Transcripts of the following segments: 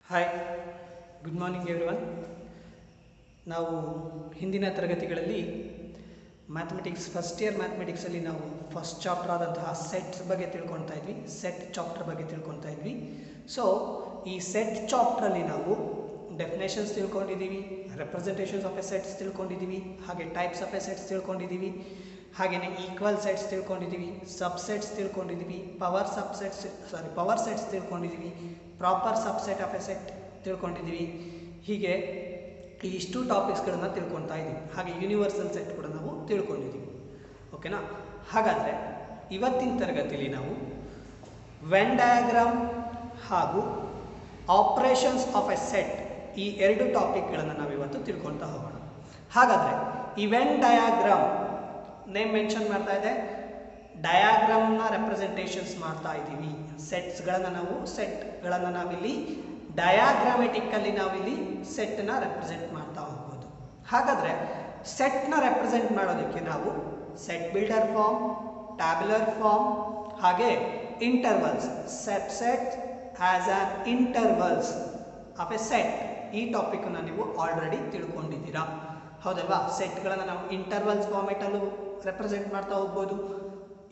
Hi, good morning everyone. ನಾವು ಹಿಂದಿನ ತರಗತಿಗಳಲ್ಲಿ ಮ್ಯಾಥಮೆಟಿಕ್ಸ್ ಫಸ್ಟ್ ಇಯರ್ ಮ್ಯಾಥಮೆಟಿಕ್ಸಲ್ಲಿ ನಾವು ಫಸ್ಟ್ ಚಾಪ್ಟರ್ ಆದಂತಹ ಸೆಟ್ಸ್ ಬಗ್ಗೆ ತಿಳ್ಕೊಳ್ತಾ ಇದ್ವಿ. ಸೆಟ್ ಚಾಪ್ಟರ್ ಬಗ್ಗೆ ತಿಳ್ಕೊಳ್ತಾ ಇದ್ವಿ. ಸೊ ಈ ಸೆಟ್ ಚಾಪ್ಟ್ರಲ್ಲಿ ನಾವು ಡೆಫಿನೇಷನ್ಸ್ ತಿಳ್ಕೊಂಡಿದ್ದೀವಿ, ರೆಪ್ರೆಸೆಂಟೇಷನ್ಸ್ ಆಫ್ ಎ ಸೆಟ್ಸ್ ತಿಳ್ಕೊಂಡಿದ್ದೀವಿ, ಹಾಗೆ ಟೈಪ್ಸ್ ಆಫ್ ಎ ಸೆಟ್ಸ್ ತಿಳ್ಕೊಂಡಿದ್ದೀವಿ, ಹಾಗೆಯೇ ಈಕ್ವಲ್ ಸೆಟ್ಸ್ ತಿಳ್ಕೊಂಡಿದ್ದೀವಿ, ಸಬ್ಸೆಟ್ಸ್ ತಿಳ್ಕೊಂಡಿದ್ದೀವಿ, ಪವರ್ ಸೆಟ್ಸ್ ತಿಳ್ಕೊಂಡಿದ್ದೀವಿ, proper subset of a set ತಿಳ್ಕೊಂಡಿದ್ದೀವಿ. ಹೀಗೆ ಇಷ್ಟು ಟಾಪಿಕ್ಸ್ಗಳನ್ನು ತಿಳ್ಕೊಳ್ತಾ ಇದ್ದೀವಿ. ಹಾಗೆ ಯೂನಿವರ್ಸಲ್ ಸೆಟ್ ಕೂಡ ನಾವು ತಿಳ್ಕೊಂಡಿದ್ದೀವಿ. ಓಕೆನಾ? ಹಾಗಾದರೆ ಇವತ್ತಿನ ತರಗತಿಯಲ್ಲಿ ನಾವು ವೆನ್ ಡಯಾಗ್ರಾಮ್ ಹಾಗೂ ಆಪರೇಷನ್ಸ್ ಆಫ್ ಎ ಸೆಟ್ ಈ ಎರಡು ಟಾಪಿಕ್ಗಳನ್ನು ನಾವು ಇವತ್ತು ತಿಳ್ಕೊಳ್ತಾ ಹೋಗೋಣ. ಹಾಗಾದರೆ ಈ ವೆನ್ ಡಯಾಗ್ರಾಮ್ ನೇಮ್ ಮೆನ್ಷನ್ ಮಾಡ್ತಾ ಇದೆ, ಡಯಾಗ್ರಾಮ್ನ ರೆಪ್ರೆಸೆಂಟೇಷನ್ಸ್ ಮಾಡ್ತಾ ಇದ್ದೀವಿ. ಸೆಟ್ಗಳನ್ನು ನಾವಿಲ್ಲಿ ಡಯಾಗ್ರಾಮೆಟಿಕ್ಕಲ್ಲಿ ನಾವಿಲ್ಲಿ ಸೆಟ್ನ ರೆಪ್ರೆಸೆಂಟ್ ಮಾಡ್ತಾ ಹೋಗ್ಬೋದು. ಹಾಗಾದರೆ ಸೆಟ್ನ ರೆಪ್ರೆಸೆಂಟ್ ಮಾಡೋದಕ್ಕೆ ನಾವು set builder form, tabular form, ಹಾಗೆ intervals, set as an intervals of a set, ಈ ಟಾಪಿಕನ್ನು ನೀವು ಆಲ್ರೆಡಿ ತಿಳ್ಕೊಂಡಿದ್ದೀರಾ, ಹೌದಲ್ವಾ? ಸೆಟ್ಗಳನ್ನು ನಾವು ಇಂಟರ್ವಲ್ಸ್ ಫಾರ್ಮೆಟಲ್ಲೂ ರೆಪ್ರೆಸೆಂಟ್ ಮಾಡ್ತಾ ಹೋಗ್ಬೋದು.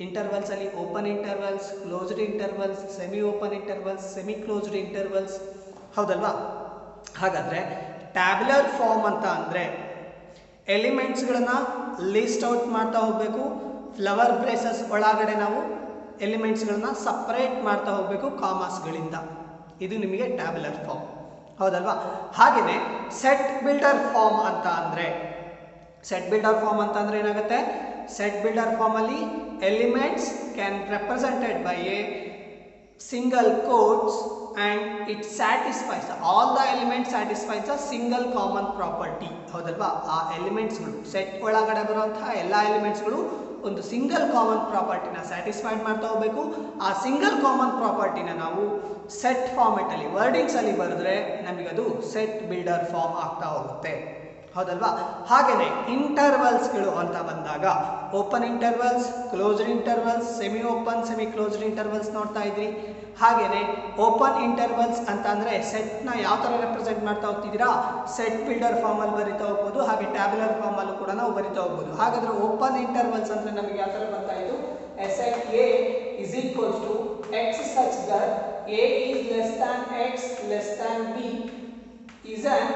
ಇಂಟರ್ವಲ್ಸಲ್ಲಿ open intervals, closed intervals, semi open intervals, semi closed intervals, ಹೌದಲ್ವಾ? ಹಾಗಾದರೆ ಟ್ಯಾಬ್ಯುಲರ್ ಫಾರ್ಮ್ ಅಂತ ಅಂದರೆ ಎಲಿಮೆಂಟ್ಸ್ಗಳನ್ನು ಲಿಸ್ಟ್ ಔಟ್ ಮಾಡ್ತಾ ಹೋಗಬೇಕು. ಫ್ಲವರ್ ಬ್ರೇಸಸ್ ಒಳಗಡೆ ನಾವು ಎಲಿಮೆಂಟ್ಸ್ಗಳನ್ನ ಸಪ್ರೇಟ್ ಮಾಡ್ತಾ ಹೋಗಬೇಕು ಕಾಮಾಸ್ಗಳಿಂದ. ಇದು ನಿಮಗೆ ಟ್ಯಾಬ್ಯುಲರ್ ಫಾರ್ಮ್, ಹೌದಲ್ವಾ? ಹಾಗೆಯೇ ಸೆಟ್ ಬಿಲ್ಡರ್ ಫಾರ್ಮ್ ಅಂತ ಅಂದರೆ ಏನಾಗುತ್ತೆ? ಸೆಟ್ ಬಿಲ್ಡರ್ ಫಾರ್ಮಲ್ಲಿ elements can represented by A single quotes and it satisfies all the elements satisfies a single common property, ಹೌದಲ್ವಾ? ಆ ಎಲಿಮೆಂಟ್ಸ್ಗಳು, ಸೆಟ್ ಒಳಗಡೆ ಬರುವಂತಹ ಎಲ್ಲ ಎಲಿಮೆಂಟ್ಸ್ಗಳು ಒಂದು ಸಿಂಗಲ್ ಕಾಮನ್ ಪ್ರಾಪರ್ಟಿನ ಸ್ಯಾಟಿಸ್ಫೈಡ್ ಮಾಡ್ತಾ ಹೋಗಬೇಕು. ಆ ಸಿಂಗಲ್ ಕಾಮನ್ ಪ್ರಾಪರ್ಟಿನ ನಾವು ಸೆಟ್ ಫಾರ್ಮೆಟಲ್ಲಿ ವರ್ಡಿಂಗ್ಸಲ್ಲಿ ಬರೆದ್ರೆ ನಮಗದು ಸೆಟ್ ಬಿಲ್ಡರ್ ಫಾರ್ಮ್ ಆಗ್ತಾ ಹೋಗುತ್ತೆ, ಹೌದಲ್ವಾ? ಹಾಗೆಯೇ ಇಂಟರ್ವಲ್ಸ್ಗಳು ಅಂತ ಬಂದಾಗ open intervals, closed intervals, semi open, semi closed intervals ನೋಡ್ತಾ ಇದ್ರಿ. ಹಾಗೆಯೇ ಓಪನ್ ಇಂಟರ್ವಲ್ಸ್ ಅಂತ ಅಂದರೆ ಸೆಟ್ನ ಯಾವ ಥರ ರೆಪ್ರೆಸೆಂಟ್ ಮಾಡ್ತಾ ಹೋಗ್ತಿದ್ದೀರಾ? ಸೆಟ್ ಬಿಲ್ಡರ್ ಫಾರ್ಮಲ್ಲಿ ಬರಿತಾ ಹೋಗ್ಬೋದು, ಹಾಗೆ ಟ್ಯಾಬ್ಯುಲರ್ ಫಾರ್ಮಲ್ಲೂ ಕೂಡ ನಾವು ಬರಿತಾ ಹೋಗ್ಬೋದು. ಹಾಗಾದರೆ ಓಪನ್ ಇಂಟರ್ವಲ್ಸ್ ಅಂದರೆ ನಮಗೆ ಯಾವ ಥರ ಬರ್ತಾ ಇತ್ತು? set A is equals to x such that A is less than x less than B is an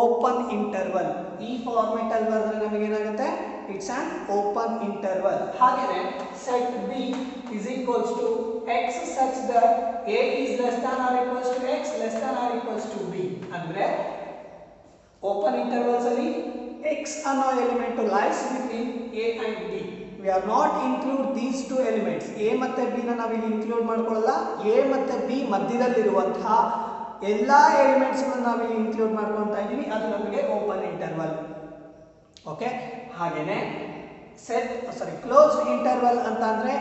open interval. ಈ ಫಾರ್ಮೆಟ್ ಅಲ್ಲಿ ಬರೆದ್ರೆ ನಮಗೆ ಏನಾಗುತ್ತೆ? It's an open interval. ಹಾಗೆಯೇ set B is equals to X such that A is less than or equals to X less than or equals to B. ಅಂದ್ರೆ open intervals ಅಲ್ಲಿ X ಅನ್ನೋ element lies between A and B. We are not include these two elements. A ಮತ್ತೆ B ನ ನಾವಿಲ್ಲಿ include ಮಾಡ್ಕೊಳ್ಳಲ್ಲ. A ಮತ್ತೆ B ಮಧ್ಯದಲ್ಲಿರುವಂತಹ ಎಲ್ಲ ಎಲಿಮೆಂಟ್ಸ್ಗಳನ್ನು ನಾವಿಲ್ಲಿ ಇನ್ಕ್ಲೂಡ್ ಮಾಡ್ಕೊಳ್ತಾ ಇದ್ದೀವಿ. ಅದು ನಮಗೆ ಓಪನ್ ಇಂಟರ್ವಲ್. ಓಕೆ. ಹಾಗೇನೆ ಕ್ಲೋಸ್ಡ್ ಇಂಟರ್ವಲ್ ಅಂತ ಅಂದರೆ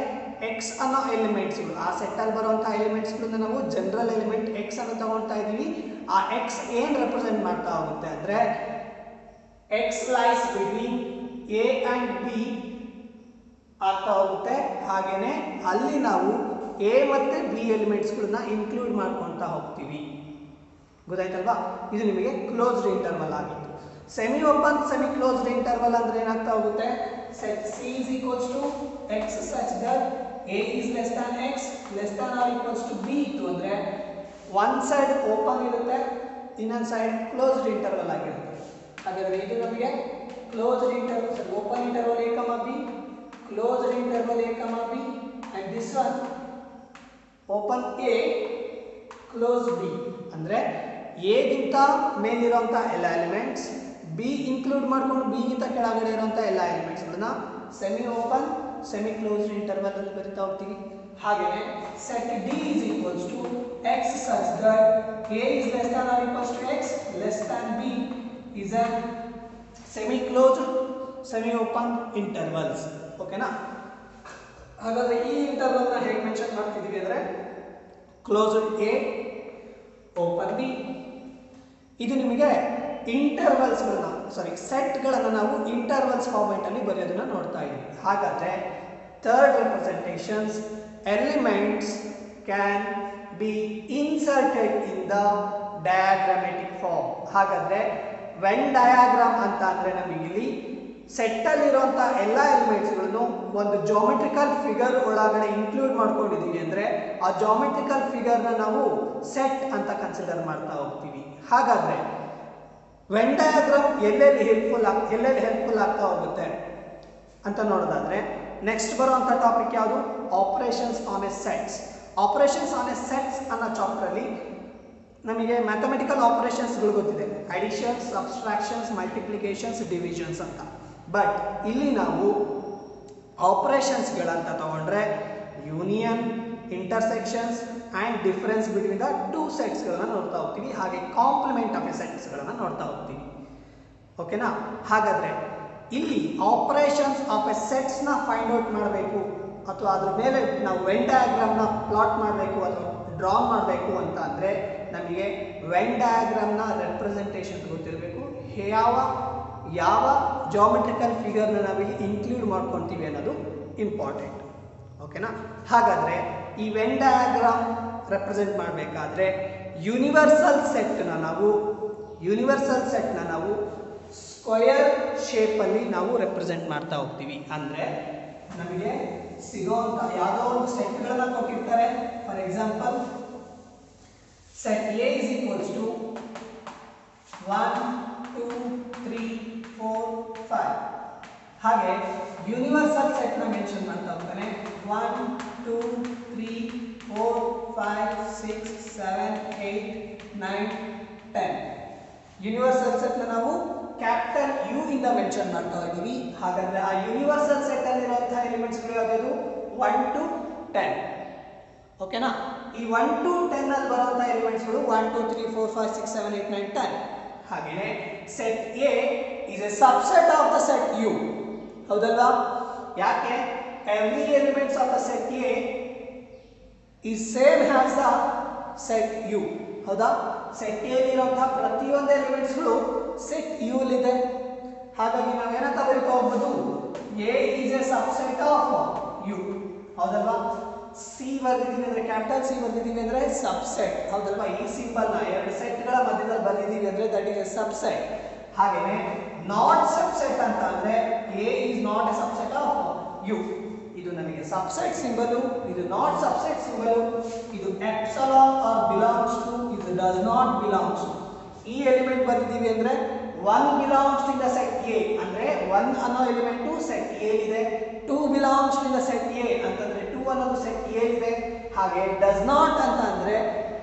ಎಕ್ಸ್ ಅನ್ನೋ ಎಲಿಮೆಂಟ್ಸ್ಗಳು, ಆ ಸೆಟ್ಟಲ್ಲಿ ಬರುವಂತಹ ಎಲಿಮೆಂಟ್ಸ್ಗಳನ್ನ ನಾವು ಜನರಲ್ ಎಲಿಮೆಂಟ್ ಎಕ್ಸ್ ಅನ್ನು ತಗೊಳ್ತಾ ಇದ್ದೀವಿ. ಆ ಎಕ್ಸ್ ಏನು ರೆಪ್ರೆಸೆಂಟ್ ಮಾಡ್ತಾ ಹೋಗುತ್ತೆ ಅಂದರೆ X lies between A and B ಆಗ್ತಾ ಹೋಗುತ್ತೆ. ಹಾಗೇನೆ ಅಲ್ಲಿ ನಾವು ಎ ಮತ್ತು ಬಿ ಎಲಿಮೆಂಟ್ಸ್ಗಳನ್ನ ಇನ್ಕ್ಲೂಡ್ ಮಾಡ್ಕೊಳ್ತಾ ಹೋಗ್ತೀವಿ. ಗೊತ್ತಾಯ್ತಲ್ವಾ? ಇದು ನಿಮಗೆ ಕ್ಲೋಸ್ಡ್ ಇಂಟರ್ವಲ್ ಆಗಿತ್ತು. Semi open, semi closed interval ಅಂದ್ರೆ ಏನಾಗ್ತಾ ಹೋಗುತ್ತೆ? Set C is equals to X such that A is less than X less than or equals to B ಇತ್ತು ಅಂದರೆ ಒನ್ ಸೈಡ್ ಓಪನ್ ಇರುತ್ತೆ, ಇನ್ನೊಂದು ಸೈಡ್ ಕ್ಲೋಸ್ಡ್ ಇಂಟರ್ವಲ್ ಆಗಿರುತ್ತೆ. ಹಾಗಾದರೆ ಇದು ನಮಗೆ closed interval, open interval A ಕಮ ಬಿ, ಕ್ಲೋಸ್ಡ್ ಇಂಟರ್ವಲ್ ಎ ಕಮ B, and this one open A close B. ಅಂದರೆ ಎಗಿಂತ ಮೇಲಿರುವಂಥ ಎಲ್ಲ ಎಲಿಮೆಂಟ್ಸ್, ಬಿ ಇನ್ಕ್ಲೂಡ್ ಮಾಡ್ಕೊಂಡು ಬಿಗಿಂತ ಕೆಳಗಡೆ ಇರುವಂಥ ಎಲ್ಲ ಎಲಿಮೆಂಟ್ಸ್ಗಳನ್ನ semi open, semi closed interval ಅಲ್ಲಿ ಬರಿತಾ ಹೋಗ್ತೀವಿ. ಹಾಗೆಯೇ set D is equals to X such that A is less than or equals to X less than B is a semi closed, semi open intervals. ಓಕೆನಾ? ಹಾಗಾದರೆ ಈ ಇಂಟರ್ವಲ್ನ ಹೇಗೆ mention ಮಾಡ್ತಿದ್ದೀವಿ ಅಂದರೆ ಕ್ಲೋಸ್ಡ್ ಎ, ಓಪನ್ ಬಿ. ಇದು ನಿಮಗೆ ಸೆಟ್ಗಳನ್ನು ನಾವು ಇಂಟರ್ವಲ್ಸ್ ಫಾರ್ಮೆಟಲ್ಲಿ ಬರೆಯೋದನ್ನು ನೋಡ್ತಾ ಇದ್ದೀವಿ. ಹಾಗಾದರೆ third representations elements can be inserted in the diagrammatic form. ಹಾಗಾದ್ರೆ ವೆನ್ ಡಯಾಗ್ರಾಮ್ ಅಂತ ಅಂದ್ರೆ ನಮಗೆ ಇಲ್ಲಿ ಸೆಟ್ ಅಲ್ಲಿ ಇರುವಂತಹ ಎಲ್ಲ ಎಲಿಮೆಂಟ್ಸ್ಗಳನ್ನು ಒಂದು ಜಾಮೆಟ್ರಿಕಲ್ ಫಿಗರ್ ಒಳಗಡೆ ಇನ್ಕ್ಲೂಡ್ ಮಾಡ್ಕೊಂಡಿದೀವಿ ಅಂದ್ರೆ ಆ ಜಾಮೆಟ್ರಿಕಲ್ ಫಿಗರ್ ನ ನಾವು ಸೆಟ್ ಅಂತ ಕನ್ಸಿಡರ್ ಮಾಡ್ತಾ ಹೋಗ್ತೀವಿ. ಹಾಗಾದ್ರೆ ವೆನ್ ಡಯಾಗ್ರಾಮ್ ಎಲ್ಲೆಲ್ಲಿ ಹೆಲ್ಪ್ಫುಲ್ ಆಗ್ತಾ ಹೋಗುತ್ತೆ ಅಂತ ನೋಡೋದಾದ್ರೆ ನೆಕ್ಸ್ಟ್ ಬರುವಂತ ಟಾಪಿಕ್ ಯಾವುದು? Operations on a sets. Operations on a sets ಅನ್ನೋ ಚಾಪ್ಟರ್ ಅಲ್ಲಿ ನಮಗೆ ಮ್ಯಾಥಮೆಟಿಕಲ್ ಆಪರೇಷನ್ಸ್ಗಳು ಗೊತ್ತಿದೆ, ಅಡಿಷನ್ಸ್, ಸಬ್ಸ್ಟ್ರಾಕ್ಷನ್ಸ್, ಮಲ್ಟಿಪ್ಲಿಕೇಶನ್ಸ್, ಡಿವಿಷನ್ಸ್ ಅಂತ. ಬಟ್ ಇಲ್ಲಿ ನಾವು ಆಪರೇಷನ್ಸ್ಗಳಂತ ತಗೊಂಡ್ರೆ union, intersections and difference between the two ಸೆಟ್ಸ್ಗಳನ್ನ ನೋಡ್ತಾ ಹೋಗ್ತೀವಿ. ಹಾಗೆ ಕಾಂಪ್ಲಿಮೆಂಟ್ ಆಫ್ ಎ ಸೆಟ್ಸ್ಗಳನ್ನ ನೋಡ್ತಾ ಹೋಗ್ತೀವಿ. ಓಕೆನಾ? ಹಾಗಾದ್ರೆ ಇಲ್ಲಿ ಆಪರೇಷನ್ಸ್ ಆಫ್ ಎ ಸೆಟ್ಸ್ನ ಫೈಂಡ್ ಔಟ್ ಮಾಡಬೇಕು ಅಥವಾ ಅದ್ರ ಮೇಲೆ ನಾವು ವೆನ್ ಡಯಾಗ್ರಾಮ್ನ ಪ್ಲಾಟ್ ಮಾಡಬೇಕು ಅಥವಾ ಡ್ರಾ ಮಾಡಬೇಕು ಅಂತ ಅಂದರೆ ನಮಗೆ ವೆನ್ ಡಯಾಗ್ರಾಮ್ನ ರೆಪ್ರೆಸೆಂಟೇಷನ್ ಗೊತ್ತಿರಬೇಕು. ಯಾವ ಜಾಮೆಟ್ರಿಕಲ್ ಫಿಗರ್ನ ನಾವಿಲ್ಲಿ ಇನ್ಕ್ಲೂಡ್ ಮಾಡ್ಕೊತೀವಿ ಅನ್ನೋದು ಇಂಪಾರ್ಟೆಂಟ್. ಓಕೆನಾ? ಹಾಗಾದರೆ ಈ ವೆನ್ ಡಯಾಗ್ರಾಮ್ ರೆಪ್ರೆಸೆಂಟ್ ಮಾಡಬೇಕಾದ್ರೆ ಯೂನಿವರ್ಸಲ್ ಸೆಟ್ನ ನಾವು ಸ್ಕ್ವಯರ್ ಶೇಪಲ್ಲಿ ನಾವು ರೆಪ್ರೆಸೆಂಟ್ ಮಾಡ್ತಾ ಹೋಗ್ತೀವಿ. ಅಂದರೆ ನಮಗೆ ಸಿಗೋಂಥ ಯಾವುದೋ ಒಂದು ಸೆಟ್ಗಳನ್ನ ಕೊಟ್ಟಿರ್ತಾರೆ. For example set A is equals to 1 2 3 4 5. ಹಾಗೆ ಯೂನಿವರ್ಸಲ್ ಸೆಟ್ನ ಮೆನ್ಷನ್ ಮಾಡ್ತಾ ಹೋಗ್ತಾನೆ 1 2 3 4 5 6 7 8 9 10. ಯೂನಿವರ್ಸಲ್ ಸೆಟ್ನ ನಾವು ಕ್ಯಾಪಿಟಲ್ ಯು ಇಂದ ಮೆನ್ಷನ್ ಮಾಡ್ತಾ ಇದ್ದೀವಿ. ಹಾಗಾದ್ರೆ ಆ ಯೂನಿವರ್ಸಲ್ ಸೆಟ್ ಅಲ್ಲಿರುವಂತಹ ಎಲಿಮೆಂಟ್ಸ್ಗಳು ಯಾವ್ದು? 1 to 10. ಓಕೆನಾ? ಈ 1 to 10 ಅಲ್ಲಿ ಬರುವಂತಹ ಎಲಿಮೆಂಟ್ಸ್ಗಳು 1 2 3 4 5 6 7 8 9 10. ಹಾಗೆಯೇ set A is a subset of the set U. ಹೌದಲ್ವಾ? ಯಾಕೆ? Every elements of the set A is same as the set U. ಹೌದಾ? ಸೆಟ್ ಎ ಇರುವಂತಹ ಪ್ರತಿಯೊಂದು ಎಲಿಮೆಂಟ್ಸ್ಗಳು ಸೆಟ್ ಯು ಇದೆ. ಹಾಗಾಗಿ ನಾವೇನಂತ ಬರೀತಾ ಹೋಗ್ಬೋದು? A is a subset of U. ಹೌದಲ್ವಾ? ಸಿ ಬರ್ದಿದ್ದೀವಿ ಅಂದ್ರೆ ಕ್ಯಾಪಿಟಲ್ ಸಿ ಬರ್ದಿದ್ದೀವಿ ಅಂದ್ರೆ ಸಬ್ಸೆಟ್. ಹೌದಲ್ವಾ? ಈ ಸಿಂಬಲ್ ನ ಎರಡು ಸೆಟ್ಗಳ ಮಧ್ಯದಲ್ಲಿ ಬರ್ದಿದ್ದೀವಿ ಅಂದ್ರೆ ದಟ್ ಈಸ್ ಎ ಸಬ್ಸೆಟ್. ಹಾಗೇನೆ ನಾಟ್ ಸಬ್ಸೆಟ್ ಅಂತ ಅಂದ್ರೆ A is not a subset of U. ಇದು ನಮಗೆ ಸಬ್ಸೆಟ್ ಸಿಂಬಲ್, ಇದು ನಾಟ್ ಸಬ್ಸೆಟ್ ಸಿಂಬಲ್, ಇದು ಎಪ್ಸಿಲಾನ್ ಆರ್ ಬಿಲಾಂಗ್ಸ್ ಟು, ಇದು ಡಸ್ ನಾಟ್ ಬಿಲಾಂಗ್ಸ್ ಟು. ಈ ಎಲಿಮೆಂಟ್ ಬರ್ದಿದ್ದೀವಿ ಅಂದ್ರೆ 1 belongs to the set A ಅಂದ್ರೆ 1 ಅನ್ನೋ ಎಲಿಮೆಂಟ್ ಸೆಟ್ ಎ ಇದೆ. 2 belongs to the set A ಅಂತಂದ್ರೆ 2 ಅನ್ನೋದು ಸೆಟ್ ಎ ಇದೆ. ಹಾಗೆ ಡಸ್ ನಾಟ್ ಅಂತ ಅಂದ್ರೆ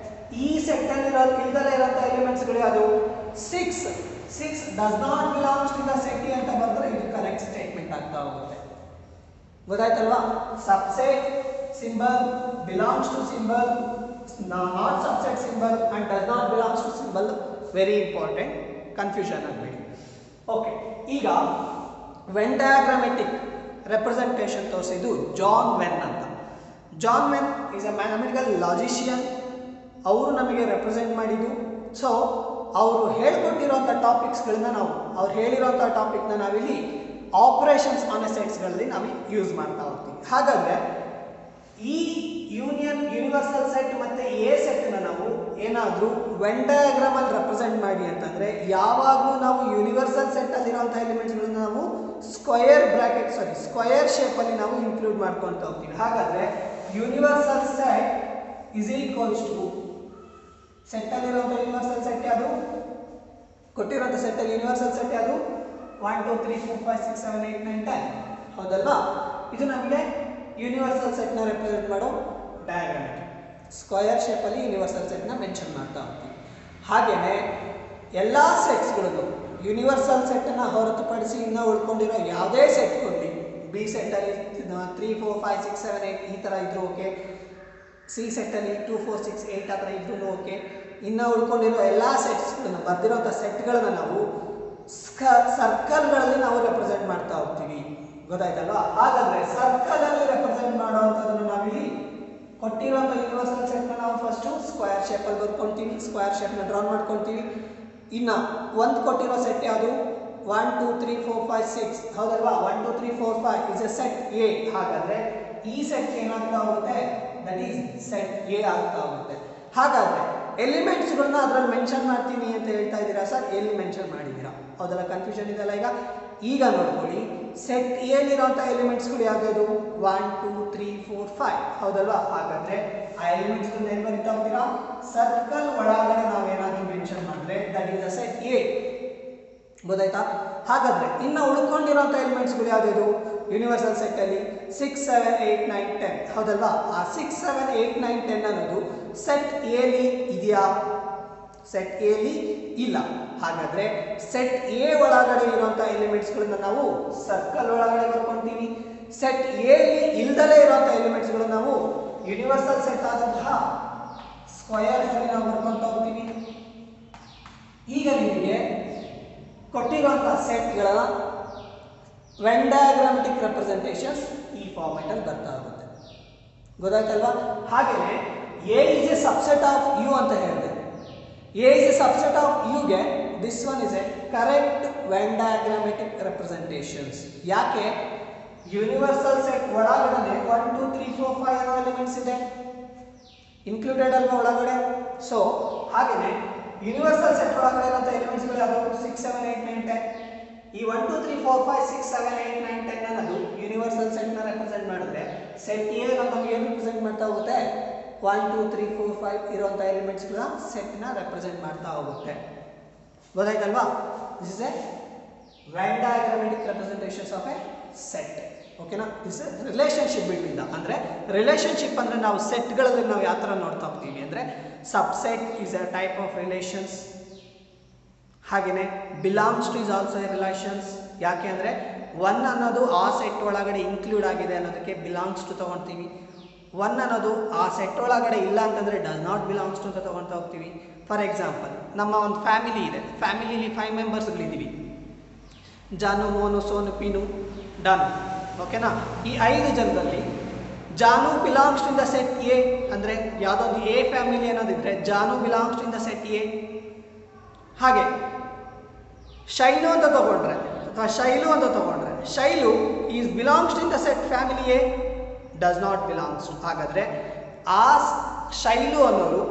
ಈ ಸೆಟ್ ಅಲ್ಲಿ ಇಲ್ದಲೇ ಇರುವಂತ ಎಲಿಮೆಂಟ್ಸ್ ಗಳು ಯಾವುದು? 6 does not belongs to the set A ಅಂತ ಬಂದ್ರೆ ಇದು ಕರೆಕ್ಟ್ ಸ್ಟೇಟ್ಮೆಂಟ್ ಆಗ್ತಾ ಹೋಗುತ್ತೆ. ಗೊತ್ತಾಯ್ತಲ್ವಾ? Subset symbol, belongs to symbol, not subset symbol and does not belongs to symbol. Very important, confusion ಆಗಬೇಡಿ. ಓಕೆ, ಈಗ ವೆನ್ ಡಯಾಗ್ರಾಮೆಟಿಕ್ ರೆಪ್ರೆಸೆಂಟೇಷನ್ ತೋರಿಸಿದ್ದು ಜಾನ್ ವೆನ್ ಅಂತ. John Venn is a mathematical logician. ಅವರು ನಮಗೆ represent ಮಾಡಿದ್ದು. ಸೊ ಅವರು ಹೇಳ್ಕೊಟ್ಟಿರುವಂಥ ಟಾಪಿಕ್ಸ್ಗಳನ್ನ ಅವ್ರು ಹೇಳಿರುವಂಥ ಟಾಪಿಕ್ನ ನಾವಿಲ್ಲಿ ಆಪರೇಷನ್ಸ್ ಆನ್ ಎ ಸೆಟ್ಸ್ಗಳಲ್ಲಿ ನಾವು ಯೂಸ್ ಮಾಡ್ತಾ ಹೋಗ್ತೀವಿ. ಹಾಗಾದರೆ ಈ ಯೂನಿವರ್ಸಲ್ ಸೆಟ್ ಮತ್ತು ಎ ಸೆಟ್ನ ನಾವು ಏನಾದರೂ ವೆನ್ ಡಯಾಗ್ರಾಮಲ್ಲಿ ರೆಪ್ರೆಸೆಂಟ್ ಮಾಡಿ ಅಂತಂದರೆ ಯಾವಾಗಲೂ ನಾವು ಯೂನಿವರ್ಸಲ್ ಸೆಟ್ಟಲ್ಲಿರುವಂಥ ಎಲಿಮೆಂಟ್ಸ್ಗಳನ್ನ ನಾವು ಸ್ಕ್ವಯರ್ ಶೇಪಲ್ಲಿ ನಾವು ಇನ್ಕ್ಲೂಡ್ ಮಾಡ್ಕೊಳ್ತಾ ಹೋಗ್ತೀವಿ. ಹಾಗಾದರೆ universal set is equals to ಸೆಟ್ಟಲ್ಲಿರುವಂಥ ಯೂನಿವರ್ಸಲ್ ಸೆಟ್ ಯಾವುದು? ಕೊಟ್ಟಿರುವಂಥ ಸೆಟ್ಟಲ್ಲಿ ಯೂನಿವರ್ಸಲ್ ಸೆಟ್ ಯಾವುದು? 1 2 3 4 5 6 7 8 9 10. ಹೌದಲ್ವಾ? ಇದು ನಮಗೆ ಯೂನಿವರ್ಸಲ್ ಸೆಟ್ನ ರೆಪ್ರೆಸೆಂಟ್ ಮಾಡೋ ಡಯಾಗ್ರಾಮೆಟಿಕ್. ಸ್ಕ್ವಯರ್ ಶೇಪಲ್ಲಿ ಯೂನಿವರ್ಸಲ್ ಸೆಟ್ನ ಮೆನ್ಷನ್ ಮಾಡ್ತಾ ಹೋಗ್ತೀವಿ. ಹಾಗೆಯೇ ಎಲ್ಲ ಸೆಟ್ಸ್ಗಳಿಗೂ ಯೂನಿವರ್ಸಲ್ ಸೆಟ್ಟನ್ನು ಹೊರತುಪಡಿಸಿ ಇನ್ನೂ ಉಳ್ಕೊಂಡಿರೋ ಯಾವುದೇ ಸೆಟ್ ಕೊಡಲಿ, ಬಿ ಸೆಟ್ಟಲ್ಲಿ 3 4 5 6 7 8 ಈ ಥರ ಇದ್ರೂ ಓಕೆ, ಸಿ ಸೆಟ್ಟಲ್ಲಿ 2 4 6 8 ಆ ಥರ ಇದ್ರೂ ಓಕೆ. ಇನ್ನು ಉಳ್ಕೊಂಡಿರೋ ಎಲ್ಲ ಸೆಟ್ಸ್ಗಳನ್ನ ಬರ್ದಿರೋಂಥ ಸೆಟ್ಗಳನ್ನ ನಾವು ಸರ್ಕಲ್ಗಳಲ್ಲಿ ನಾವು ರೆಪ್ರೆಸೆಂಟ್ ಮಾಡ್ತಾ ಹೋಗ್ತೀವಿ. ಗೊತ್ತಾಯ್ತಲ್ವಾ? ಹಾಗಾದ್ರೆ ಸರ್ಕಲ್ ಅಲ್ಲಿ ರೆಪ್ರೆಸೆಂಟ್ ಮಾಡುವಂಥದ್ದನ್ನು ನಾವಿಲ್ಲಿ ಕೊಟ್ಟಿರುವಂಥ ಯೂನಿವರ್ಸಲ್ ಸೆಟ್ನ ನಾವು ಫಸ್ಟು ಸ್ಕ್ವೇರ್ ಶೇಪಲ್ಲಿ ಬರ್ಕೊಳ್ತೀವಿ, ಸ್ಕ್ವೇರ್ ಶೇಪ್ನ ಡ್ರಾ ಮಾಡ್ಕೊಳ್ತೀವಿ. ಇನ್ನು ಒಂದು ಕೊಟ್ಟಿರೋ ಸೆಟ್ ಯಾವುದು? 1 2 3 4 5 6. ಹೌದಲ್ವಾ? 1 2 3 4 5 ಇಸ್ ಎ ಸೆಟ್ ಎ. ಹಾಗಾದ್ರೆ ಈ ಸೆಟ್ ಏನಾಗ್ತಾ ಹೋಗುತ್ತೆ? ದಟ್ ಈಸ್ ಸೆಟ್ ಎ ಆಗ್ತಾ ಹೋಗುತ್ತೆ. ಹಾಗಾದ್ರೆ ಎಲಿಮೆಂಟ್ಸ್ಗಳನ್ನ ಅದರಲ್ಲಿ ಮೆನ್ಷನ್ ಮಾಡ್ತೀನಿ ಅಂತ ಹೇಳ್ತಾ ಇದ್ದೀರಾ ಸರ್, ಎಲ್ಲಿ ಮೆನ್ಷನ್ ಮಾಡಿದ್ದೀರಾ? ಹೌದಲ್ಲ, ಕನ್ಫ್ಯೂಷನ್ ಇದೆಲ್ಲ. ಈಗ ನೋಡ್ಕೊಳ್ಳಿ, ಸೆಟ್ ಎಲ್ಲಿರುವಂಥ ಎಲಿಮೆಂಟ್ಸ್ಗಳು ಯಾವ್ದು? 1 2 3 4 5 ಹೌದಲ್ವಾ? ಹಾಗಾದ್ರೆ ಆ ಎಲಿಮೆಂಟ್ಸ್ಗಳನ್ನ ಏನು ಬರೀತಾ ಹೋಗ್ತೀರಾ? ಸರ್ಕಲ್ ಒಳಗಡೆ ನಾವೇನಾದ್ರೂ ಮೆನ್ಷನ್ ಮಾಡಿದ್ರೆ that is a set A. ಗೊತ್ತಾಯ್ತಾ? ಹಾಗಾದ್ರೆ ಇನ್ನು ಉಳ್ಕೊಂಡಿರುವಂಥ ಎಲಿಮೆಂಟ್ಸ್ಗಳು ಯಾವ್ದು? ಯೂನಿವರ್ಸಲ್ ಸೆಟ್ ಅಲ್ಲಿ 6 7 8 9 10 ಹೌದಲ್ವಾ? ಆ 6 7 8 9 10 ಅನ್ನೋದು ಸೆಟ್ ಎಲಿ ಇದೆಯಾ? ಸೆಟ್ ಎಲಿ ಇಲ್ಲ. ಹಾಗಾದ್ರೆ ಸೆಟ್ ಎ ಒಳಗಡೆ ಇರುವಂಥ ಎಲಿಮೆಂಟ್ಸ್ಗಳನ್ನ ನಾವು ಸರ್ಕಲ್ ಒಳಗಡೆ ಬರ್ಕೊಂತೀವಿ. ಸೆಟ್ ಎಲಿ ಇಲ್ದಲೇ ಇರುವಂಥ ಎಲಿಮೆಂಟ್ಸ್ಗಳು ನಾವು ಯೂನಿವರ್ಸಲ್ ಸೆಟ್ ಆದಂತಹ ಸ್ಕ್ವಯರ್ಸ್ ಅಲ್ಲಿ ನಾವು ಬರ್ಕೊಂತ ಹೋಗ್ತೀವಿ. ಈಗ ನಿಮಗೆ ಕೊಟ್ಟಿರುವಂತಹ ಸೆಟ್ಗಳ ವೆನ್ ಡಯಾಗ್ರಾಮೆಟಿಕ್ ರೆಪ್ರೆಸೆಂಟೇಷನ್ಸ್ ಈ ಫಾರ್ಮ್ಯಾಟ್ ಅಲ್ಲಿ ಬರ್ತಾ ಹೋಗುತ್ತೆ. ಗೊತ್ತಾಯ್ತಲ್ವಾ? ಹಾಗೇನೆ A is a subset of U ಅಂತ ಹೇಳಿದೆ. A is a subset of ಯುಗೆ this one is a correct Venn diagrammatic representations. ಯಾಕೆ? ಯೂನಿವರ್ಸಲ್ ಸೆಟ್ ಒಳಗಡೆ 1 2 3 4 5 ಅನ್ನೋ ಎಲಿಮೆಂಟ್ಸ್ ಇದೆ, ಇನ್ಕ್ಲೂಡೆಡ್ ಅಲ್ವಾ ಒಳಗಡೆ? ಸೊ ಹಾಗೇನೆ ಯೂನಿವರ್ಸಲ್ ಸೆಟ್ ಒಳಗಡೆ ಇರುವಂಥ ಎಲಿಮೆಂಟ್ಸ್ಗಳು ಯಾವುದು? 6 7 8 9 10. ಈ 1 2 3 4 5 6 7 8 9 10 ಅನ್ನೋದು ಯೂನಿವರ್ಸಲ್ ಸೆಟ್ ನ ರೆಪ್ರೆಸೆಂಟ್ ಮಾಡಿದ್ರೆ ಸೆಟ್ ಎ ನಮಗೆ ಏನು ರೆಪ್ರೆಸೆಂಟ್ ಮಾಡ್ತಾ ಹೋಗುತ್ತೆ? 1 2 3 4 5 ಇರುವಂಥ ಎಲಿಮೆಂಟ್ಸ್ಗಳ ಸೆಟ್ ನ ರೆಪ್ರೆಸೆಂಟ್ ಮಾಡ್ತಾ ಹೋಗುತ್ತೆ. ಗೊತ್ತಾಯ್ತಲ್ವಾ? This is a Venn diagrammatic representations of a set. ಓಕೆನಾ? ದಿಸ್ ರಿಲೇಶನ್ಶಿಪ್ ಬಿಟ್ವೀನ್ ದ, ಅಂದ್ರೆ ರಿಲೇಶನ್ಶಿಪ್ ಅಂದ್ರೆ ನಾವು ಸೆಟ್ಗಳಲ್ಲಿ ನಾವು ಯಾವ ಥರ ನೋಡ್ತಾ ಹೋಗ್ತೀವಿ ಅಂದರೆ subset is a type of relations. ಹಾಗೆಯೇ belongs to is also a relations. ಯಾಕೆ ಅಂದರೆ 1 ಅನ್ನೋದು ಆ ಸೆಟ್ ಒಳಗಡೆ ಇನ್ಕ್ಲೂಡ್ ಆಗಿದೆ ಅನ್ನೋದಕ್ಕೆ ಬಿಲಾಂಗ್ಸ್ ಟು ತಗೊಳ್ತೀವಿ. 1 ಅನ್ನೋದು ಆ ಸೆಟ್ ಒಳಗಡೆ ಇಲ್ಲ ಅಂತಂದರೆ ಡಸ್ ನಾಟ್ ಬಿಲಾಂಗ್ಸ್ ಟು ಅಂತ ತಗೊಳ್ತಾ ಹೋಗ್ತೀವಿ. ಫಾರ್ ಎಕ್ಸಾಂಪಲ್, ನಮ್ಮ ಒಂದು ಫ್ಯಾಮಿಲಿ ಇದೆ, ಫ್ಯಾಮಿಲಿಲಿ 5 ಮೆಂಬರ್ಸ್ಗಳಿದ್ದೀವಿ, ಜಾನು ಮೋನು ಸೋನು ಪೀನು ಡಾನು. ಓಕೆನಾ? ಈ 5 ಜನರಲ್ಲಿ Janu belongs to the set A ಅಂದರೆ ಯಾವುದೊಂದು ಎ ಫ್ಯಾಮಿಲಿ ಅನ್ನೋದಿದ್ರೆ Janu belongs to the set A. ಹಾಗೆ ಶೈಲು ಅಂತ ತಗೊಂಡ್ರೆ ಅಥವಾ ಶೈಲು ಅಂತ ತಗೊಂಡ್ರೆ Shailu is belongs to the set family A, does not belongs to. ಹಾಗಾದರೆ ಆ ಶೈಲು ಅನ್ನೋರು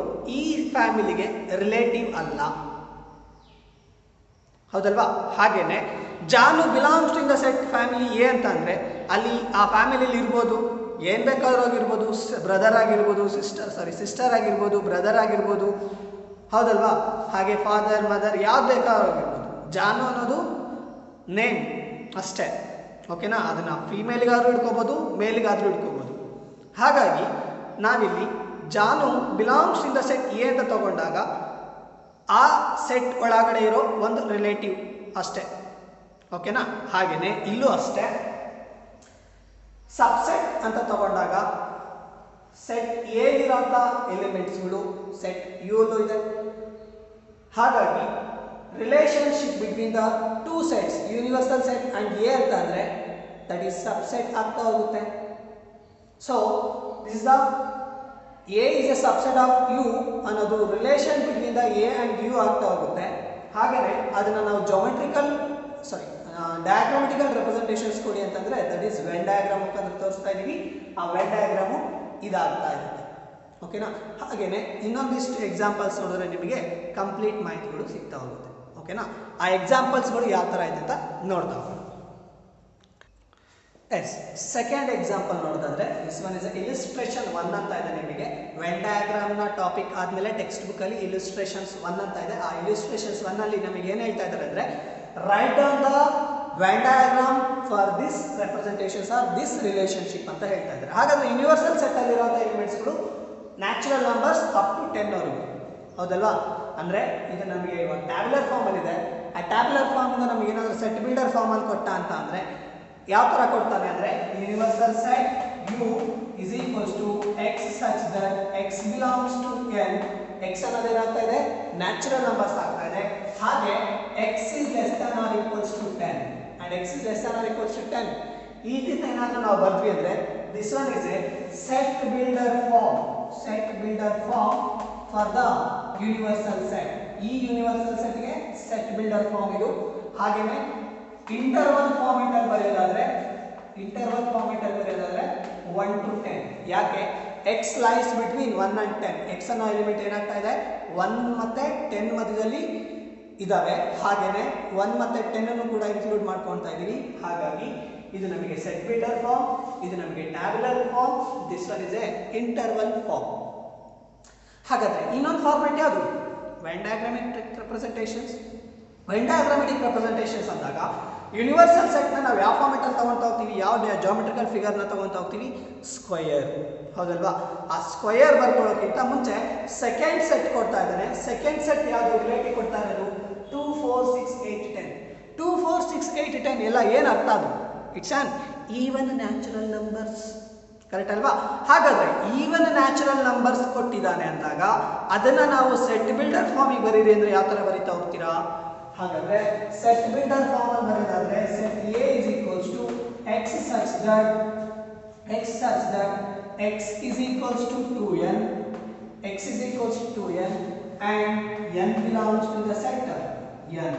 ಈ ಫ್ಯಾಮಿಲಿಗೆ ರಿಲೇಟಿವ್ ಅಲ್ಲ. ಹೌದಲ್ವಾ? ಹಾಗೇನೆ John belongs to the set family A ಅಂತ ಅಂದರೆ ಅಲ್ಲಿ ಆ ಫ್ಯಾಮಿಲಿಯಲ್ಲಿ ಇರ್ಬೋದು, ಏನು ಬೇಕಾದ್ರೂ ಆಗಿರ್ಬೋದು, ಬ್ರದರ್ ಆಗಿರ್ಬೋದು, ಸಿಸ್ಟರ್ ಆಗಿರ್ಬೋದು, ಬ್ರದರ್ ಆಗಿರ್ಬೋದು. ಹೌದಲ್ವಾ? ಹಾಗೆ ಫಾದರ್ ಮದರ್ ಯಾವ್ದು ಬೇಕಾದ್ರೂ ಆಗಿರ್ಬೋದು. ಜಾನು ಅನ್ನೋದು ನೇಮ್ ಅಷ್ಟೇ. ಓಕೆನಾ? ಅದನ್ನು ಫೀಮೇಲ್ಗಾದ್ರೂ ಇಟ್ಕೋಬೋದು, ಮೇಲ್ಗಾದ್ರೂ ಇಟ್ಕೋಬೋದು. ಹಾಗಾಗಿ ನಾವಿಲ್ಲಿ ಜಾನು belongs in the set A ಅಂತ ತಗೊಂಡಾಗ ಆ ಸೆಟ್ ಒಳಗಡೆ ಇರೋ ಒಂದು ರಿಲೇಟಿವ್ ಅಷ್ಟೇ. ಓಕೆನಾ? ಹಾಗೆಯೇ ಇಲ್ಲೂ ಅಷ್ಟೇ ಸಬ್ಸೆಟ್ ಅಂತ ತಗೊಂಡಾಗ ಸೆಟ್ ಎಲಿರೋಂಥ ಎಲಿಮೆಂಟ್ಸ್ಗಳು ಸೆಟ್ ಯುಲು ಇದೆ. ಹಾಗಾಗಿ relationship between the 2 sets universal set and A ಅಂತ ಅಂದರೆ ದಟ್ ಈಸ್ ಸಬ್ಸೆಟ್ ಆಗ್ತಾ ಹೋಗುತ್ತೆ. So this is the A is a subset of U ಅನ್ನೋದು relation between the A and U ಆಗ್ತಾ ಹೋಗುತ್ತೆ. ಹಾಗೆಯೇ ಅದನ್ನು ನಾವು ಡಯಾಗ್ರಾಮೆಟಿಕಲ್ ರೆಪ್ರೆಸೆಂಟೇಷನ್ಸ್ ಕೊಡಿ ಅಂತಂದರೆ ದಟ್ ಈಸ್ ವೆನ್ ಡಯಾಗ್ರಾಮ್ ಮುಖಾಂತರ ತೋರಿಸ್ತಾ ಇದ್ದೀವಿ. ಆ ವೆನ್ ಡಯಾಗ್ರಾಮು ಇದಾಗ್ತಾ ಇರುತ್ತೆ. ಓಕೆನಾ? ಹಾಗೆಯೇ ಇನ್ನೊಂದಿಷ್ಟು ಎಕ್ಸಾಂಪಲ್ಸ್ ನೋಡಿದ್ರೆ ನಿಮಗೆ ಕಂಪ್ಲೀಟ್ ಮಾಹಿತಿಗಳು ಸಿಗ್ತಾ ಹೋಗುತ್ತೆ. ಓಕೆನಾ? ಆ ಎಕ್ಸಾಂಪಲ್ಸ್ಗಳು ಯಾವ ಥರ ಇದೆ ಅಂತ ನೋಡ್ತಾ ಹೋಗೋಣ. ಎಸ್, ಸೆಕೆಂಡ್ ಎಕ್ಸಾಂಪಲ್ ನೋಡೋದಾದ್ರೆ ದಿಸ್ ಒನ್ ಇಸ್ ಇಲಿಸ್ಟ್ರೇಷನ್ 1 ಅಂತ ಇದೆ. ನಿಮಗೆ ವೆನ್ ಡಯಾಗ್ರಾಮ್ನ ಟಾಪಿಕ್ ಆದಮೇಲೆ ಟೆಕ್ಸ್ಟ್ ಬುಕ್ಕಲ್ಲಿ ಇಲಿಸ್ಟ್ರೇಷನ್ಸ್ 1 ಅಂತ ಇದೆ. ಆ ಇಲಿಸ್ಟ್ರೇಷನ್ಸ್ 1 ಅಲ್ಲಿ ನಮಗೆ ಏನು ಹೇಳ್ತಾ ಇದ್ದಾರೆ ಅಂದರೆ write down the Venn diagram for this representations or this relationship ಅಂತ ಹೇಳ್ತಾ ಇದ್ದಾರೆ. ಹಾಗಾದ್ರೆ ಯೂನಿವರ್ಸಲ್ ಸೆಟ್ ಅಲ್ಲಿರುವಂಥ ಎಲಿಮೆಂಟ್ಸ್ಗಳು ನ್ಯಾಚುರಲ್ ನಂಬರ್ಸ್ ಅಪ್ ಟು 10 ವರೆಗೂ. ಹೌದಲ್ವಾ? ಅಂದರೆ ಇದು ನಮಗೆ ಇವಾಗ ಟ್ಯಾಬ್ಯುಲರ್ ಫಾರ್ಮಲ್ಲಿ ಇದೆ. ಆ ಟ್ಯಾಬ್ಯುಲರ್ ಫಾರ್ಮಿಂದ ನಮಗೆ ಏನಾದರೂ ಸೆಟ್ ಬಿಲ್ಡರ್ ಫಾರ್ಮಲ್ಲಿ ಕೊಟ್ಟ ಅಂತ ಅಂದರೆ ಯಾವ ಥರ ಕೊಡ್ತಾನೆ ಅಂದರೆ universal set U is equals to X such that X belongs to N. X ಅನ್ನೋದು ಏನಾಗ್ತಾ ಇದೆ? ನ್ಯಾಚುರಲ್ ನಂಬರ್ಸ್ ಆಗ್ತಾ ಇದೆ. ಹಾಗೆ X is less than or equals to 10 and X is less than or equals to 10. ಈ ರೀತಿ ಏನಾದರೂ ನಾವು ಬರ್ತೀವಿ ಅಂದರೆ this one is a set builder form. Set builder form for the universal set. ಈ ಯೂನಿವರ್ಸಲ್ ಸೆಟ್ಗೆ ಸೆಟ್ ಬಿಲ್ಡರ್ ಫಾರ್ಮ್ ಇದು. ಹಾಗೆಯೇ ಇಂಟರ್ವಲ್ ಫಾರ್ಮೆಟ್ ಅಲ್ಲಿ ಬರೆಯೋದಾದ್ರೆ 1 to 10. ಯಾಕೆ? X lies between 1 and 10. X ಅನ್ನೋ ಎಲಿಮೆಂಟ್ ಏನಾಗ್ತಾ ಇದೆ 1 ಮತ್ತೆ 10 ಮಧ್ಯದಲ್ಲಿ ಇದಾವೆ. ಹಾಗೇನೆ 1 ಮತ್ತೆ 10 ಅನ್ನು ಕೂಡ ಇನ್ಕ್ಲೂಡ್ ಮಾಡ್ಕೊಳ್ತಾ ಇದೀವಿ. ಹಾಗಾಗಿ ಇದು ನಮಗೆ ಸೆಟ್ ಬಿಲ್ಡರ್ ಫಾರ್ಮ್, ಇದು ನಮಗೆ tabular form, this one is a interval form. ಹಾಗಾದ್ರೆ ಇನ್ನೊಂದು ಫಾರ್ಮೆಟ್ ಯಾವುದು? Venn diagrammatic representations. Venn diagrammatic representations ಅಂದಾಗ ಯೂನಿವರ್ಸಲ್ ಸೆಟ್ನ ನಾವು ಯಾವ ಫಾರ್ಮೆಟ್ ಅಲ್ಲಿ ತಗೊಳ್ತಾ ಹೋಗ್ತೀವಿ, ಯಾವ ಜಾಮೆಟ್ರಿಕಲ್ ಫಿಗರ್ನ ತಗೊಳ್ತಾ ಹೋಗ್ತೀವಿ? ಸ್ಕ್ವಯರ್. ಹೌದಲ್ವಾ? ಆ ಸ್ಕ್ವಯರ್ ಬರ್ಕೊಳ್ಳೋಕ್ಕಿಂತ ಮುಂಚೆ ಸೆಕೆಂಡ್ ಸೆಟ್ ಕೊಡ್ತಾ ಇದ್ದಾನೆ. ಸೆಕೆಂಡ್ ಸೆಟ್ ಯಾವುದು ರಿಲೇಟಿವ್ ಕೊಡ್ತಾ ಇರೋದು? 2, 4, 6, 8, 10. 2, 4, 6, 8, 10 ಎಲ್ಲ ಏನು ಅರ್ಥ ಅದು? It's on even natural numbers. Correct ಅಲ್ವಾ? ಹಾಗಾದ್ರೆ ಈವನ್ ನ್ಯಾಚುರಲ್ ನಂಬರ್ಸ್ ಕೊಟ್ಟಿದ್ದಾನೆ ಅಂದಾಗ ಅದನ್ನ ನಾವು ಸೆಟ್ ಬಿಲ್ಡರ್ ಫಾರ್ಮಿಗೆ ಬರೀರಿ ಅಂದ್ರೆ ಯಾವ ತರ ಬರೀತಾ ಹೋಗ್ತೀರಾ? ಹಾಗಾದ್ರೆ ಸೆಟ್ ಬಿಲ್ಡರ್ ಫಾರ್ಮ್ ಅಲ್ಲಿ ಬರೆದಾದ್ರೆ set A is equals to x such that x is equals to 2n, x is equals to 2n and n belongs to the set n,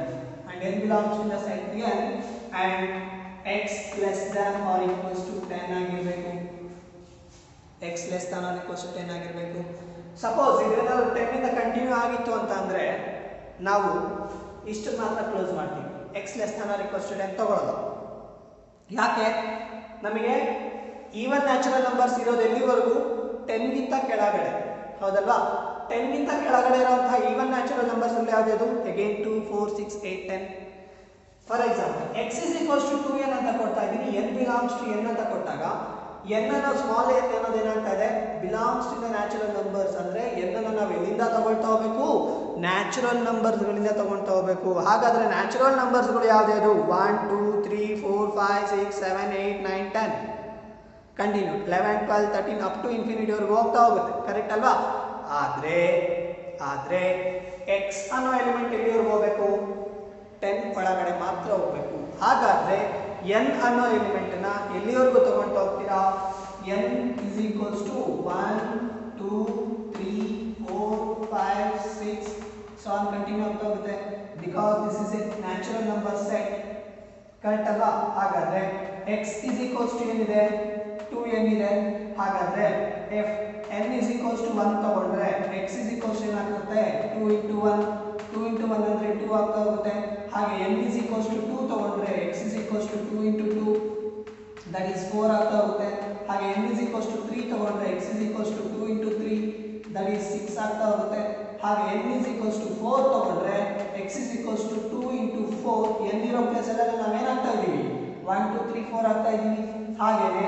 and n belongs to the set n and x less than or equals to 10 ಆಗಿರಬೇಕು. x less than or equals to 10 ಆಗಿರಬೇಕು. Suppose ಇದೇನಾದ್ರು 10 ಇಂದ continue ಆಗಿತ್ತು ಅಂತ ಅಂದ್ರೆ ನಾವು ಇಷ್ಟು ಮಾತ್ರ close ಮಾಡ್ತೀವಿ. x less than or equals to 10 ತಗೊಳ್ಳೋದು. ಯಾಕೆ? ನಮಗೆ ಈವನ್ ನ್ಯಾಚುರಲ್ ನಂಬರ್ಸ್ ಇರೋದು ಎಲ್ಲಿವರೆಗೂ? 10 ಗಿಂತ ಕೆಳಗಡೆ. ಹೌದಲ್ವಾ? 10 ಗಿಂತ ಕೆಳಗಡೆ ಇರುವಂತಹ ಈವನ್ ನ್ಯಾಚುರಲ್ ನಂಬರ್ಸ್ ಅಲ್ಲಿ ಯಾವುದು? Again 2, 4, 6, 8, 10. For example x is equals to 2n ಅಂತ ಕೊಡ್ತಾ ಇದ್ದೀನಿ, n belongs to n ಅಂತ ಕೊಟ್ಟಾಗ n ಅನ್ನೋ ಸ್ಮಾಲ್ n ಅನ್ನೋದು ಏನಾಗ್ತಾ ಇದೆ? Belongs to the natural numbers. ಅಂದ್ರೆ n ಅನ್ನು ನಾವು ಎಲ್ಲಿಂದ ತಗೊಳ್ತಾ ಹೋಗಬೇಕು? ನ್ಯಾಚುರಲ್ ನಂಬರ್ಸ್ ಗಳಿಂದ ತಗೊಳ್ತಾ ಹೋಗಬೇಕು. ಹಾಗಾದ್ರೆ ನ್ಯಾಚುರಲ್ ನಂಬರ್ಸ್ ಗಳು ಯಾವ್ದು? 1, 2, 3, 4, 5, 6, 7, 8, 9, 10 ಕಂಟಿನ್ಯೂ 11, 12, 13 ಅಪ್ ಟು ಇನ್ಫಿನಿಟಿ ವರೆಗೂ ಹೋಗ್ತಾ ಹೋಗುತ್ತೆ. ಕರೆಕ್ಟ್ ಅಲ್ವಾ? ಆದ್ರೆ x ಅನ್ನೋ ಎಲಿಮೆಂಟ್ ಎಲ್ಲಿವರೆಗೂ ಹೋಗಬೇಕು? 10 ಒಳಗಡೆ ಮಾತ್ರ ಹೋಗಬೇಕು. ಹಾಗಾದ್ರೆ n ಅನ್ನೋ ಎಲಿಮೆಂಟ್ ನ ಎಲ್ಲಿವರೆಗೂ ತಗೊಂಡು ಹೋಗ್ತೀರಾ? n is equals to 1, 2, 3, 4, 5, 6 so on continue ಆಗ್ತಾ ಹೋಗುತ್ತೆ. Because this is A natural number set. Correct ಅಲ್ವಾ? ಹಾಗಾದ್ರೆ x is equals to ಏನಿದೆ? 2n ಇದೆ. ಹಾಗಾದ್ರೆ if n is equals to 1 ತಗೊಂಡ್ರೆ x is equals to ಏನಾಗುತ್ತೆ? 2 into 1 ಅಂದ್ರೆ 2 ಆಗ್ತಾ ಹೋಗುತ್ತೆ. ಹಾಗೆ n is equals to 2 ತಗೊಂಡ್ರೆ x is equals to 2 into 2 that is 4 ಆಗ್ತಾ ಹೋಗುತ್ತೆ. ಹಾಗೆ n is equals to 3 ತಗೊಂಡ್ರೆ x is equals to 2 into 3 that is 6 ಆಗ್ತಾ ಹೋಗುತ್ತೆ. ಹಾಗೆ n is equals to 4 ತಗೊಂಡ್ರೆ x is equals to 2 into 4 n ಇರೋ ಪ್ಲೇಸ್ ಎಲ್ಲ ನಾವು ಏನಾಗ್ತಾ ಇದೀವಿ? 1, 2, 3, 4 ಆಗ್ತಾ ಇದೀವಿ. ಹಾಗೇನೆ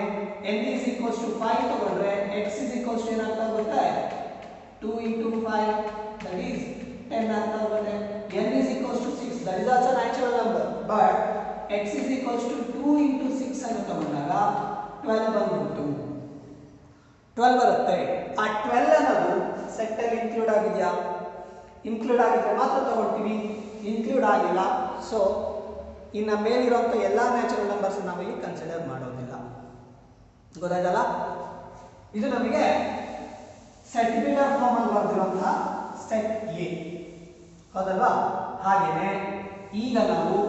n is equals to 5 ತಗೊಂಡ್ರೆ x is equals to ಏನಾಗ್ತಾ ಹೋಗುತ್ತೆ? 2 into 5 that is 10 ಆಗ್ತಾ ಹೋಗುತ್ತೆ. n is equals to 6 that is also natural number but x is equals to 2 into 6 ಅನ್ನು ತಗೊಂಡಾಗ 12 ಬಂದ್ಬಿಟ್ಟು 12 ಬರುತ್ತೆ. ಆ 12 ಅನ್ನೋದು ಸೆಟ್ ಅಲ್ಲಿ ಇನ್ಕ್ಲೂಡ್ ಆಗಿದೆಯಾ? ಇನ್ಕ್ಲೂಡ್ ಆಗಿದ್ರೆ ಮಾತ್ರ ತಗೊಳ್ತೀವಿ, ಇನ್ಕ್ಲೂಡ್ ಆಗಿಲ್ಲ. ಸೊ ಇನ್ನು ಮೇಲಿರುವಂಥ ಎಲ್ಲ ನ್ಯಾಚುರಲ್ ನಂಬರ್ಸ್ ನಾವಿಲ್ಲಿ ಕನ್ಸಿಡರ್ ಮಾಡೋದಿಲ್ಲ. ಗೊತ್ತಾಯ್ತಲ್ಲ? ಇದು ನಮಗೆ ಸೆಟ್ ಬಿಲ್ಡರ್ ಫಾರ್ಮ್ ಅಲ್ಲಿ ಬರೆದಿರುವಂತಹ ಸೆಟ್ ಎ. ಹೌದಲ್ವಾ? ಹಾಗೇನೆ ಈಗ ನಾವು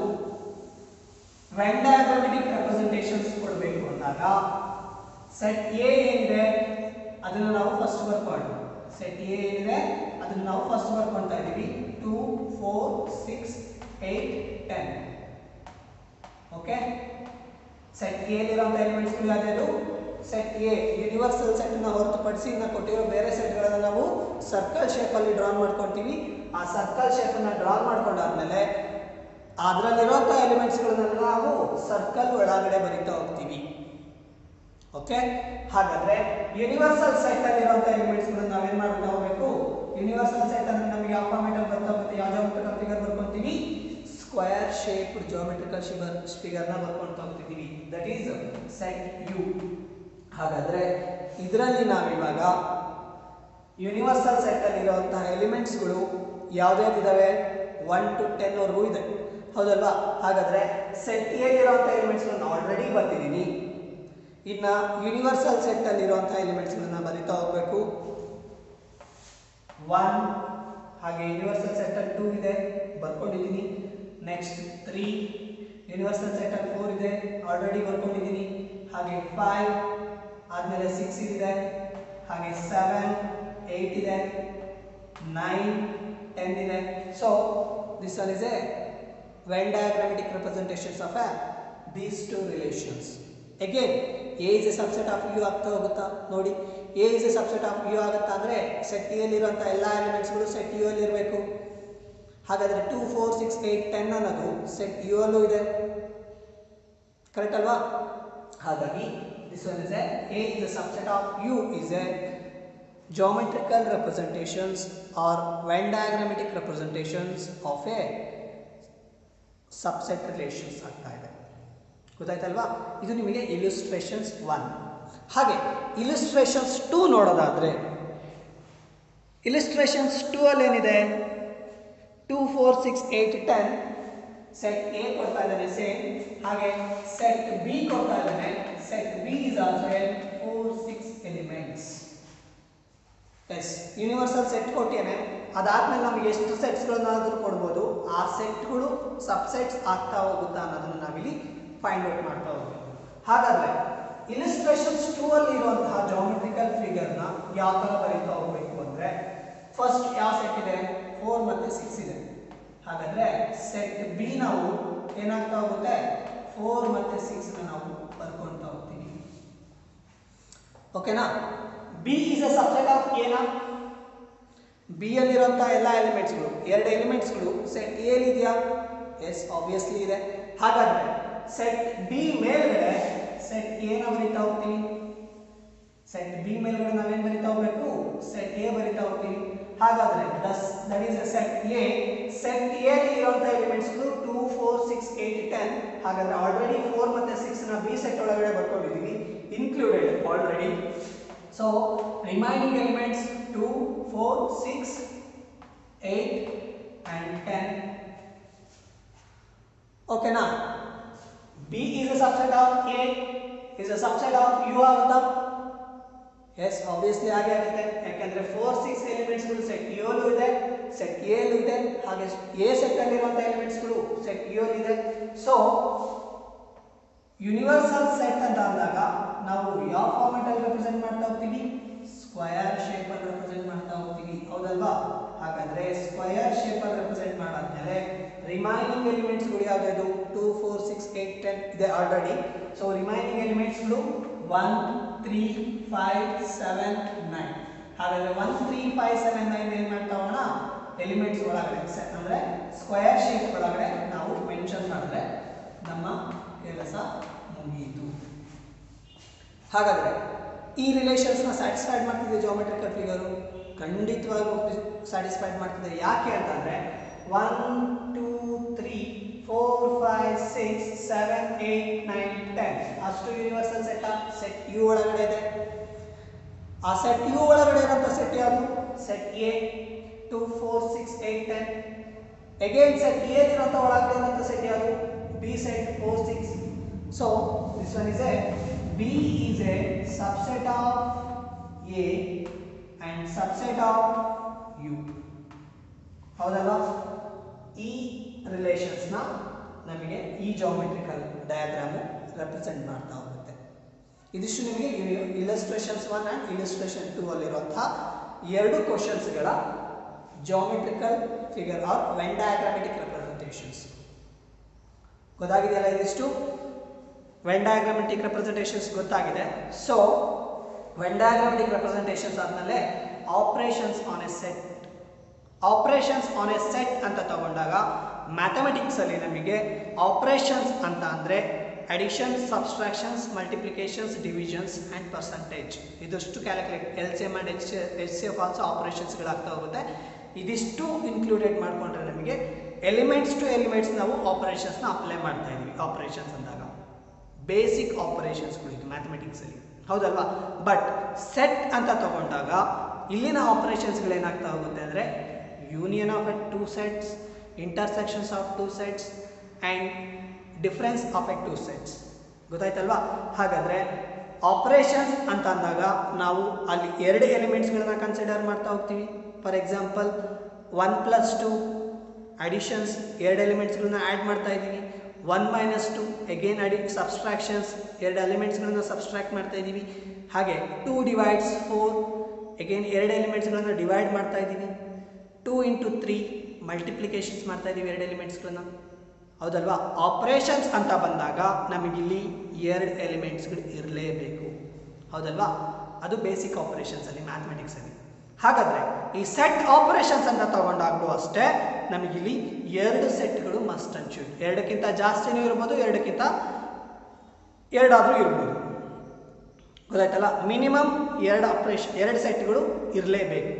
ವೆನ್ ಡಯಾಗ್ರಾಮೆಟಿಕ್ ರೆಪ್ರೆಸೆಂಟೇಷನ್ಸ್ ಕೊಡಬೇಕು ಅಂದಾಗ ಸೆಟ್ ಎ ಏನಿದೆ ಅದನ್ನು ನಾವು ಫಸ್ಟ್ ಬರ್ಕೊಳ್ಳೋಣ. ಸೆಟ್ ಎ ಏನಿದೆ ಅದನ್ನು ನಾವು ಫಸ್ಟ್ ಬರ್ಕೊಳ್ತಾ ಇದ್ದೀವಿ. 2, 4, 6, 8, 10. ಓಕೆ. ಸೆಟ್ ಎ ಇರುವಂಥ ಎಲಿಮೆಂಟ್ಸ್ ಯಾವ್ದು? ಸೆಟ್ ಎ ಯೂನಿವರ್ಸಲ್ ಸೆಟ್ ನ ಹೊರತುಪಡಿಸಿ ಇನ್ನು ಕೊಟ್ಟಿರೋ ಬೇರೆ ಸೆಟ್ಗಳನ್ನು ನಾವು ಸರ್ಕಲ್ ಶೇಪ್ ಅಲ್ಲಿ ಡ್ರಾ ಮಾಡ್ಕೊಳ್ತೀವಿ. ಆ ಸರ್ಕಲ್ ಶೇಪ್ ಅನ್ನ ಡ್ರಾ ಮಾಡ್ಕೊಂಡಾದ್ಮೇಲೆ ಅದರಲ್ಲಿರುವಂಥ ಎಲಿಮೆಂಟ್ಸ್ಗಳನ್ನ ನಾವು ಸರ್ಕಲ್ ಒಳಗಡೆ ಬರೀತಾ ಹೋಗ್ತೀವಿ. ಓಕೆ. ಹಾಗಾದ್ರೆ ಯೂನಿವರ್ಸಲ್ ಸೆಟ್ ಅಲ್ಲಿರುವಂಥ ಎಲಿಮೆಂಟ್ಸ್ಗಳನ್ನ ನಾವೇನ್ ಮಾಡ್ತಾ ಹೋಗ್ಬೇಕು? ಯೂನಿವರ್ಸಲ್ ಸೆಟ್ ಅಂದ್ರೆ ನಮಗೆ ಯಾವ ಫಾರ್ಮೆಟ್ ಅಲ್ಲಿ ಬರ್ತಾ ಹೋಗುತ್ತೆ? ಯಾವ ಜಾಮೆಟ್ರಿಕಲ್ ಫಿಗರ್ ಬರ್ಕೊಂತೀವಿ? ಸ್ಕ್ವೇರ್ ಶೇಪ್ ಜಾಮೆಟ್ರಿಕಲ್ ಫಿಗರ್ ನ ಬರ್ಕೊಂತಾ ಹೋಗ್ತಿದ್ದೀವಿ. That is set U. ಹಾಗಾದ್ರೆ ಇದರಲ್ಲಿ ನಾವಿವಾಗ ಯೂನಿವರ್ಸಲ್ ಸೆಟ್ ಅಲ್ಲಿ ಇರುವಂತಹ ಎಲಿಮೆಂಟ್ಸ್ಗಳು ಯಾವ್ಯಾವ್ದಿದಾವೆ? 1 to 10 ವರೆಗೂ ಇದೆ. ಹೌದಲ್ವಾ? ಹಾಗಾದ್ರೆ ಸೆಟ್ ಎ ಇರುವಂಥ ಎಲಿಮೆಂಟ್ಸ್ ಆಲ್ರೆಡಿ ಬರ್ತಿದ್ದೀನಿ. ಇನ್ನ ಯೂನಿವರ್ಸಲ್ ಸೆಟ್ ಅಲ್ಲಿ ಇರುವಂತಹ ಎಲಿಮೆಂಟ್ಸ್ ಬರೀತಾ ಹೋಗ್ಬೇಕು. 1 ಹಾಗೆ ಯೂನಿವರ್ಸಲ್ ಸೆಟ್ ಅಲ್ಲಿ 2 ಇದೆ, ಬರ್ಕೊಂಡಿದ್ದೀನಿ. ನೆಕ್ಸ್ಟ್ 3 ಯೂನಿವರ್ಸಲ್ ಸೆಟ್ ಅಲ್ಲಿ 4 ಇದೆ, ಆಲ್ರೆಡಿ ಬರ್ಕೊಂಡಿದ್ದೀನಿ. ಹಾಗೆ 5 ಆದ್ಮೇಲೆ 6 ಇದೆ. ಹಾಗೆ 7 8 ಇದೆ 9 10 ಇದೆ. So this one is a Venn diagrammatic representations of these two relations. Again A is a subset of U ಆಗ್ತಾ ಹೋಗುತ್ತಾ ನೋಡಿ. A is a subset of U ಆಗುತ್ತಾ ಅಂದ್ರೆ ಸೆಟ್ U ಅಲ್ಲಿ ಇರುವಂತ ಎಲ್ಲಾ ಎಲಿಮೆಂಟ್ಸ್ಗಳು ಸೆಟ್ U ಅಲ್ಲಿ ಇರಬೇಕು. ಹಾಗಾದ್ರೆ 2 4 6 8 10 ಅನ್ನೋದು ಸೆಟ್ U ಅಲ್ಲೂ ಇದೆ, ಕರೆಕ್ಟ್ ಅಲ್ವಾ? ಹಾಗಾಗಿ this one is A is a subset of U is a geometrical representations or Venn diagrammatic representations of a subset relations ಆಗ್ತಾ ಇದೆ. ಗೊತ್ತಾಯ್ತಲ್ವಾ? ಇದು ನಿಮಗೆ ಇಲ್ಲುಸ್ಟ್ರೇಷನ್ಸ್ 1. ಹಾಗೆ ಇಲ್ಲುಸ್ಟ್ರೇಷನ್ಸ್ 2 ನೋಡೋದಾದ್ರೆ ಇಲ್ಲುಸ್ಟ್ರೇಷನ್ಸ್ 2 ಅಲ್ಲಿ ಏನಿದೆ 2 4 6 8 10 ಸೆಟ್ A ಕೊಡ್ತಾ ಇದ್ದಾನೆ ಸೇಮ್, ಹಾಗೆ ಸೆಟ್ B ಕೊಡ್ತಾ ಇದ್ದಾನೆ. Set B is also 4 6 elements. S universal set ಕೊಟ್ಟಿಯಾನೆ, ಅದಾದ್ಮೇಲೆ ನಮಗೆ ಎಷ್ಟು ಸೆಟ್ಸ್ಗಳನ್ನಾದರೂ ಕೊಡ್ಬೋದು, ಆ ಸೆಟ್ಗಳು ಸಬ್ಸೆಟ್ಸ್ ಆಗ್ತಾ ಹೋಗುತ್ತಾ ಅನ್ನೋದನ್ನು ನಾವಿಲ್ಲಿ ಫೈಂಡ್ ಔಟ್ ಮಾಡ್ತಾ ಹೋಗ್ಬೇಕು. ಹಾಗಾದ್ರೆ ಇಲ್ಲುಸ್ಟ್ರೇಷನ್ಸ್ 2 ಅಲ್ಲಿ ಇರುವಂತಹ ಜಾಮೆಟ್ರಿಕಲ್ ಫಿಗರ್ನ ಯಾವ ತರ ಬರೀತಾ ಹೋಗ್ಬೇಕು ಅಂದ್ರೆ ಫಸ್ಟ್ ಯಾವ ಸೆಟ್ ಇದೆ 4 ಮತ್ತೆ 6 ಇದೆ. ಹಾಗಾದ್ರೆ ಸೆಟ್ ಬಿ ನಾವು ಏನಾಗ್ತಾ ಹೋಗುತ್ತೆ 4 ಮತ್ತೆ 6 ನ ನಾವು ಬರ್ಕೊಂತಾ ಹೋಗ್ತೀವಿ. ಓಕೆನಾ? B is a subset of A ನಾ? ಬಿ ಅಲ್ಲಿ ಇರುವಂತಹ ಎಲ್ಲಾ ಎಲಿಮೆಂಟ್ಸ್ಗಳು ಎರಡು ಎಲಿಮೆಂಟ್ಸ್ಗಳು ಸೆಟ್ ಎ ಅಲ್ಲಿ ಇದೆಯಾ? ಎಸ್ ಆಬ್ವಿಯಸ್ಲಿ ಇದೆ. ಹಾಗಾದ್ರೆ ಸೆಟ್ ಬಿ ಮೇಲ್ಗಡೆ ಸೆಟ್ ಎ ನ ಬರೀತಾ ಹೋಗ್ತೀವಿ. ಸೆಟ್ ಬಿ ಮೇಲ್ಗಡೆ ನಾವೇನ್ ಬರೀತಾ ಹೋಗ್ಬೇಕು? ಸೆಟ್ ಎ ಬರೀತಾ ಹೋಗ್ತೀವಿ. ಹಾಗಾದ್ರೆ that is A set A. Set A ಅಲ್ಲಿ ಇರುವಂತಹ ಎಲಿಮೆಂಟ್ಸ್ಗಳು 2 4 6 8 10. ಹಾಗಾದ್ರೆ ಆಲ್ರೆಡಿ 4 ಮತ್ತೆ 6 ನ ಬಿ ಸೆಟ್ ಒಳಗಡೆ ಬರ್ಕೊಂಡಿದೀವಿ, included already. So remaining elements 2 4 6 8 and 10. ಓಕೆನಾ? B is a subset of A is a subset of U ಆಗುತ್ತಾ? ಎಸ್ ಆಬ್ವಿಯಸ್ಲಿ ಹಾಗೆ ಆಗುತ್ತೆ. ಯಾಕಂದ್ರೆ 4 6 ಎಲಿಮೆಂಟ್ಸ್ಗಳು ಸೆಟ್ U ಅಲ್ಲೂ ಇದೆ, ಸೆಟ್ A ಅಲ್ಲೂ ಇದೆ, ಹಾಗೆ A ಸೆಟ್ ಅಲ್ಲಿ ಇರುವಂತಹ ಎಲಿಮೆಂಟ್ಸ್ಗಳು ಸೆಟ್ U ಅಲ್ಲಿ ಇದೆ. ಸೊ ಯೂನಿವರ್ಸಲ್ ಸೆಟ್ ಅಂತ ಅಂದಾಗ ನಾವು ಯಾವ ಫಾರ್ಮ್ಯಾಟ್ ಅಲ್ಲಿ ರೆಪ್ರೆಸೆಂಟ್ ಮಾಡ್ತಾ ಹೋಗ್ತೀವಿ? ಸ್ಕ್ವೇರ್ ಶೇಪ್ ಅಲ್ಲಿ ರೆಪ್ರೆಸೆಂಟ್ ಮಾಡ್ತಾ ಹೋಗ್ತೀವಿ, ಹೌದಲ್ವಾ? ಹಾಗಾದ್ರೆ ಸ್ಕ್ವೇರ್ ಶೇಪ್ ಅಲ್ಲಿ ರೆಪ್ರೆಸೆಂಟ್ ಮಾಡಾದ್ಮೇಲೆ ರಿಮೈನಿಂಗ್ ಎಲಿಮೆಂಟ್ಸ್ ಗಳು ಯಾವ್ದು? 2 4 6 8 10 ಇದೆ ಆಲ್ರೆಡಿ. ಸೊ ರಿಮೈನಿಂಗ್ ಎಲಿಮೆಂಟ್ಸ್ ಗಳು 1 3 5 7 9. ಹಾಗಾದ್ರೆ 1 3 5 7 9 ಏನ್ ಮಾಡ್ತಾ ಹೋಗೋಣ? ಎಲಿಮೆಂಟ್ಸ್ ಒಳಗಡೆ ಅಂದ್ರೆ ಸ್ಕ್ವೇರ್ ಶೇಪ್ ಒಳಗಡೆ ನಾವು ಮೆನ್ಷನ್ ಮಾಡಿದ್ರೆ ನಮ್ಮ ಕೆಲಸ ಮುಗಿಯಿತು. ಹಾಗಾದ್ರೆ ಈ ರಿಲೇಷನ್ಸ್ ನ ಸ್ಯಾಟಿಸ್ಫೈಡ್ ಮಾಡ್ತಿದೆ ಜಾಮೆಟ್ರಿಕಲ್ ಫಿಗರ್? ಖಂಡಿತವಾಗ್ಲೂ ಸ್ಯಾಟಿಸ್ಫೈಡ್ ಮಾಡ್ತಿದೆ. ಯಾಕೆ ಅಂತಂದ್ರೆ 1 2 3 4 5 6 7 8 9 10 ಅಷ್ಟು ಯೂನಿವರ್ಸಲ್ ಸೆಟ್ ಸೆಟ್ ಯು ಒಳಗಡೆ ಇದೆ. ಆ ಸೆಟ್ ಯು ಒಳಗಡೆ ಇರುವಂತ ಸೆಟ್ ಯಾವುದು? Set A 2 4 6 8 10. Again set A ಇರುವಂತ ಒಳಗಡೆ ಇರುವಂತ ಸೆಟ್ ಯಾವುದು? B set 4 6. So this one is A B is a subset of A and subset of U. ಹೌದಲ್ವಾ? ಈ ರಿಲೇಷನ್ಸ್ ನ ನಮಗೆ ಈ ಜಾಮೆಟ್ರಿಕಲ್ ಡಯಾಗ್ರಾಮ್ ರೆಪ್ರೆಸೆಂಟ್ ಮಾಡ್ತಾ ಹೋಗುತ್ತೆ. ಇದಿಷ್ಟು ನಿಮಗೆ ಇಲ್ಲಸ್ಟ್ರೇಷನ್ಸ್ 1 ಅಂಡ್ ಇಲ್ಲಸ್ಟ್ರೇಷನ್ 2 ಅಲ್ಲಿರುವಂತಹ ಎರಡು ಕ್ವಶನ್ಸ್ಗಳ geometrical figure are Venn diagrammatic representations. ಗೊತ್ತಾಗಿದೆಯಲ್ಲ? ಇದಿಷ್ಟು ವೆನ್ ಡಯಾಗ್ರಾಮೆಟಿಕ್ ರೆಪ್ರೆಸೆಂಟೇಷನ್ಸ್ ಗೊತ್ತಾಗಿದೆ. ಸೊ ವೆನ್ ಡಯಾಗ್ರಾಮೆಟಿಕ್ ರೆಪ್ರೆಸೆಂಟೇಷನ್ಸ್ ಆದಮೇಲೆ operations on a set. Operations on a set ಅಂತ ತಗೊಂಡಾಗ ಮ್ಯಾಥಮೆಟಿಕ್ಸ್ ಅಲ್ಲಿ ನಮಗೆ ಆಪರೇಷನ್ಸ್ ಅಂತ ಅಂದ್ರೆ addition, subtractions, multiplications, divisions and percentage. ಇದಿಷ್ಟು calculate LCM and HCF also operations ಗಳಾಗ್ತಾ ಹೋಗುತ್ತೆ. ಇದಿಷ್ಟು ಇನ್ಕ್ಲೂಡೆಡ್ ಮಾಡ್ಕೊಂಡ್ರೆ ನಮಗೆ ಎಲಿಮೆಂಟ್ಸ್ ಟು ಎಲಿಮೆಂಟ್ಸ್ ನಾವು ಆಪರೇಷನ್ಸ್ ನ ಅಪ್ಲೈ ಮಾಡ್ತಾ ಇದೀವಿ. ಆಪರೇಷನ್ಸ್ ಅಂದಾಗ ಬೇಸಿಕ್ ಆಪರೇಷನ್ಸ್ಗಳು ಇದು ಮ್ಯಾಥಮೆಟಿಕ್ಸ್ ಅಲ್ಲಿ, ಹೌದಲ್ವಾ? ಬಟ್ ಸೆಟ್ ಅಂತ ತಗೊಂಡಾಗ ಇಲ್ಲಿನ ಆಪರೇಷನ್ಸ್ಗಳು ಏನಾಗ್ತಾ ಹೋಗುತ್ತೆ ಅಂದರೆ union of two sets, intersections of two sets and difference of two sets. ಗೊತ್ತಾಯ್ತಲ್ವಾ? ಹಾಗಾದರೆ ಆಪರೇಷನ್ಸ್ ಅಂತ ಅಂದಾಗ ನಾವು ಅಲ್ಲಿ ಎರಡು ಎಲಿಮೆಂಟ್ಸ್ಗಳನ್ನ ಕನ್ಸಿಡರ್ ಮಾಡ್ತಾ ಹೋಗ್ತೀವಿ. ಫಾರ್ ಎಕ್ಸಾಂಪಲ್ 1 + 2 ಅಡಿಷನ್ಸ್, ಎರಡು ಎಲಿಮೆಂಟ್ಸ್ಗಳನ್ನ ಆ್ಯಡ್ ಮಾಡ್ತಾ ಇದ್ದೀವಿ. 1 ಮೈನಸ್ 2 ಅಗೇನ್ ಸಬ್ಸ್ಟ್ರಾಕ್ಷನ್ಸ್, ಎರಡು ಎಲಿಮೆಂಟ್ಸ್ಗಳನ್ನು ಸಬ್ಸ್ಟ್ರಾಕ್ಟ್ ಮಾಡ್ತಾ ಇದ್ದೀವಿ. ಹಾಗೆ 2 ಡಿವೈಡ್ಸ್ 4 ಅಗೇನ್ ಎರಡು ಎಲಿಮೆಂಟ್ಸ್ಗಳನ್ನು ಡಿವೈಡ್ ಮಾಡ್ತಾ ಇದ್ದೀವಿ. 2 ಇಂಟು 3 ಮಲ್ಟಿಪ್ಲಿಕೇಶನ್ಸ್ ಮಾಡ್ತಾ ಇದ್ದೀವಿ ಎರಡು ಎಲಿಮೆಂಟ್ಸ್ಗಳನ್ನು, ಹೌದಲ್ವಾ. ಆಪರೇಷನ್ಸ್ ಅಂತ ಬಂದಾಗ ನಮಗಿಲ್ಲಿ ಎರಡು ಎಲಿಮೆಂಟ್ಸ್ಗಳು ಇರಲೇಬೇಕು, ಹೌದಲ್ವಾ. ಅದು ಬೇಸಿಕ್ ಆಪರೇಷನ್ಸಲ್ಲಿ ಮ್ಯಾಥಮೆಟಿಕ್ಸಲ್ಲಿ. ಹಾಗಾದರೆ ಈ ಸೆಟ್ ಆಪರೇಷನ್ಸ್ ಅಂತ ತಗೊಂಡಾಗಲೂ ಅಷ್ಟೇ ನಮಗಿಲ್ಲಿ ಎರಡು ಸೆಟ್ಗಳು ಮಸ್ಟ್ ಅಂಡ್ ಶುಡ್, ಎರಡಕ್ಕಿಂತ ಜಾಸ್ತಿನೂ ಇರ್ಬೋದು, ಎರಡಾದರೂ ಇರ್ಬೋದು, ಗೊತ್ತಾಯ್ತಲ್ಲ. ಮಿನಿಮಮ್ ಎರಡು ಸೆಟ್ಗಳು ಇರಲೇಬೇಕು,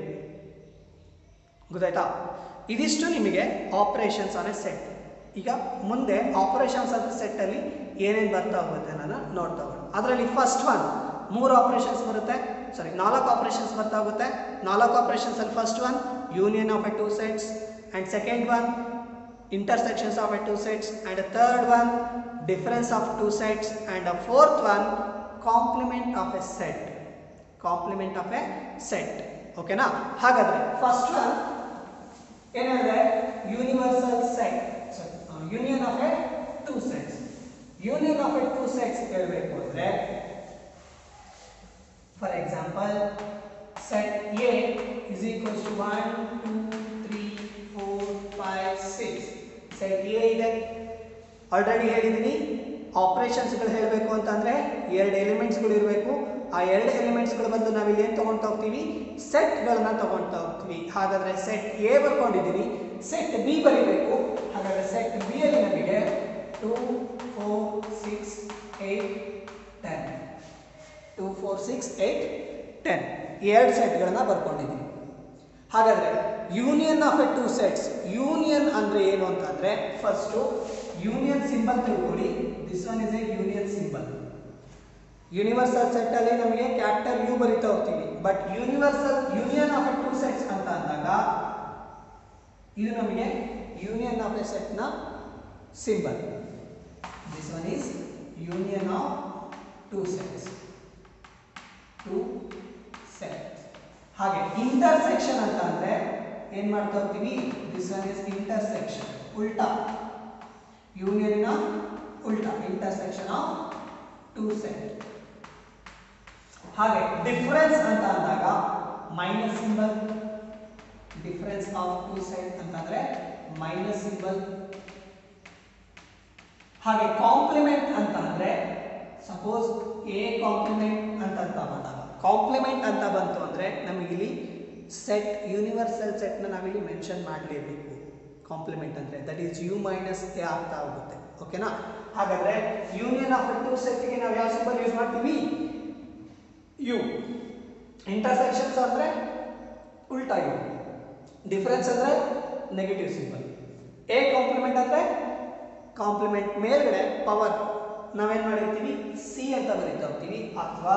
ಗೊತ್ತಾಯ್ತಾ. ಇದಿಷ್ಟು ನಿಮಗೆ ಆಪರೇಷನ್ಸ್ ಆನ್ ಎ ಸೆಟ್. ಈಗ ಮುಂದೆ ಆಪರೇಷನ್ಸ್ ಆನ್ ಎ ಸೆಟ್ಟಲ್ಲಿ ಏನೇನು ಬರ್ತಾ ಹೋಗುತ್ತೆ ಅನ್ನೋದನ್ನ ನೋಡ್ತಾ ಹೋಗೋಣ. ಅದರಲ್ಲಿ ಫಸ್ಟ್ ಒನ್ 3 ಆಪರೇಷನ್ಸ್ ಬರುತ್ತೆ, 4 ಆಪರೇಷನ್ಸ್ ಬರ್ತಾ ಹೋಗುತ್ತೆ. 4 ಆಪರೇಷನ್ಸ್ ಅಲ್ಲಿ first one union of A 2 sets, and second one intersections of a 2 sets, and a third one difference of 2 sets, and a fourth one complement of a set. Okay na. ಹಾಗಾದ್ರೆ first one ಏನಂದ್ರೆ universal set, union of A 2 sets. Union of A 2 sets ಹೇಳಬೇಕು ಅಂದ್ರೆ for example set A is equals to 1 2 3 4 5 6. Set A ಇದೆ. Already ಹೇಳಿದ್ದೀನಿ ಆಪರೇಷನ್ಸ್ಗಳು ಹೇಳಬೇಕು ಅಂತಂದ್ರೆ ಎರಡು ಎಲಿಮೆಂಟ್ಸ್ಗಳು ಇರಬೇಕು. ಆ ಎರಡು ಎಲಿಮೆಂಟ್ಸ್ಗಳು ಬಂದು ನಾವಿಲ್ಲಿ ಏನು ತಗೊಳ್ತಾ ಹೋಗ್ತೀವಿ, ಸೆಟ್ಗಳನ್ನ ತಗೊಳ್ತಾ ಹೋಗ್ತೀವಿ. ಹಾಗಾದ್ರೆ ಸೆಟ್ ಎ ಬರ್ಕೊಂಡಿದ್ದೀನಿ, ಸೆಟ್ ಬಿ ಬರೀಬೇಕು. ಹಾಗಾದ್ರೆ ಸೆಟ್ ಬಿ ಅಲ್ಲಿ ನಮಗೆ 2 4 6 8 10 2 4 6 8 10 ಎರಡು ಸೆಟ್ಗಳನ್ನ ಬರ್ಕೊಂಡಿದ್ದೀನಿ. ಹಾಗಾದ್ರೆ union of A 2 sets, union ಅಂದ್ರೆ ಏನು ಅಂತಂದ್ರೆ ಫಸ್ಟ್ ಯೂನಿಯನ್ ಸಿಂಬಲ್ ತಿಳ್ಕೊಳ್ಳಿ. This one is A union symbol. Universal set ಅಲ್ಲಿ ನಮಗೆ ಕ್ಯಾಪಿಟಲ್ ಯು ಬರೀತಾ ಹೋಗ್ತೀವಿ, but union of A 2 sets ಅಂತ ಅಂದಾಗ ಇದು ನಮಗೆ ಯೂನಿಯನ್ ಆಫ್ ಎ ಸೆಟ್ ನ symbol. This one is union of 2 sets. ಹಾಗೆ ಇಂಟರ್ಸೆಕ್ಷನ್ ಅಂತ ಅಂದ್ರೆ ಏನ್ ಮಾಡ್ತಾ ಹೋಗ್ತೀವಿ, ದಿಸ್ ಒನ್ ಇಸ್ ಇಂಟರ್ಸೆಕ್ಷನ್, ಉಲ್ಟಾ. ಯೂನಿಯನ್ ನ ಉಲ್ಟಾ, ಇಂಟರ್ಸೆಕ್ಷನ್ ಆಫ್ 2 ಸೆಟ್. ಹಾಗೆ ಡಿಫರೆನ್ಸ್ ಅಂತ ಅಂದಾಗ minus symbol, difference of 2 set ಅಂತಂದ್ರೆ ಮೈನಸ್ ಸಿಂಬಲ್. ಹಾಗೆ ಕಾಂಪ್ಲಿಮೆಂಟ್ ಅಂತ ಅಂದ್ರೆ ಸಪೋಸ್ ಎ ಕಾಂಪ್ಲಿಮೆಂಟ್ ಅಂತ ಬಂದಾಗ, ಕಾಂಪ್ಲಿಮೆಂಟ್ ಅಂತ ಬಂತು ಅಂದ್ರೆ ನಮಗಿಲ್ಲಿ ಸೆಟ್ ಯೂನಿವರ್ಸಲ್ ಸೆಟ್ ನ ನಾವಿಲ್ಲಿ ಮೆನ್ಷನ್ ಮಾಡಲೇಬೇಕು. ಕಾಂಪ್ಲಿಮೆಂಟ್ ಅಂದ್ರೆ that is U minus A ಆಗ್ತಾ ಹೋಗುತ್ತೆ. ಓಕೆನಾ. ಹಾಗಾದ್ರೆ ಯೂನಿಯನ್ ಆಫ್ 2 ಸೆಟ್ ಗೆ ನಾವು ಯಾವ ಸಿಂಬಲ್ ಯೂಸ್ ಮಾಡ್ತೀವಿ, ಯು. ಇಂಟರ್ಸೆಕ್ಷನ್ಸ್ ಅಂದ್ರೆ ಉಲ್ಟಾ ಯು, ಡಿಫರೆನ್ಸ್ ಅಂದ್ರೆ ನೆಗೆಟಿವ್ ಸಿಂಬಲ್. ಎ ಕಾಂಪ್ಲಿಮೆಂಟ್ ಅಂದ್ರೆ ಕಾಂಪ್ಲಿಮೆಂಟ್ ಮೇಲ್ಗಡೆ ಪವರ್ ನಾವೇನ್ ಮಾಡಿರ್ತೀವಿ, ಸಿ ಅಂತ ಬರೀತಾ ಹೋಗ್ತೀವಿ, ಅಥವಾ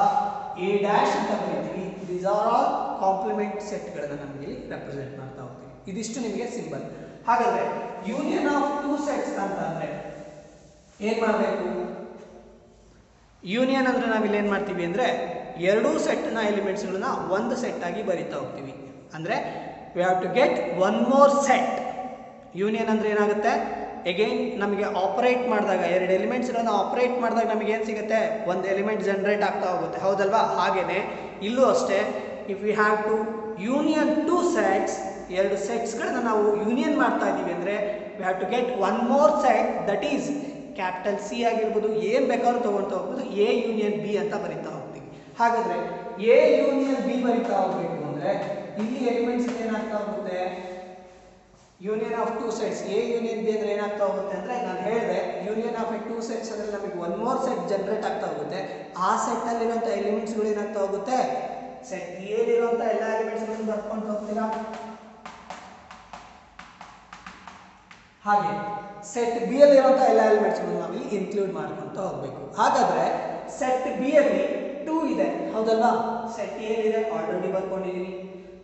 ಎ ಡ್ಯಾಶ್ ಅಂತ ಬರೀತೀವಿ. ದೀಸ್ ಆರ್ ಆಲ್ ಕಾಂಪ್ಲಿಮೆಂಟ್ ಸೆಟ್ಗಳನ್ನ ನಮಗೆ ರೆಪ್ರೆಸೆಂಟ್ ಮಾಡ್ತಾ ಹೋಗ್ತೀವಿ. ಇದಿಷ್ಟು ನಿಮಗೆ ಸಿಂಬಲ್. ಹಾಗಾದ್ರೆ ಯೂನಿಯನ್ ಆಫ್ 2 ಸೆಟ್ಸ್ ಅಂತ ಅಂದ್ರೆ ಏನ್ ಮಾಡಬೇಕು, ಯೂನಿಯನ್ ಅಂದ್ರೆ ನಾವಿಲ್ಲಿ ಏನ್ ಮಾಡ್ತೀವಿ ಅಂದ್ರೆ ಎರಡೂ ಸೆಟ್ ನ ಎಲಿಮೆಂಟ್ಸ್ಗಳನ್ನ ಒಂದು ಸೆಟ್ ಆಗಿ ಬರೀತಾ ಹೋಗ್ತೀವಿ. ಅಂದ್ರೆ we have to get one more set. Union ಅಂದ್ರೆ ಏನಾಗುತ್ತೆ, ಅಗೈನ್ ನಮಗೆ ಆಪರೇಟ್ ಮಾಡಿದಾಗ ಎರಡು ಎಲಿಮೆಂಟ್ಸ್ಗಳನ್ನ ಆಪರೇಟ್ ಮಾಡಿದಾಗ ನಮಗೆ ಏನು ಸಿಗುತ್ತೆ, ಒಂದು ಎಲಿಮೆಂಟ್ ಜನರೇಟ್ ಆಗ್ತಾ ಹೋಗುತ್ತೆ, ಹೌದಲ್ವಾ. ಹಾಗೇನೆ ಇಲ್ಲೂ ಅಷ್ಟೇ, if we have to union 2 sets, ಎರಡು ಸೆಟ್ಸ್ಗಳನ್ನ ನಾವು ಯೂನಿಯನ್ ಮಾಡ್ತಾ ಇದ್ದೀವಿ ಅಂದರೆ we have to get one more set, that is capital C ಆಗಿರ್ಬೋದು, ಏನು ಬೇಕಾದ್ರೂ ತೊಗೊಳ್ತಾ ಹೋಗ್ಬೋದು, ಎ ಯೂನಿಯನ್ ಬಿ ಅಂತ ಬರೀತಾ ಹೋಗ್ತೀವಿ. ಹಾಗಾದರೆ ಎ ಯೂನಿಯನ್ ಬಿ ಬರೀತಾ ಹೋಗ್ಬೇಕು ಅಂದರೆ ಇಲ್ಲಿ ಎಲಿಮೆಂಟ್ಸ್ ಏನಾಗ್ತಾ ಹೋಗುತ್ತೆ, union of 2 sets, A union B ಅಂದರೆ ಏನಾಗ್ತಾ ಹೋಗುತ್ತೆ ಅಂದರೆ ನಾನು ಹೇಳಿದೆ ಯೂನಿಯನ್ ಆಫ್ ಎ 2 ಸೆಟ್ಸ್ ಅಂದರೆ ನಮಗೆ ಒನ್ ಮೋರ್ ಸೆಟ್ ಜನರೇಟ್ ಆಗ್ತಾ ಹೋಗುತ್ತೆ. ಆ ಸೆಟ್ಟಲ್ಲಿರುವಂಥ ಎಲಿಮೆಂಟ್ಸ್ಗಳು ಏನಾಗ್ತಾ ಹೋಗುತ್ತೆ, ಸೆಟ್ ಎಲ್ಲಿರುವಂಥ ಎಲ್ಲ ಎಲಿಮೆಂಟ್ಸ್ಗಳನ್ನು ಬರ್ಕೊಂಡು ಹೋಗ್ತೀರಾ. ಹಾಗೆ ಸೆಟ್ ಬಿ ಅಲ್ಲಿರುವಂಥ ಎಲ್ಲ ಎಲಿಮೆಂಟ್ಸ್ಗಳನ್ನು ನಾವಿಲ್ಲಿ ಇನ್ಕ್ಲೂಡ್ ಮಾಡ್ಕೊತ ಹೋಗಬೇಕು. ಹಾಗಾದರೆ ಸೆಟ್ ಬಿ ಅಲ್ಲಿ 2 ಇದೆ, ಹೌದಲ್ವಾ. ಸೆಟ್ ಎ ಇದೆ, ಆಲ್ರೆಡಿ ಬರ್ಕೊಂಡಿದ್ದೀನಿ.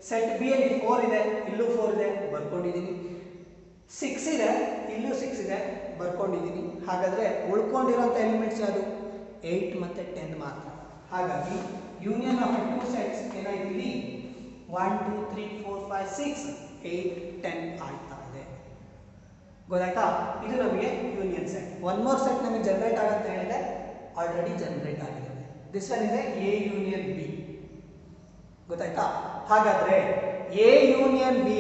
ಸೆಟ್ ಬಿ ಅಲ್ಲಿ 4 ಇದೆ, ಇಲ್ಲೂ 4 ಇದೆ, ಬರ್ಕೊಂಡಿದ್ದೀನಿ. 6 ಇದೆ, ಇಲ್ಲೂ 6 ಇದೆ, ಬರ್ಕೊಂಡಿದ್ದೀನಿ. ಹಾಗಾದರೆ ಉಳ್ಕೊಂಡಿರೋಂಥ ಎಲಿಮೆಂಟ್ಸ್ ಯಾವುದು, 8 ಮತ್ತು 10 ಮಾತ್ರ. ಹಾಗಾಗಿ ಯೂನಿಯನ್ ಆಫ್ 2 ಸೆಟ್ಸ್ ಏನಾಯ್ತು ಇಲ್ಲಿ, 1 2 3 4 5 6 8 10 ಆಗ್ತಾ ಇದೆ. ಗೊತ್ತಾಯ್ತಾ? ಇದು ನಮಗೆ union set. One more set ನಮಗೆ ಜನರೇಟ್ ಆಗುತ್ತೆ ಹೇಳಿದೆ, ಆಲ್ರೆಡಿ ಜನರೇಟ್ ಆಗಿದೆ. ದಿಸ್ ಒನ್ ಇದೆ ಎ ಯೂನಿಯನ್ ಬಿ. ಗೊತ್ತಾಯ್ತಾ? ಹಾಗಾದ್ರೆ ಎ ಯೂನಿಯನ್ ಬಿ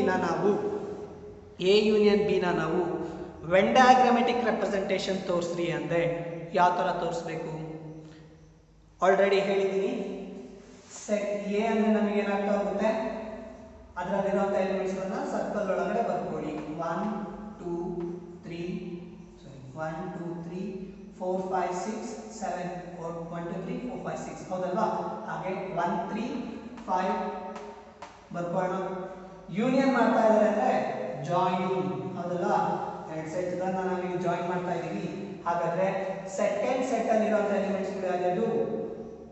ನ ನಾವು ವೆನ್ ಡಯಾಗ್ರಾಮೆಟಿಕ್ ರೆಪ್ರೆಸೆಂಟೇಷನ್ ತೋರಿಸ್ರಿ ಅಂದ್ರೆ ಯಾವ ತರ ತೋರಿಸ್ಬೇಕು? ಆಲ್ರೆಡಿ ಹೇಳಿದ್ದೀನಿ. ಸೆಟ್ ಎ ಅಂದ್ರೆ ನಮಗೆ ಏನಾಗ್ತಾ ಹೋಗುತ್ತೆ, ಅದರಲ್ಲಿರುವಂಥ ಎಲಿಮೆಂಟ್ಸ್ಗಳನ್ನ ಸರ್ಕಲ್ ಒಳಗಡೆ ಬರ್ಕೊಳ್ಳಿ. 1 2 3 4 5 6 7 1 2 3 4 5 6 ಹೌದಲ್ವಾ? ಹಾಗೆ 1 3 5 ಬರ್ಕೊಳ್ಳೋಣ. ಯೂನಿಯನ್ ಮಾಡ್ತಾ ಇದ್ದಾರೆ ಅಂದ್ರೆ ಜಾಯಿನ್, ಹೌದಲ್ವಾ? ಎರಡು ಸೆಟ್ಗಳನ್ನ ನಾವೀಗ ಜಾಯಿನ್ ಮಾಡ್ತಾ ಇದ್ದೀವಿ. ಹಾಗಾದ್ರೆ ಸೆಕೆಂಡ್ ಸೆಟ್ ಅಲ್ಲಿ ಇರುವಂಥ ಎಲಿಮೆಂಟ್ಸ್ಗಳು ಯಾವ್ದು?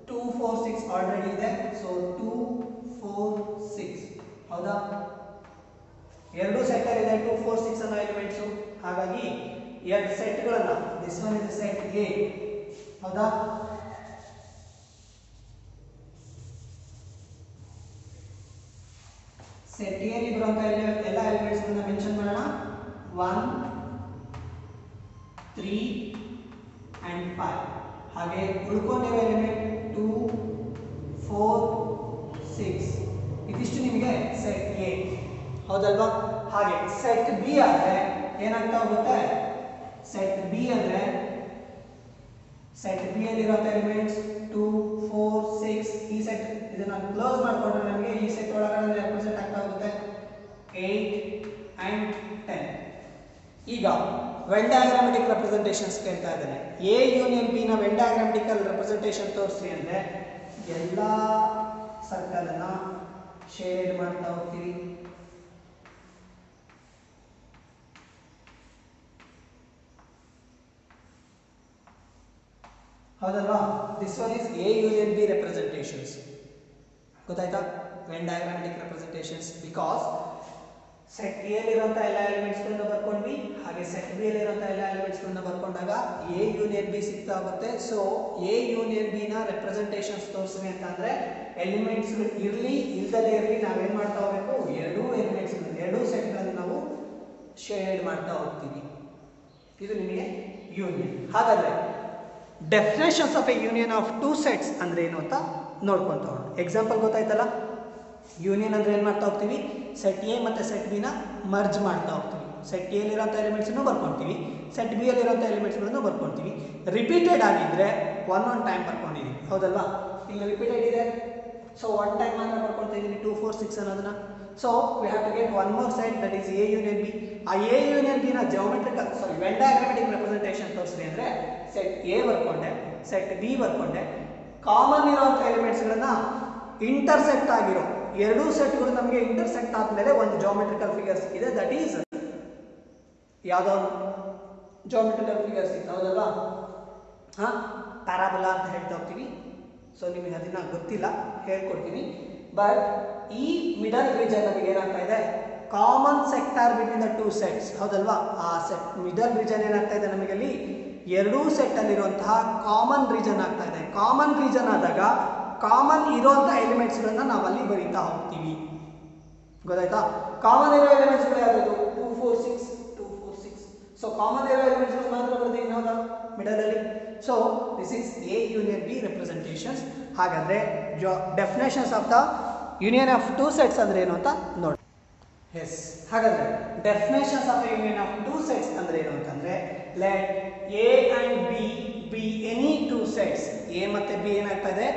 2 4 6 ಆಲ್ರೆಡಿ ಇದೆ. ಸೊ 2 4 6 ಹೌದಾ? ಎರಡು ಸೆಟ್ ಅಲ್ಲಿ ಇದೆ 2 4 6 ಅನ್ನೋ ಎಲಿಮೆಂಟ್ಸ್. ಹಾಗಾಗಿ ಎರಡು ಸೆಟ್ಗಳನ್ನ, this one is set A, ಹೌದಾ? ಸೆಟ್ ಎ ಅಲ್ಲಿ ಬರುವಂತ ಎಲ್ಲ ಎಲಿಮೆಂಟ್ಸ್ ಗಳನ್ನ ಮೆನ್ಷನ್ ಮಾಡೋಣ. 1 3 and 5. ಹಾಗೆ ಉಳ್ಕೊಂಡಿರೋ ಎಲಿಮೆಂಟ್ 2 4 6. ಇದಿಷ್ಟು ನಿಮಗೆ ಸೆಟ್ ಎ, ಹೌದಲ್ವಾ? ಹಾಗೆ ಸೆಟ್ ಬಿ ಆದ್ರೆ ಏನಾಗ್ತಾ ಹೋಗುತ್ತೆ? ಸೆಟ್ ಬಿ ಅಂದ್ರೆ ಸೆಟ್ ಬಿ ಅಲ್ಲಿರುವಂತ ಎಲಿಮೆಂಟ್ಸ್ 2 4 6. ಈ ಸೆಟ್ ಇದನ್ನ ಕ್ಲೋಸ್ ಮಾಡಿಕೊಂಡ್ರೆ ನಮಗೆ ಈ ಸೆಟ್ ಒಳಗಡೆ ರೆಪ್ರೆಸೆಂಟ್ ಆಗ್ತಾ ಹೋಗುತ್ತೆ 8 and 10. ಈಗ ವೆನ್ ಡಯಾಗ್ರಾಮೆಟಿಕ್ ರೆಪ್ರೆಸೆಂಟೇಷನ್ಸ್ ಕೇಳ್ತಾ ಇದ್ದಾನೆ. ಎ ಯೂನಿಯನ್ ಬಿ ನ ವೆನ್ ಡಯಾಗ್ರಾಮೆಟಿಕಲ್ ರೆಪ್ರೆಸೆಂಟೇಷನ್ ತೋರಿಸ್ರಿ ಅಂದ್ರೆ ಎಲ್ಲ ಸರ್ಕಲ್ ಅನ್ನ ಶೇಡ್ ಮಾಡ್ತಾ ಹೋಗ್ತೀವಿ. ಹೌದಲ್ವಾ? This one is A union B representations. ಗೊತ್ತಾಯ್ತಾ? Venn diagrammatic representations. Because set A ಅಲ್ಲಿರುವಂತಹ ಎಲ್ಲ ಎಲಿಮೆಂಟ್ಸ್ ಗಳನ್ನ ಬರ್ಕೊಂಡ್ವಿ, ಹಾಗೆ ಸೆಟ್ ಬಿ ಅಲ್ಲಿರುವಂತಹ ಎಲ್ಲ ಎಲಿಮೆಂಟ್ಸ್ ಗಳನ್ನ ಬರ್ಕೊಂಡಾಗ ಎ ಯೂನಿಯನ್ ಬಿ ಸಿಗ್ತಾ ಹೋಗುತ್ತೆ. ಸೊ ಎ ಯೂನಿಯನ್ ಬಿ ನ ರೆಪ್ರೆಸೆಂಟೇಷನ್ಸ್ ತೋರಿಸ್ರಿ ಅಂತ ಅಂದ್ರೆ ಎಲಿಮೆಂಟ್ಸ್ ಇರ್ಲಿ ಇಲ್ದಲೇ ಇರಲಿ ನಾವೇನ್ ಮಾಡ್ತಾ ಹೋಗ್ಬೇಕು? ಎರಡೂ ಎಲಿಮೆಂಟ್ಸ್ ಎರಡೂ ಸೆಟ್ ಗಳನ್ನು ನಾವು ಶೇಡ್ ಮಾಡ್ತಾ ಹೋಗ್ತೀವಿ. ಇದು ನಿಮಗೆ ಯೂನಿಯನ್. ಹಾಗಾದ್ರೆ definitions of A union of two sets ಅಂದ್ರೆ ಏನು ಅಂತ ನೋಡ್ಕೊಂತ ಹೋಗೋಣ. ಎಕ್ಸಾಂಪಲ್ ಗೊತ್ತಾಯ್ತಲ್ಲ? ಯೂನಿಯನ್ ಅಂದ್ರೆ ಏನ್ ಮಾಡ್ತಾ ಹೋಗ್ತೀವಿ? ಸೆಟ್ ಎ ಮತ್ತೆ ಸೆಟ್ ಬಿ ನ ಮರ್ಜ್ ಮಾಡ್ತಾ ಹೋಗ್ತೀವಿ. ಸೆಟ್ ಎ ಅಲ್ಲಿರುವಂಥ ಎಲಿಮೆಂಟ್ಸ್ ಅನ್ನು ಬರ್ಕೊಂತೀವಿ, ಸೆಟ್ ಬಿ ಅಲ್ಲಿರುವಂಥ ಎಲಿಮೆಂಟ್ಸ್ ಗಳನ್ನು ಬರ್ಕೊಂತೀವಿ. ರಿಪೀಟೆಡ್ ಆಗಿದ್ರೆ ಒನ್ ಟೈಮ್ ಬರ್ಕೊಂಡಿದೀವಿ, ಹೌದಲ್ವಾ? ಇಲ್ಲಿ ರಿಪೀಟೆಡ್ ಇದೆ, ಸೊ ಒನ್ ಟೈಮ್ ಮಾತ್ರ ಬರ್ಕೊಳ್ತಾ ಇದೀನಿ 2 4 6 ಅನ್ನೋದನ್ನ. So we have to get one more set, that is A union B. ಆ ಎ ಯೂನಿಯನ್ ಬಿ ನ ವೆನ್ ಡಯಾಗ್ರಾಮೆಟಿಕ್ ರೆಪ್ರೆಸೆಂಟೇಷನ್ ತೋರಿಸ್ರಿ ಅಂದ್ರೆ ಸೆಟ್ ಎ ಬರ್ಕೊಂಡೆ, ಸೆಟ್ ಬಿ ಬರ್ಕೊಂಡೆ, ಕಾಮನ್ ಇರುವಂಥ ಎಲಿಮೆಂಟ್ಸ್ ಗಳನ್ನ ಇಂಟರ್ಸೆಕ್ಟ್ ಆಗಿರೋ ಎರಡೂ ಸೆಟ್ಗಳು ನಮಗೆ ಇಂಟರ್ಸೆಕ್ಟ್ ಆದ್ಮೇಲೆ ಒಂದು ಜಾಮೆಟ್ರಿಕಲ್ ಫಿಗರ್ ಸಿಕ್ಕಿದೆ. ದಟ್ ಈಸ್ ಯಾವ್ದೋ ಜಾಮೆಟ್ರಿಕಲ್ ಫಿಗರ್ ಸಿಕ್ತು, ಹೌದಲ್ವಾ? ಪ್ಯಾರಾಬೋಲಾ ಅಂತ ಹೇಳ್ತಾ ಹೋಗ್ತೀವಿ. ಸೊ ನಿಮಗೆ ಅದನ್ನ ಗೊತ್ತಿಲ್ಲ, ಹೇಳ್ಕೊಡ್ತೀನಿ. ಬಟ್ ಈ ಮಿಡಲ್ ರೀಜನ್ ನಮಗೆ ಏನಾಗ್ತಾ ಇದೆ? Common sector between the two sets, ಹೌದಲ್ವಾ? ಆ ಸೆಟ್ ಮಿಡಲ್ ರೀಜನ್ ಏನಾಗ್ತಾ ಇದೆ ನಮಗೆ ಅಲ್ಲಿ ಎರಡೂ ಸೆಟ್ ಅಲ್ಲಿರುವಂತಹ ಕಾಮನ್ ರೀಜನ್ ಆಗ್ತಾ ಇದೆ. ಕಾಮನ್ ರೀಜನ್ ಆದಾಗ ಕಾಮನ್ ಇರುವಂತಹ ಎಲಿಮೆಂಟ್ಸ್ ಗಳನ್ನ ನಾವು ಅಲ್ಲಿ ಬರೀತಾ ಹೋಗ್ತೀವಿ. ಗೊತ್ತಾಯ್ತಾ? ಕಾಮನ್ ಇರೋ ಎಲಿಮೆಂಟ್ಸ್ ಗಳು ಯಾವುದು? 2 4 6 2 4 6. ಸೊ ಕಾಮನ್ ಇರೋ ಎಲಿಮೆಂಟ್ಸ್ ಗಳು ಮಾತ್ರ ಬರ್ತೀವಿ ಹೌದಾ ಮಿಡಲ್ ಅಲ್ಲಿ. So this is A union B representations. ಹಾಗಾದ್ರೆ definitions of the union of two sets ಅಂದ್ರೆ ಏನು ಅಂತ ನೋಡಿ. ಎಸ್, ಹಾಗಾದ್ರೆ definitions of union of two sets ಅಂದ್ರೆ ಏನು ಅಂತಂದ್ರೆ let A and B B any two sets. A ಮತ್ತೆ ಬಿ ಏನಾಗ್ತಾ ಇದೆ?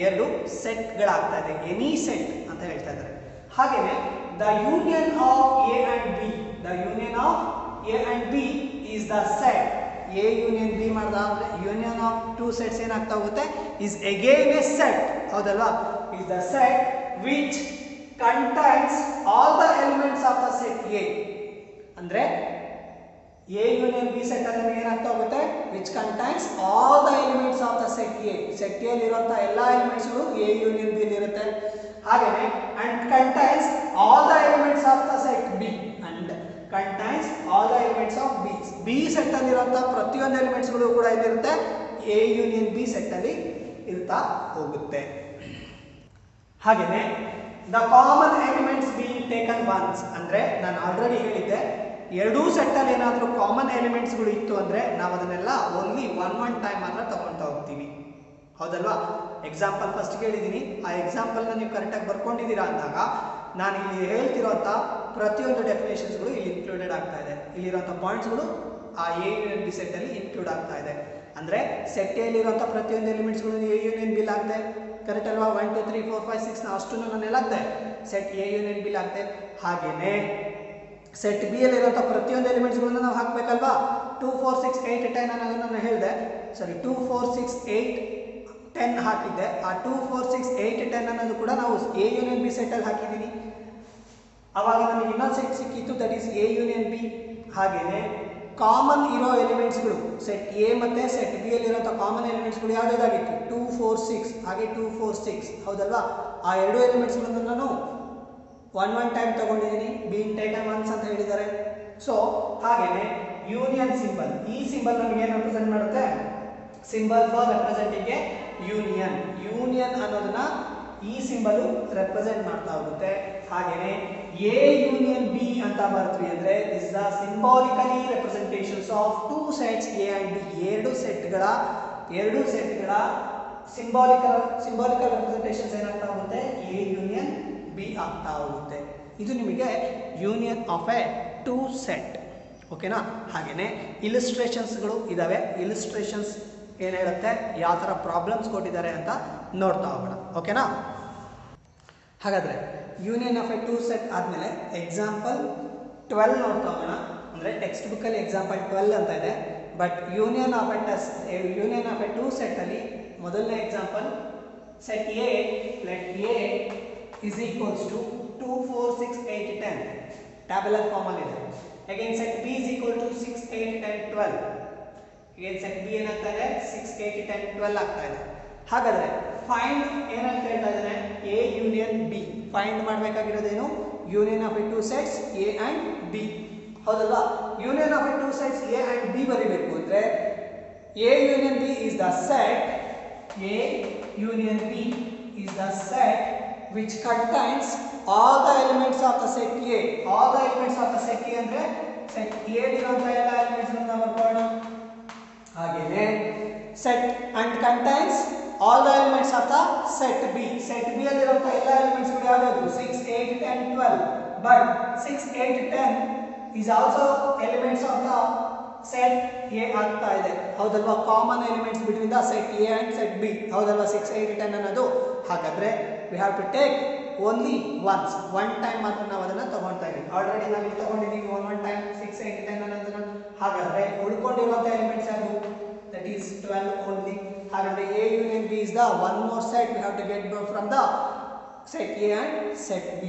ಎರಡು ಸೆಟ್ಗಳಾಗ್ತಾ ಇದೆ, ಎನಿ ಸೆಟ್ ಅಂತ ಹೇಳ್ತಾ ಇದ್ದಾರೆ. ಹಾಗೇನೆ the union of A and B, the union of A and B is the set. A union B ಮಾಡಿದ್ರೆ ಯೂನಿಯನ್ ಆಫ್ ಟೂ ಸೆಟ್ಸ್ ಏನಾಗ್ತಾ ಹೋಗುತ್ತೆ? ಈಸ್ ಅಗೇನ್ ಎ ಸೆಟ್, ಹೌದಲ್ವಾ? Is the set which contains all the elements of the set A. ಅಂದ್ರೆ A union B set ಅಲ್ಲಿ ನಮಗೆ ಏನಾಗ್ತಾ ಹೋಗುತ್ತೆ? Which contains all the elements of the set A. Set A ಅಲ್ಲಿರುವಂತಹ ಎಲ್ಲಾ elements ಗಳು A union B ಅಲ್ಲಿ ಇರುತ್ತೆ. ಹಾಗೇನೆ and contains all the elements of the set B and contains all the elements of B. B set ಅಲ್ಲಿ ಇರುವಂತಹ ಪ್ರತಿಯೊಂದು elements ಗಳು ಕೂಡ ಇಲ್ಲಿರುತ್ತೆ, ಎ ಯೂನಿಯನ್ ಬಿ ಸೆಟ್ ಅಲ್ಲಿ ಇರ್ತಾ ಹೋಗುತ್ತೆ. ಹಾಗೇನೆ the common elements being taken once ಅಂದ್ರೆ ನಾನು ಆಲ್ರೆಡಿ ಹೇಳಿದ್ದೆ, ಎರಡೂ ಸೆಟ್ಟಲ್ಲಿ ಏನಾದರೂ ಕಾಮನ್ ಎಲಿಮೆಂಟ್ಸ್ಗಳು ಇತ್ತು ಅಂದರೆ ನಾವು ಅದನ್ನೆಲ್ಲ ಓನ್ಲಿ ಒನ್ ಟೈಮ್ ಮಾತ್ರ ತಗೊಳ್ತಾ ಹೋಗ್ತೀವಿ. ಹೌದಲ್ವಾ? ಎಕ್ಸಾಂಪಲ್ ಫಸ್ಟ್ ಹೇಳಿದ್ದೀನಿ, ಆ ಎಕ್ಸಾಂಪಲ್ನ ನೀವು ಕರೆಕ್ಟಾಗಿ ಬರ್ಕೊಂಡಿದ್ದೀರಾ ಅಂದಾಗ ನಾನು ಇಲ್ಲಿ ಹೇಳ್ತಿರೋಂಥ ಪ್ರತಿಯೊಂದು ಡೆಫಿನೇಷನ್ಸ್ಗಳು ಇಲ್ಲಿ ಇನ್ಕ್ಲೂಡೆಡ್ ಆಗ್ತಾ ಇದೆ. ಇಲ್ಲಿರುವಂಥ ಪಾಯಿಂಟ್ಸ್ಗಳು ಆ ಎ ಯೂನಿಯನ್ ಬಿ ಸೆಟ್ಟಲ್ಲಿ ಇನ್ಕ್ಲೂಡ್ ಆಗ್ತಾ ಇದೆ. ಅಂದರೆ ಸೆಟ್ ಎಲ್ಲಿರುವಂಥ ಪ್ರತಿಯೊಂದು ಎಲಿಮೆಂಟ್ಸ್ಗಳು ಎ ಯೂನಿಯನ್ ಬಿಲ್ ಆಗುತ್ತೆ. ಕರೆಕ್ಟ್ ಅಲ್ವಾ? 1 2 3 4 5 6 ಅಷ್ಟನ್ನು ನಾನು ಎಲ್ಲಾಗ್ತೆ ಸೆಟ್ ಎ ಯೂನಿಯನ್ ಬಿಲ್ ಆಗುತ್ತೆ. ಹಾಗೆಯೇ ಸೆಟ್ ಬಿ ಯಲ್ಲಿರುವಂಥ ಪ್ರತಿಯೊಂದು ಎಲಿಮೆಂಟ್ಸ್ಗಳನ್ನ ನಾವು ಹಾಕಬೇಕಲ್ವಾ? 2 4 6 8 10 ಅನ್ನೋದನ್ನು ನಾನು ಹೇಳಿದೆ. ಸರಿ, 2 4 6 8 10 ಹಾಕಿದ್ದೆ. ಆ 2 4 6 8 10 ಅನ್ನೋದು ಕೂಡ ನಾವು ಎ ಯೂನಿಯನ್ ಬಿ ಸೆಟ್ಟಲ್ಲಿ ಹಾಕಿದ್ದೀನಿ. ಆವಾಗ ನಮಗೆ ಇನ್ನೊಂದು ಸೆಟ್ ಸಿಕ್ಕಿತ್ತು, that is A union B. ಹಾಗೆಯೇ ಕಾಮನ್ ಇರೋ ಎಲಿಮೆಂಟ್ಸ್ಗಳು ಸೆಟ್ ಎ ಮತ್ತು ಸೆಟ್ ಬಿ ಯಲ್ಲಿರುವಂಥ ಕಾಮನ್ ಎಲಿಮೆಂಟ್ಸ್ಗಳು ಯಾವುದಾಗಿತ್ತು? 2 4 6 ಹಾಗೆ 2 4 6. ಹೌದಲ್ವಾ? ಆ ಎರಡು ಎಲಿಮೆಂಟ್ಸ್ಗಳನ್ನು ನಾನು ಒನ್ ಟೈಮ್ ತಗೊಂಡಿದ್ದೀನಿ. ಬೀನ್ ಟೇಕನ್ ಒನ್ಸ್ ಅಂತ ಹೇಳಿದ್ದಾರೆ. ಸೊ ಹಾಗೆಯೇ ಯೂನಿಯನ್ ಸಿಂಬಲ್, ಈ ಸಿಂಬಲ್ ನಮಗೆ ಏನು ರೆಪ್ರೆಸೆಂಟ್ ಮಾಡುತ್ತೆ? Symbol for representing A union. Union ಅನ್ನೋದನ್ನ ಈ ಸಿಂಬಲು ರೆಪ್ರೆಸೆಂಟ್ ಮಾಡ್ತಾ ಹೋಗುತ್ತೆ. ಹಾಗೆಯೇ ಎ ಯೂನಿಯನ್ ಬಿ ಅಂತ ಬರ್ತೀವಿ ಅಂದರೆ this the symbolically representations of two sets A and B. ಎರಡು ಸೆಟ್ಗಳ ಸಿಂಬಾಲಿಕಲ್ ರೆಪ್ರೆಸೆಂಟೇಷನ್ಸ್ ಏನಾಗ್ತಾ ಹೋಗುತ್ತೆ? ಎ ಯೂನಿಯನ್ ಬಿ ಆಗ್ತಾ ಹೋಗುತ್ತೆ. ಇದು ನಿಮಗೆ union of a two set. ಓಕೆನಾ? ಹಾಗೆಯೇ ಇಲಿಸ್ಟ್ರೇಷನ್ಸ್ಗಳು ಇದ್ದಾವೆ. ಇಲಿಸ್ಟ್ರೇಷನ್ಸ್ ಏನು ಹೇಳುತ್ತೆ, ಯಾವ ಥರ ಪ್ರಾಬ್ಲಮ್ಸ್ ಕೊಟ್ಟಿದ್ದಾರೆ ಅಂತ ನೋಡ್ತಾ ಹೋಗೋಣ. ಓಕೆನಾ? ಹಾಗಾದರೆ union of a two set ಆದಮೇಲೆ ಎಕ್ಸಾಂಪಲ್ 12 ನೋಡ್ತಾ ಹೋಗೋಣ. ಅಂದರೆ ಟೆಕ್ಸ್ಟ್ ಬುಕ್ಕಲ್ಲಿ ಎಕ್ಸಾಂಪಲ್ 12 ಅಂತ ಇದೆ. But union of a two ಸೆಟ್ಟಲ್ಲಿ ಮೊದಲನೇ example set A, let A is equals to 2 4 6 8 10 tabular ಫಾರ್ಮಲ್ಲಿ ಇದೆ. Again set B is equal to 6 8 10 12. Again set B ಏನಾಗ್ತಾ ಇದೆ? 6 8 10 12 ಆಗ್ತಾ ಇದೆ. ಹಾಗಾದರೆ ಫೈಂಡ್ ಏನಂತ ಹೇಳ್ತಾ ಇದ್ದಾನೆ? A union B. ಫೈಂಡ್ ಮಾಡಬೇಕಾಗಿರೋದೇನು? Union of a two sets A and B. ಹೌದಲ್ವಾ? Union of a two sets A and B ಬರೀಬೇಕು ಅಂದರೆ A union B is the set, A union B is the set which contains all the elements of the set A. All the elements of the set A ಅಂದ್ರೆ set A ಇರುವಂತ ಎಲ್ಲ elements ಅನ್ನು ನಾವು ಬರ್ಕೋಣ. ಹಾಗೇನೇ set and contains all the elements of the set B. set B ಅಲ್ಲಿರುವಂತ ಎಲ್ಲ elements ಗಳು ಯಾವುದು? 6 8 10 12. but 6 8 10 is also elements of the set A ಆಗ್ತಾ ಇದೆ. ಹೌದಲ್ವಾ? Common elements between the set A and set B. ಹೌದಲ್ವಾ? 6 8 10 ಅನ್ನೋದು. ಹಾಗಾದ್ರೆ we have to take only once, one time ಮಾತ್ರ ನಾವು ಅದನ್ನ ತಗೊಳ್ತಾ ಇದ್ದೀವಿ. ಆಲ್ರೆಡಿ ನಾವು ಇಲ್ಲಿ ತಗೊಂಡಿದ್ದೀವಿ one time 6 8 10 ಅನ್ನೋದನ್ನ. ಹಾಗಾದ್ರೆ ಉಳ್ಕೊಂಡಿರುವಂತ ಎಲಿಮೆಂಟ್ಸ್ ಯಾವುದು? that is 12 only. ಹಾಗಾದ್ರೆ A union B is the one more set we have to get from the set A and set B,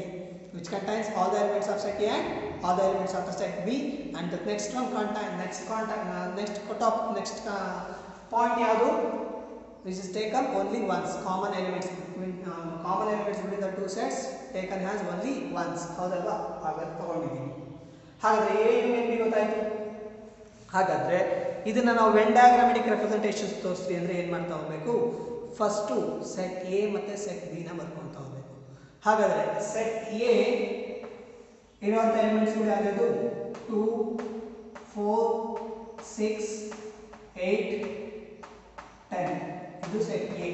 which contains all the elements of set A and all the elements of the set B. and the next point ಯಾವುದು? which is taken only once. common elements between the two sets taken has only once. ಹೌದಲ್ವಾ? ಹಾಗಾದ್ರೆ ತಗೊಂಡಿದ್ದೀನಿ. ಹಾಗಾದ್ರೆ A union B ಗೊತ್ತಾಯ್ತು. ಹಾಗಾದ್ರೆ ಇದನ್ನ ನಾವು when diagrammatic representations ತೋರಿಸ್ತೀವಿ ಅಂದರೆ ಏನು ಮಾಡ್ತಾ ಹೋಗಬೇಕು? ಫಸ್ಟು ಸೆಟ್ ಎ ಮತ್ತು ಸೆಟ್ ಬಿ ನ ಬರ್ಕೊಳ್ತಾ ಹೋಗಬೇಕು. ಹಾಗಾದ್ರೆ ಸೆಟ್ ಎ ಇರುವಂಥ ಎಲಿಮೆಂಟ್ಸ್ಗಳು ಯಾವ್ದು? 2 4 6 8 10. ಇದು ಸೆಟ್ ಎ.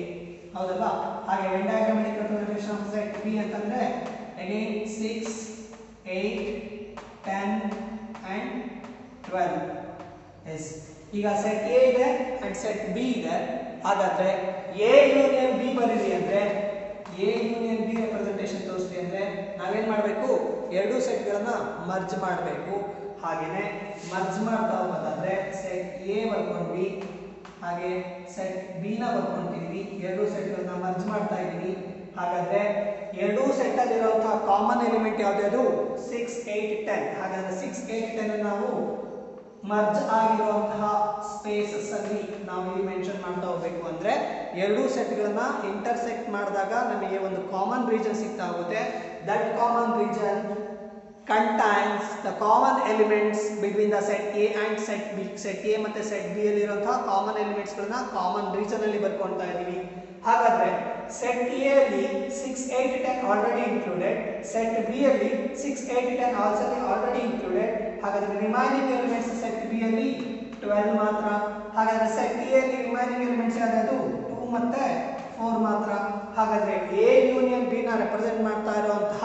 ಹೌದಲ್ವಾ? ಹಾಗೆ when diagrammatic representation of set B ಅಂತಂದ್ರೆ ಅಗೇನ್ 6 8 10 and 12. ಎಸ್, ಈಗ ಸೆಟ್ ಎ ಇದೆ ಅಂಡ್ ಸೆಟ್ ಬಿ ಇದೆ. ಹಾಗಾದ್ರೆ ಎ ಯೂನಿಯನ್ ಬಿ ಬರೀರಿ ಅಂದ್ರೆ ಎ ಯೂನಿಯನ್ ಬಿ ರೆಪ್ರೆಸೆಂಟೇಷನ್ ತೋರಿಸ್ರಿ ಅಂದ್ರೆ ನಾವೇನ್ ಮಾಡಬೇಕು? ಎರಡು ಸೆಟ್ಗಳನ್ನ ಮರ್ಜ್ ಮಾಡಬೇಕು. ಹಾಗೇನೆ ಮರ್ಜ್ ಮಾಡ್ತಾ ಹೋಗೋದಾದ್ರೆ ಸೆಟ್ ಎ ಬರ್ಕೊಂಡ್ವಿ, ಹಾಗೆ ಸೆಟ್ ಬಿ ನ ಬರ್ಕೊಂತಿದೀವಿ. ಎರಡು ಸೆಟ್ಗಳನ್ನ ಮರ್ಜ್ ಮಾಡ್ತಾ ಇದ್ದೀವಿ. ಹಾಗಾದ್ರೆ ಎರಡೂ ಸೆಟ್ ಅಲ್ಲಿರುವಂತಹ ಕಾಮನ್ ಎಲಿಮೆಂಟ್ ಯಾವ್ದು? 6 8 10. ಹಾಗಾದ್ರೆ 6 8 10 ನಾವು ಮರ್ಜ್ ಆಗಿರುವಂತಹ ಸ್ಪೇಸಸ್ ಅಲ್ಲಿ ನಾವು ಇಲ್ಲಿ ಮೆನ್ಷನ್ ಮಾಡ್ತಾ ಹೋಗ್ಬೇಕು. ಅಂದ್ರೆ ಎರಡೂ ಸೆಟ್ಗಳನ್ನ ಇಂಟರ್ಸೆಕ್ಟ್ ಮಾಡಿದಾಗ ನಮಗೆ ಒಂದು ಕಾಮನ್ ರೀಜನ್ ಸಿಗ್ತಾ ಹೋಗುತ್ತೆ. That common region contains the common elements between the set A and set B. set A ಮತ್ತೆ set B ಅಲ್ಲಿರುವಂತಹ ಕಾಮನ್ ಎಲಿಮೆಂಟ್ಸ್ ಗಳನ್ನ ಕಾಮನ್ ರೀಜನ್ ಅಲ್ಲಿ ಬರ್ಕೊಳ್ತಾ ಇದೀವಿ. ಹಾಗಾದ್ರೆ set A ಅಲ್ಲಿ 6 8 10 ಆಲ್ರೆಡಿ ಇನ್ಕ್ಲೂಡೆಡ್, set B ಅಲ್ಲಿ 6 8 10 ಆಲ್ಸೋ ಆಲ್ರೆಡಿ ಇನ್ಕ್ಲೂಡೆಡ್. ಹಾಗಾದ್ರೆ remaining elements set B ಅಲ್ಲಿ 12 ಮಾತ್ರ. ಹಾಗಾದ್ರೆ ಸೆಟ್ ಎ ಅಲ್ಲಿ ರಿಮೈನಿಂಗ್ ಎಲಿಮೆಂಟ್ಸ್ ಯಾವುದು 2 ಮತ್ತೆ 4 ಮಾತ್ರ. ಹಾಗಾದ್ರೆ ಎ ಯೂನಿಯನ್ ಬಿ ನ ರೆಪ್ರೆಸೆಂಟ್ ಮಾಡ್ತಾ ಇರುವಂತಹ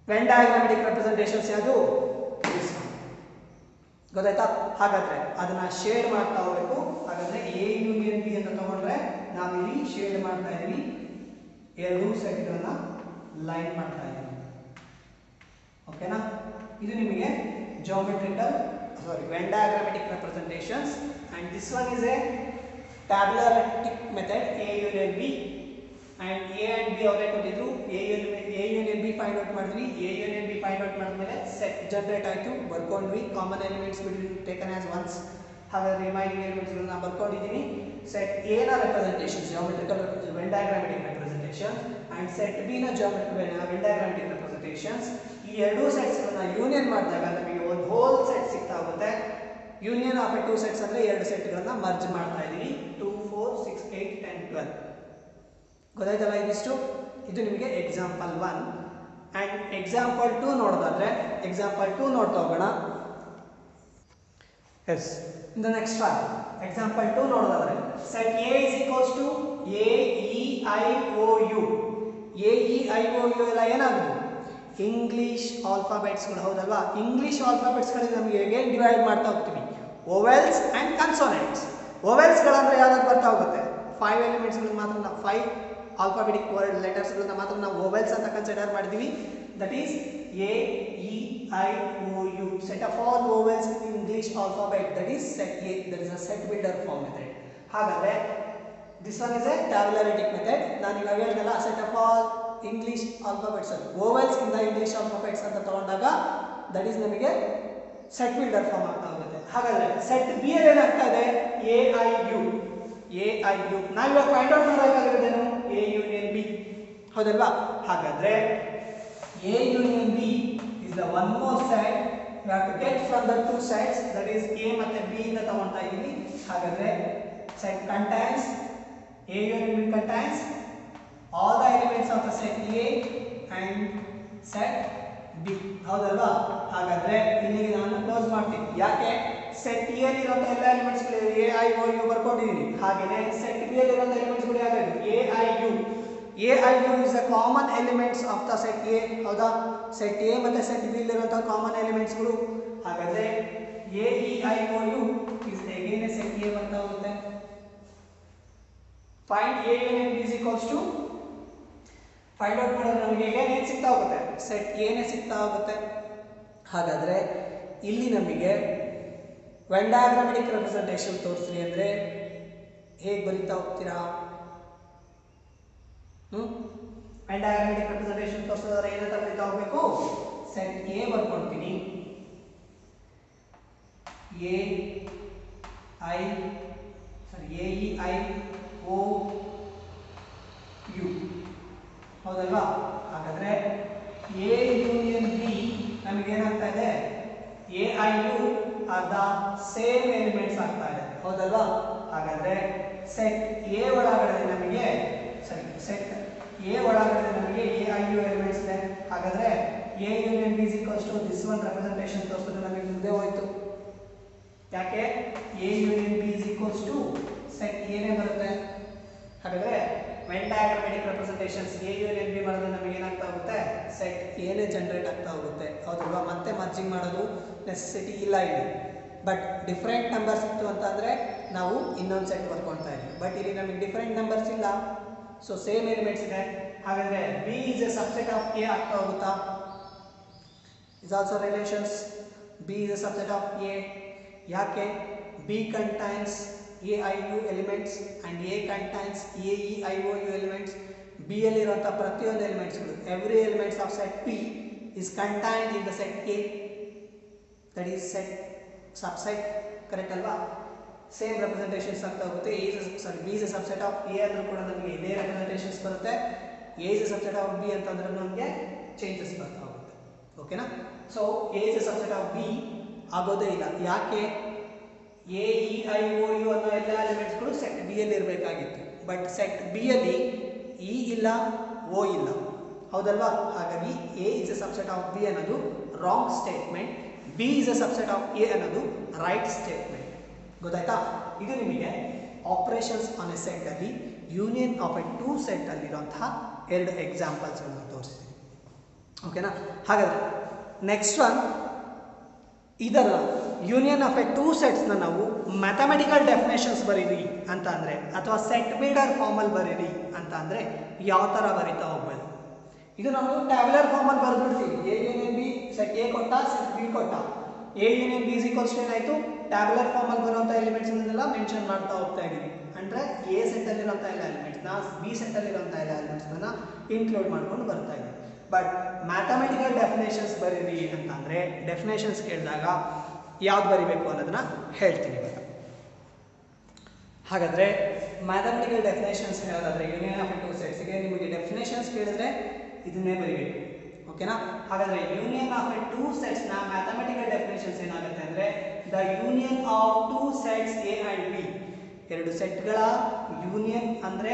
ವೆನ್ ಡಯಾಗ್ರಾಮ್ಯಾಟಿಕ್ ರೆಪ್ರೆಸೆಂಟೇಷನ್ಸ್ ಯಾವುದು ಗೊತ್ತಾಯ್ತಾ. ಹಾಗಾದ್ರೆ ಅದನ್ನ ಶೇಡ್ ಮಾಡ್ತಾ ಹೋಗ್ಬೇಕು. ಹಾಗಾದ್ರೆ ಎ ಯೂನಿಯನ್ ಬಿ ಅಂತ ತಗೊಂಡ್ರೆ ನಾವಿಲ್ಲಿ ಶೇಡ್ ಮಾಡ್ತಾ ಇದೀವಿ, ಎರಡು ಸೆಟ್ಗಳನ್ನ ಲೈನ್ ಮಾಡ್ತಾ ಇದೀವಿ. ಓಕೆನಾ. ಇದು ನಿಮಗೆ geometrical Venn diagrammatic representations, and this one is a tabulartic method A union B, and A and B ಅವರೇ ಕೊಟ್ಟಿದ್ರು. A union B find out ಮಾಡಿದ್ವಿ. A union B find out ಮಾಡಿದ್ಮೇಲೆ ಸೆಟ್ ಜನರೇಟ್ ಆಯಿತು, ಬರ್ಕೊಂಡ್ವಿ. Common elements taken as ones. ಹಾಗಾದ್ರೆ remaining elements ಗಳನ್ನ ಬರ್ಕೊಂಡಿದ್ದೀನಿ. Set A ನ representation geometrical Venn diagrammatic representation and set B ನ geometrical Venn diagrammatic representations. ಈ ಎರಡು ಸೆಟ್ಸ್ ಗಳನ್ನ ಯೂನಿಯನ್ ಮಾಡಿದಾಗ ನಮಗೆ ಒಂದು ಹೋಲ್ ಸೆಟ್ ಸಿಗ್ತಾ ಹೋಗುತ್ತೆ. ಯೂನಿಯನ್ ಆಫ್ ಟೂ ಸೆಟ್ಸ್ ಅಂದ್ರೆ ಎರಡು ಸೆಟ್ ಗಳನ್ನ ಮರ್ಜ್ ಮಾಡ್ತಾ ಇದೀವಿ. 2 4 6 8 10 12 ಗೊತ್ತಾಯ್ತಲ್ಲ ಇದಿಷ್ಟು. ಇದು ನಿಮಗೆ ಎಕ್ಸಾಂಪಲ್ 1 ಅಂಡ್ ಎಕ್ಸಾಂಪಲ್ 2 ನೋಡೋದಾದ್ರೆ ಎಕ್ಸಾಂಪಲ್ 2 ನೋಡ್ತಾ ಹೋಗೋಣ. As in the next one example 2 ನೋಡೋದಾದ್ರೆ set A is equals to A E I O U. A E I O U ಎಲ್ಲ ಏನಾದ್ರು ಇಂಗ್ಲಿಷ್ ಆಲ್ಫಾಬೆಟ್ಸ್ಗಳು ಹೌದಲ್ವಾ. ಇಂಗ್ಲಿಷ್ ಆಲ್ಫಾಬೆಟ್ಸ್ಗಳಿಗೆ ನಮಗೆ ಹೇಗೆ ಡಿವೈಡ್ ಮಾಡ್ತಾ ಹೋಗ್ತೀವಿ, ಓವೆಲ್ಸ್ ಆ್ಯಂಡ್ ಕನ್ಸೋನೆಂಟ್ಸ್. ಓವೆಲ್ಸ್ಗಳಂದ್ರೆ ಯಾವ್ದಾದ್ರು ಬರ್ತಾ ಹೋಗುತ್ತೆ 5 ಎಲಿಮೆಂಟ್ಸ್ಗಳನ್ನ ಮಾತ್ರ ನಾವು 5 ಆಲ್ಫಾಬೆಟಿಕ್ ವರ್ಡ್ ಲೆಟರ್ಸ್ಗಳನ್ನ ಮಾತ್ರ ನಾವು ಓವೆಲ್ಸ್ ಅಂತ ಕನ್ಸಿಡರ್ ಮಾಡಿದ್ದೀವಿ. That is A E I O U, set of all vowels in English alphabet, that is set A. That is a set builder form method. ಹಾಗಾದ್ರೆ ದಿಸ್ ಒನ್ ಇಸ್ ಎ ಟ್ಯಾಬ್ಯುಲಾರಿಟಿಕ್ method. ನಾನು ಇವಾಗ ಹೇಳಿದೆಲ್ಲ set of all English alphabets vowels ಇಂದ English alphabets ಅಂತ ತಗೊಂಡಾಗ that is ನಮಗೆ set builder form ಆಗ್ತಾ ಹೋಗುತ್ತೆ. ಹಾಗಾದ್ರೆ ಸೆಟ್ ಬಿ ಅಲ್ಲಿ ಏನಾಗ್ತಾ ಇದೆ A I U. A I you ನಾವಿವಾಗ ಫೈಂಡ್ ಔಟ್ ಮಾಡಬೇಕಾಗಿರೋದೇನು ಎ ಯೂನಿಯನ್ ಬಿ ಹೌದಲ್ವಾ. ಹಾಗಾದ್ರೆ A union B is the one more set we have to get from the two sets, that is A ಮತ್ತೆ B ಇಂದ ತಗೊಳ್ತಾ ಇದ್ದೀವಿ. ಹಾಗಾದ್ರೆ set contains A union B contains all the elements of the set A and set B ಹೌದಲ್ವಾ. ಹಾಗಾದ್ರೆ ಇಲ್ಲಿಗೆ ನಾನು close ಮಾಡ್ತೀನಿ. ಯಾಕೆ ಸೆಟ್ ಎ ಅಲ್ಲಿ ಇರೋ ಎಲ್ಲ ಎಲಿಮೆಂಟ್ಸ್ ಗಳು ಎ ಐ ಓ ಯು ಬರ್ಕೊಂಡಿದ್ದೀನಿ. ಹಾಗೇನೇ ಸೆಟ್ ಬಿ ಅಲ್ಲಿ ಇರೋ ಎಲಿಮೆಂಟ್ಸ್ ಗಳು ಯಾವ್ಯಾವು A I U. A I U is the common elements of the set A ಹೌದಾ. ಸೆಟ್ ಎ ಮತ್ತೆ ಸೆಟ್ ಬಿ ಅಲ್ಲಿ ಇರುವಂತಹ ಕಾಮನ್ ಎಲಿಮೆಂಟ್ಸ್ ಗಳು. ಹಾಗಾದ್ರೆ A E I O U is again set A ಬರ್ತಾ ಹೋಗುತ್ತೆ. Find A union B is equals to find out ಮಾಡಿದ್ರೆ ನಮಗೆ ಏನೇ ಸಿಗ್ತಾ ಹೋಗುತ್ತೆ ಸೆಟ್ ಏನೇ ಸಿಗ್ತಾ ಹೋಗುತ್ತೆ. ಹಾಗಾದ್ರೆ ಇಲ್ಲಿ ನಮಗೆ ವೆನ್ ಡಯಾಗ್ರಾಮ್ಯಾಟಿಕ್ ರೆಪ್ರೆಸೆಂಟೇಷನ್ ತೋರಿಸ್ರಿ ಅಂದ್ರೆ ಹೇಗೆ ಬರೀತಾ ಹೋಗ್ತೀರಾ. ವೆನ್ ಡಯಾಗ್ರಾಮ್ಯಾಟಿಕ್ ರೆಪ್ರೆಸೆಂಟೇಷನ್ ತೋರಿಸಿದ್ರೆ ಏನಂತ ಬರೀತಾ ಹೋಗ್ಬೇಕು, ಸೆಟ್ ಎ ಬರ್ಕೊಳ್ತೀನಿ. A E I O U ಹೌದಲ್ವಾ. ಹಾಗಾದ್ರೆ ಎ ಯೂನಿಯನ್ ಬಿ ನಮಗೇನಾಗ್ತಾ ಇದೆ A I U are the same elements ಆಗ್ತಾ ಇದೆ ಹೌದಲ್ವಾ. ಹಾಗಾದ್ರೆ ಸೆಟ್ ಎ ಒಳಗಡೆ ನಮಗೆ ಸೆಟ್ ಎ ಒಳಗಡೆ ನಮಗೆ ಎ ಐ ಯು ಎಲಿಮೆಂಟ್ಸ್ ಇದೆ. ಹಾಗಾದ್ರೆ A union B is equals to this one representation ತೋರಿಸಿದ್ರೆ ನಮಗೆ ಮುಂದೆ ಹೋಯ್ತು. ಯಾಕೆ A union B is equals to set ಎನೇ ಬರುತ್ತೆ. ಹಾಗಾದ್ರೆ Venn diagrammatic representations A union B ಮಾಡಿದ್ರೆ ನಮಗೆ ಏನಾಗ್ತಾ ಹೋಗುತ್ತೆ ಸೆಟ್ ಎನೇ ಜನರೇಟ್ ಆಗ್ತಾ ಹೋಗುತ್ತೆ ಹೌದಲ್ವಾ. ಮತ್ತೆ ಮರ್ಜಿಂಗ್ ಮಾಡೋದು ನೆಸೆಸಿಟಿ ಇಲ್ಲ ಇಲ್ಲಿ. ಬಟ್ ಡಿಫ್ರೆಂಟ್ ನಂಬರ್ಸ್ ಇತ್ತು ಅಂತಂದ್ರೆ ನಾವು ಇನ್ನೊಂದು ಸೆಟ್ ಬರ್ಕೊಳ್ತಾ ಇದ್ದೀವಿ. ಬಟ್ ಇಲ್ಲಿ ನಮಗೆ ಡಿಫ್ರೆಂಟ್ ನಂಬರ್ಸ್ ಇಲ್ಲ, ಸೊ ಸೇಮ್ ಎಲಿಮೆಂಟ್ಸ್ ಇದೆ. ಹಾಗಾದ್ರೆ B is a subset of A ಆಗ್ತಾ ಹೋಗುತ್ತಾ. Is also relations B is a subset of A. ಯಾಕೆ B contains A I U elements and A contains A E I O U elements. B ಯಲ್ಲಿರುವಂಥ ಪ್ರತಿಯೊಂದು ಎಲಿಮೆಂಟ್ಸ್ಗಳು every elements of set P is contained in the set A, that is set subset. Correct ಅಲ್ವಾ. Same representations ಆಗ್ತಾ ಹೋಗುತ್ತೆ. B is a subset of A ಅಂದ್ರೂ ಕೂಡ ನಮಗೆ ಇದೇ ರೆಪ್ರೆಸೆಂಟೇಷನ್ಸ್ ಬರುತ್ತೆ. A is a subset of B ಅಂತಂದ್ರೆ ನಮಗೆ ಚೇಂಜಸ್ ಬರ್ತಾ ಹೋಗುತ್ತೆ. ಓಕೆನಾ. So A is a subset of B ಆಗೋದೇ ಇಲ್ಲ. ಯಾಕೆ A E I O U ಅನ್ನೋ ಎಲ್ಲ ಎಲಿಮೆಂಟ್ಸ್ಗಳು ಸೆಟ್ ಬಿ ಅಲ್ಲಿ ಇರಬೇಕಾಗಿತ್ತು. ಬಟ್ ಸೆಟ್ ಬಿ ಅಲ್ಲಿ ಇ ಇಲ್ಲ ಓ ಇಲ್ಲ ಹೌದಲ್ವಾ? ಹಾಗಾಗಿ A is a subset of B ಅನ್ನೋದು wrong statement, B is a subset of A ಅನ್ನೋದು ರೈಟ್ ಸ್ಟೇಟ್ಮೆಂಟ್. ಗೊತ್ತಾಯ್ತಾ? ಇದು ನಿಮಗೆ ಆಪರೇಷನ್ಸ್ ಆನ್ ಎ ಸೆಟ್ ಅಲ್ಲಿ union of a two set ಅಲ್ಲಿರುವಂತಹ ಎರಡು ಎಕ್ಸಾಂಪಲ್ಸ್ಗಳನ್ನು ತೋರಿಸ್ತೀನಿ. ಓಕೆನಾ? ಹಾಗಾದ್ರೆ ನೆಕ್ಸ್ಟ್ ಒನ್, ಇದರ ಯೂನಿಯನ್ ಆಫ್ ಎ ಟೂ ಸೆಟ್ಸ್ನ ನಾವು ಮ್ಯಾಥಮೆಟಿಕಲ್ ಡೆಫಿನೇಷನ್ಸ್ ಬರೀರಿ ಅಂತ ಅಂದರೆ, ಅಥವಾ ಸೆಟ್ ಬಿಲ್ಡರ್ ಫಾರ್ಮಲ್ಲಿ ಬರೀರಿ ಅಂತ ಅಂದರೆ ಯಾವ ಥರ ಬರೀತಾ ಹೋಗ್ಬೋದು? ಇದು ನಾವು ಟ್ಯಾಬ್ಯುಲರ್ ಫಾರ್ಮಲ್ಲಿ ಬರೆದ್ಬಿಡ್ತೀವಿ. A union B, set A ಕೊಟ್ಟ, ಸೆಟ್ ಬಿ ಕೊಟ್ಟ, ಎ ಯೂನಿಯನ್ ಬಿ ಈಕ್ವಲ್ಸ್ ಏನಾಯಿತು, ಟ್ಯಾಬ್ಯುಲರ್ ಫಾರ್ಮಲ್ಲಿ ಬರುವಂಥ ಎಲಿಮೆಂಟ್ಸ್ನೆಲ್ಲ ಮೆನ್ಷನ್ ಮಾಡ್ತಾ ಹೋಗ್ತಾ ಇದ್ದೀವಿ. ಅಂದರೆ ಎ ಸೆಟ್ಟಲ್ಲಿರೋಂಥ ಎಲ್ಲ ಎಲಿಮೆಂಟ್ಸ್ನ ಬಿ ಸೆಟ್ಟಲ್ಲಿರೋಂಥ ಎಲ್ಲ ಎಲಿಮೆಂಟ್ಸ್ನ ಇನ್ಕ್ಲೂಡ್ ಮಾಡ್ಕೊಂಡು ಬರ್ತಾ ಇದ್ದೀವಿ. ಬಟ್ ಮ್ಯಾಥಮೆಟಿಕಲ್ ಡೆಫಿನೇಷನ್ಸ್ ಬರೀರಿ ಅಂತಂದರೆ, ಡೆಫಿನೇಷನ್ಸ್ ಕೇಳಿದಾಗ ಯಾವ್ದು ಬರಿಬೇಕು ಅನ್ನೋದನ್ನ ಹೇಳ್ತೀನಿ ಇವಾಗ. ಹಾಗಾದರೆ ಮ್ಯಾಥಮೆಟಿಕಲ್ ಡೆಫಿನೇಷನ್ಸ್ ಹೇಳೋದಾದರೆ ಯೂನಿಯನ್ ಆಫ್ ಟೂ ಸೆಟ್ಸ್ಗೆ ನಿಮಗೆ ಡೆಫಿನೇಷನ್ಸ್ ಕೇಳಿದ್ರೆ ಇದನ್ನೇ ಬರೀಬೇಕು. ಓಕೆನಾ? ಹಾಗಾದರೆ ಯೂನಿಯನ್ ಆಫ್ ಎ ಟೂ ಸೆಟ್ಸ್ನ ಮ್ಯಾಥಮೆಟಿಕಲ್ ಡೆಫಿನೇಷನ್ಸ್ ಏನಾಗುತ್ತೆ ಅಂದರೆ, the union of two sets A and B, ಎರಡು ಸೆಟ್ಗಳ ಯೂನಿಯನ್ ಅಂದರೆ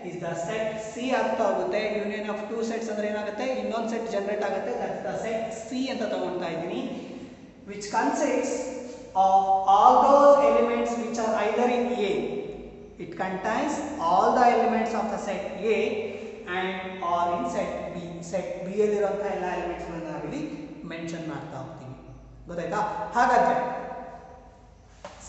ಇಸ್ ದ ಸೆಟ್ ಸಿ ಆಗ್ತಾ ಹೋಗುತ್ತೆ. ಯೂನಿಯನ್ ಆಫ್ ಟೂ ಸೆಟ್ಸ್ ಅಂದರೆ ಏನಾಗುತ್ತೆ, ಇನ್ನೊಂದು ಸೆಟ್ ಜನರೇಟ್ ಆಗುತ್ತೆ, ದಟ್ಸ್ ದ ಸೆಟ್ ಸಿ ಅಂತ ತಗೊಳ್ತಾ ಇದ್ದೀನಿ, which consists of all those elements which are either in A. It contains all the elements of the set A and or in set B. Set B ಅಲ್ಲಿರುವಂತಹ ಎಲ್ಲ elements ಗಳನ್ನು ನಾವಿಲ್ಲಿ mention ಮಾಡ್ತಾ ಹೋಗ್ತೀವಿ. ಗೊತ್ತಾಯ್ತಾ? ಹಾಗಾದ್ರೆ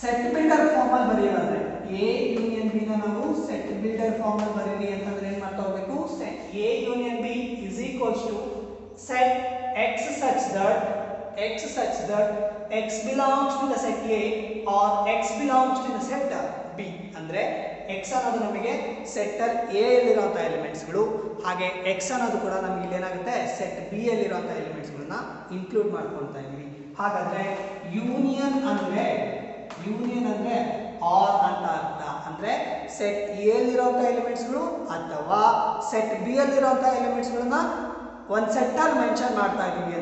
ಸೆಟ್ ಬಿಲ್ಡರ್ ಫಾರ್ಮ್ ಅಲ್ಲಿ ಬರೆಯೋದಾದ್ರೆ A union B ನ ನಾವು ಸೆಟ್ ಬಿಲ್ಡರ್ ಫಾರ್ಮ್ ಅಲ್ಲಿ ಬರೀರಿ ಅಂತಂದ್ರೆ ಏನು ಮಾಡ್ತಾ ಹೋಗಬೇಕು, set A union B is equals to set X such that X belongs to the set A or X belongs to the set B. ಅಂದ್ರೆ X ಅನ್ನೋದು ನಮಗೆ ಸೆಟ್ಟರ್ A ಅಲ್ಲಿರುವಂಥ ಎಲಿಮೆಂಟ್ಸ್ಗಳು, ಹಾಗೆ X ಅನ್ನೋದು ಕೂಡ ನಮಗೆ ಇಲ್ಲಿ ಏನಾಗುತ್ತೆ ಸೆಟ್ B ಅಲ್ಲಿರುವಂಥ ಎಲಿಮೆಂಟ್ಸ್ಗಳನ್ನ ಇನ್ಕ್ಲೂಡ್ ಮಾಡ್ಕೊಳ್ತಾ ಇದ್ದೀವಿ. ಹಾಗಾದ್ರೆ ಯೂನಿಯನ್ ಅಂದ್ರೆ ಆರ್ ಅಂತ ಅರ್ಥ. ಅಂದ್ರೆ ಸೆಟ್ ಎ ಅಲ್ಲಿರುವಂಥ ಎಲಿಮೆಂಟ್ಸ್ಗಳು ಅಥವಾ ಸೆಟ್ ಬಿ ಅಲ್ಲಿರುವಂಥ ಎಲಿಮೆಂಟ್ಸ್ಗಳನ್ನ ಒಂದು ಸೆಟ್ಟಲ್ಲಿ ಮೆನ್ಷನ್ ಮಾಡ್ತಾ ಇದ್ದೀವಿ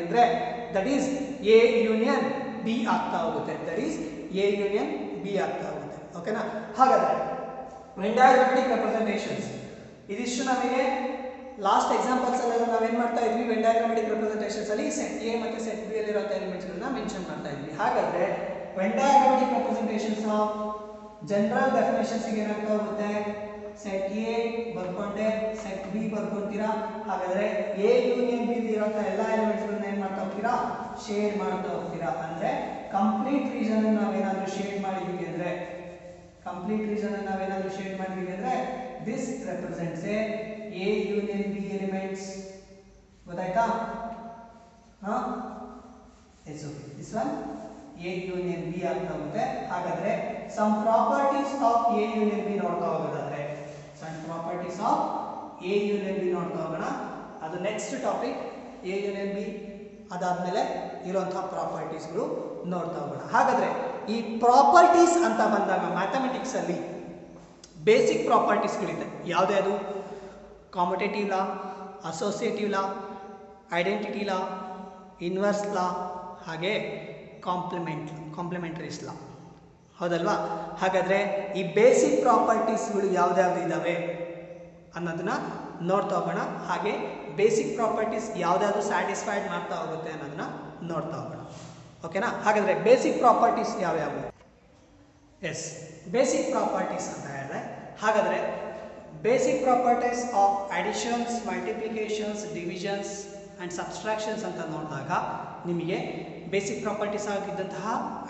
ಅಂದ್ರೆ that is A union B ಆಗ್ತಾ ಹೋಗುತ್ತೆ. ಓಕೆನಾ? ಹಾಗಾದ್ರೆ ವೆನ್ ಡಯಾಗ್ರಾಮ್ಯಾಟಿಕ್ ರೆಪ್ರೆಸೆಂಟೇಷನ್ಸ್ ಇದಿಷ್ಟು ನಮಗೆ ಲಾಸ್ಟ್ ಎಕ್ಸಾಂಪಲ್ಸ್ ಅಲ್ಲೆಲ್ಲ ನಾವೇನು ಮಾಡ್ತಾ ಇದ್ವಿ, ವೆನ್ ಡಯಾಗ್ರಾಮ್ಯಾಟಿಕ್ ರೆಪ್ರೆಸೆಂಟೇಷನ್ಸ್ ಅಲ್ಲಿ ಸೆಟ್ ಎ ಮತ್ತು ಸೆಟ್ ಬಿ ಅಲ್ಲಿರುವಂಥ ಎಲಿಮೆಂಟ್ಸ್ಗಳನ್ನ ಮೆನ್ಷನ್ ಮಾಡ್ತಾ ಇದ್ವಿ. ಹಾಗಾದ್ರೆ Venn diagrammatic representations of general definitions ಏನಾಗ್ತಾ ಹೋಗುತ್ತೆ, ಸೆಟ್ ಎ ಬರ್ಕೊಂಡೆ, ಸೆಟ್ ಬಿ ಬರ್ಕೊಂತೀರಾ. ಹಾಗಾದ್ರೆ ಎ ಯೂನಿಯನ್ ಬಿ ಇರುವಂತ ಎಲ್ಲ ಎಲಿಮೆಂಟ್ಸ್ಗಳನ್ನ ಏನ್ ಮಾಡ್ತಾ ಹೋಗ್ತೀರಾ, ಶೇಡ್ ಮಾಡ್ತಾ ಹೋಗ್ತೀರಾ. ಅಂದ್ರೆ ಕಂಪ್ಲೀಟ್ ರೀಜನ್ ನಾವೇನಾದ್ರೂ ಶೇಡ್ ಮಾಡಿದೀವಿ ಅಂದ್ರೆ this represents A union B elements. ಗೊತ್ತಾಯ್ತಾ? This one A union B ಆಗ್ತಾ ಹೋಗುತ್ತೆ. ಹಾಗಾದ್ರೆ some properties of A union B ನೋಡ್ತಾ ಹೋಗೋದಾದ್ರೆ ನೋಡ್ತಾ ಹೋಗೋಣ. ಅದು next topic A union B, ಅದಾದ್ಮೇಲೆ ಇರುವಂತಹ ಪ್ರಾಪರ್ಟೀಸ್ಗಳು ನೋಡ್ತಾ ಹೋಗೋಣ. ಹಾಗಾದ್ರೆ ಈ ಪ್ರಾಪರ್ಟೀಸ್ ಅಂತ ಬಂದಾಗ ಮ್ಯಾಥಮೆಟಿಕ್ಸ್ ಅಲ್ಲಿ ಬೇಸಿಕ್ ಪ್ರಾಪರ್ಟೀಸ್ಗಳಿದೆ. ಯಾವುದ್ಯಾವುದು? ಕಾಮ್ಯುಟೇಟಿವ್ ಲಾ, ಅಸೋಸಿಯೇಟಿವ್ ಲಾ, ಐಡೆಂಟಿಟಿ ಲಾ, ಇನ್ವರ್ಸ್ ಲಾ, ಹಾಗೆ ಕಾಂಪ್ಲಿಮೆಂಟರೀಸ್ ಲಾ. ಹೌದಲ್ವಾ? ಹಾಗಾದ್ರೆ ಈ ಬೇಸಿಕ್ ಪ್ರಾಪರ್ಟೀಸ್ಗಳು ಯಾವ್ದಾವ್ದು ಇದ್ದಾವೆ ಅನ್ನೋದನ್ನ ನೋಡ್ತಾ ಹೋಗೋಣ. ಹಾಗೆ ಬೇಸಿಕ್ ಪ್ರಾಪರ್ಟೀಸ್ ಯಾವ್ದಾದ್ರು ಸ್ಯಾಟಿಸ್ಫೈಡ್ ಮಾಡ್ತಾ ಹೋಗುತ್ತೆ ಅನ್ನೋದನ್ನ ನೋಡ್ತಾ ಹೋಗೋಣ. ಓಕೆನಾ? ಹಾಗಾದ್ರೆ ಬೇಸಿಕ್ ಪ್ರಾಪರ್ಟೀಸ್ ಯಾವ್ಯಾವು? ಬೇಸಿಕ್ ಪ್ರಾಪರ್ಟೀಸ್ ಅಂತ ಹೇಳಿದ್ರೆ, ಹಾಗಾದ್ರೆ basic properties of additions, multiplications, divisions and subtractions ಅಂತ ನೋಡಿದಾಗ ನಿಮಗೆ ಬೇಸಿಕ್ ಪ್ರಾಪರ್ಟೀಸ್ ಆಗಿದ್ದಂತಹ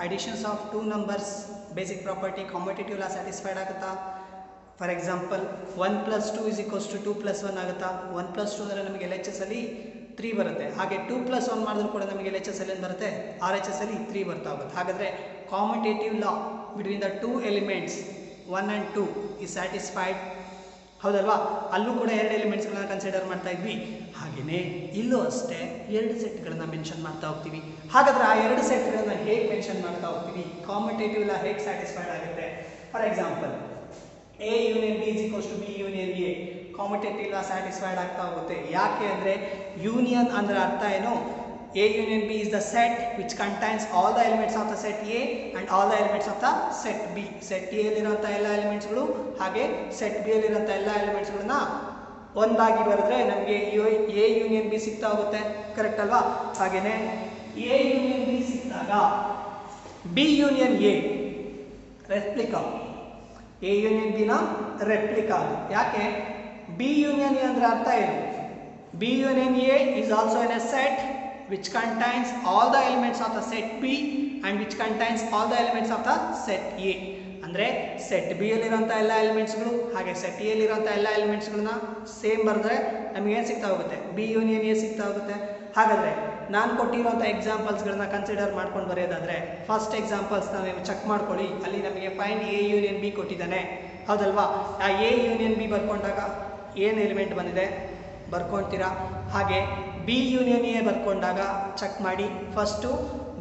additions of two numbers basic property commutative law satisfied ಆಗುತ್ತಾ? ಫಾರ್ ಎಕ್ಸಾಂಪಲ್ 1 + 2 = 2 + 1 ಆಗುತ್ತಾ? 1 + 2 ಅಂದರೆ ನಮಗೆ LHS ಅಲ್ಲಿ 3 ಬರುತ್ತೆ. ಹಾಗೆ 2 + 1 ಮಾಡಿದ್ರು ಕೂಡ ನಮಗೆ LHS ಅಲ್ಲಿ ಏನು ಬರುತ್ತೆ, RHS ಅಲ್ಲಿ 3 ಬರ್ತಾ ಹೋಗುತ್ತೆ. ಹಾಗಾದರೆ commutative law between the two elements 1 and 2 is satisfied. ಹೌದಲ್ವಾ? ಅಲ್ಲೂ ಕೂಡ 2 ಎಲಿಮೆಂಟ್ಸ್ಗಳನ್ನ ಕನ್ಸಿಡರ್ ಮಾಡ್ತಾ ಇದ್ವಿ. ಹಾಗೆಯೇ ಇಲ್ಲೂ ಅಷ್ಟೇ 2 ಸೆಟ್ಗಳನ್ನ ಮೆನ್ಷನ್ ಮಾಡ್ತಾ ಹೋಗ್ತೀವಿ. ಹಾಗಾದ್ರೆ ಆ 2 ಸೆಟ್ಗಳನ್ನ ಹೇಗೆ ಮೆನ್ಷನ್ ಮಾಡ್ತಾ ಹೋಗ್ತೀವಿ, ಕಾಂಪಿಟೇಟಿವ್ ಲಾ ಹೇಗೆ ಸ್ಯಾಟಿಸ್ಫೈಡ್ ಆಗುತ್ತೆ? For example A union B = B union A, competitive law satisfied ಆಗ್ತಾ ಹೋಗುತ್ತೆ. ಯಾಕೆ ಅಂದರೆ ಯೂನಿಯನ್ ಅಂದ್ರೆ ಅರ್ಥ ಏನು? A union B is the set which contains all the elements of the set A and all the elements of the set B. set A ಅಲ್ಲಿರುವಂಥ ಎಲ್ಲ ಎಲಿಮೆಂಟ್ಸ್ಗಳು ಹಾಗೆ set B ಅಲ್ಲಿರುವಂಥ ಎಲ್ಲ ಎಲಿಮೆಂಟ್ಸ್ಗಳನ್ನ ಒಂದಾಗಿ ಬರೆದ್ರೆ ನಮಗೆ ಎ ಯೂನಿಯನ್ ಬಿ ಸಿಗ್ತಾ ಹೋಗುತ್ತೆ, ಕರೆಕ್ಟ್ ಅಲ್ವಾ? ಹಾಗೇನೆ ಎ ಯೂನಿಯನ್ ಬಿ ಸಿಕ್ಕಿದಾಗ B union A replica, A union ಬಿನ ರೆಪ್ಲಿಕಾ. ಯಾಕೆ ಬಿ ಯೂನಿಯನ್ ಎ ಅಂದ್ರೆ ಅರ್ಥ ಏನು? B union A is also in a set which contains all the elements of the set B and which contains all the elements of the set A. ಅಂದರೆ set B ಯಲ್ಲಿರುವಂಥ ಎಲ್ಲ ಎಲಿಮೆಂಟ್ಸ್ಗಳು ಹಾಗೆ set A ಯಲ್ಲಿರುವಂಥ ಎಲ್ಲ ಎಲಿಮೆಂಟ್ಸ್ಗಳನ್ನ same ಬರೆದ್ರೆ ನಮಗೆ ಏನು ಸಿಗ್ತಾ ಹೋಗುತ್ತೆ? B union A ಸಿಗ್ತಾ ಹೋಗುತ್ತೆ. ಹಾಗಾದರೆ ನಾನು ಕೊಟ್ಟಿರುವಂಥ ಎಕ್ಸಾಂಪಲ್ಸ್ಗಳನ್ನ ಕನ್ಸಿಡರ್ ಮಾಡ್ಕೊಂಡು ಬರೆಯೋದಾದರೆ ಫಸ್ಟ್ ಎಕ್ಸಾಂಪಲ್ಸ್ನ ನೀವು ಚೆಕ್ ಮಾಡ್ಕೊಳ್ಳಿ. ಅಲ್ಲಿ ನಮಗೆ ಫೈಂಡ್ ಎ ಯೂನಿಯನ್ ಬಿ ಕೊಟ್ಟಿದ್ದಾನೆ, ಹೌದಲ್ವಾ? ಆ ಎ ಯೂನಿಯನ್ ಬಿ ಬರ್ಕೊಂಡಾಗ ಏನು ಎಲಿಮೆಂಟ್ ಬಂದಿದೆ ಬರ್ಕೊಳ್ತೀರಾ. ಹಾಗೆ ಬಿ ಯೂನಿಯನ್ ಎ ಬರ್ಕೊಂಡಾಗ ಚೆಕ್ ಮಾಡಿ. ಫಸ್ಟು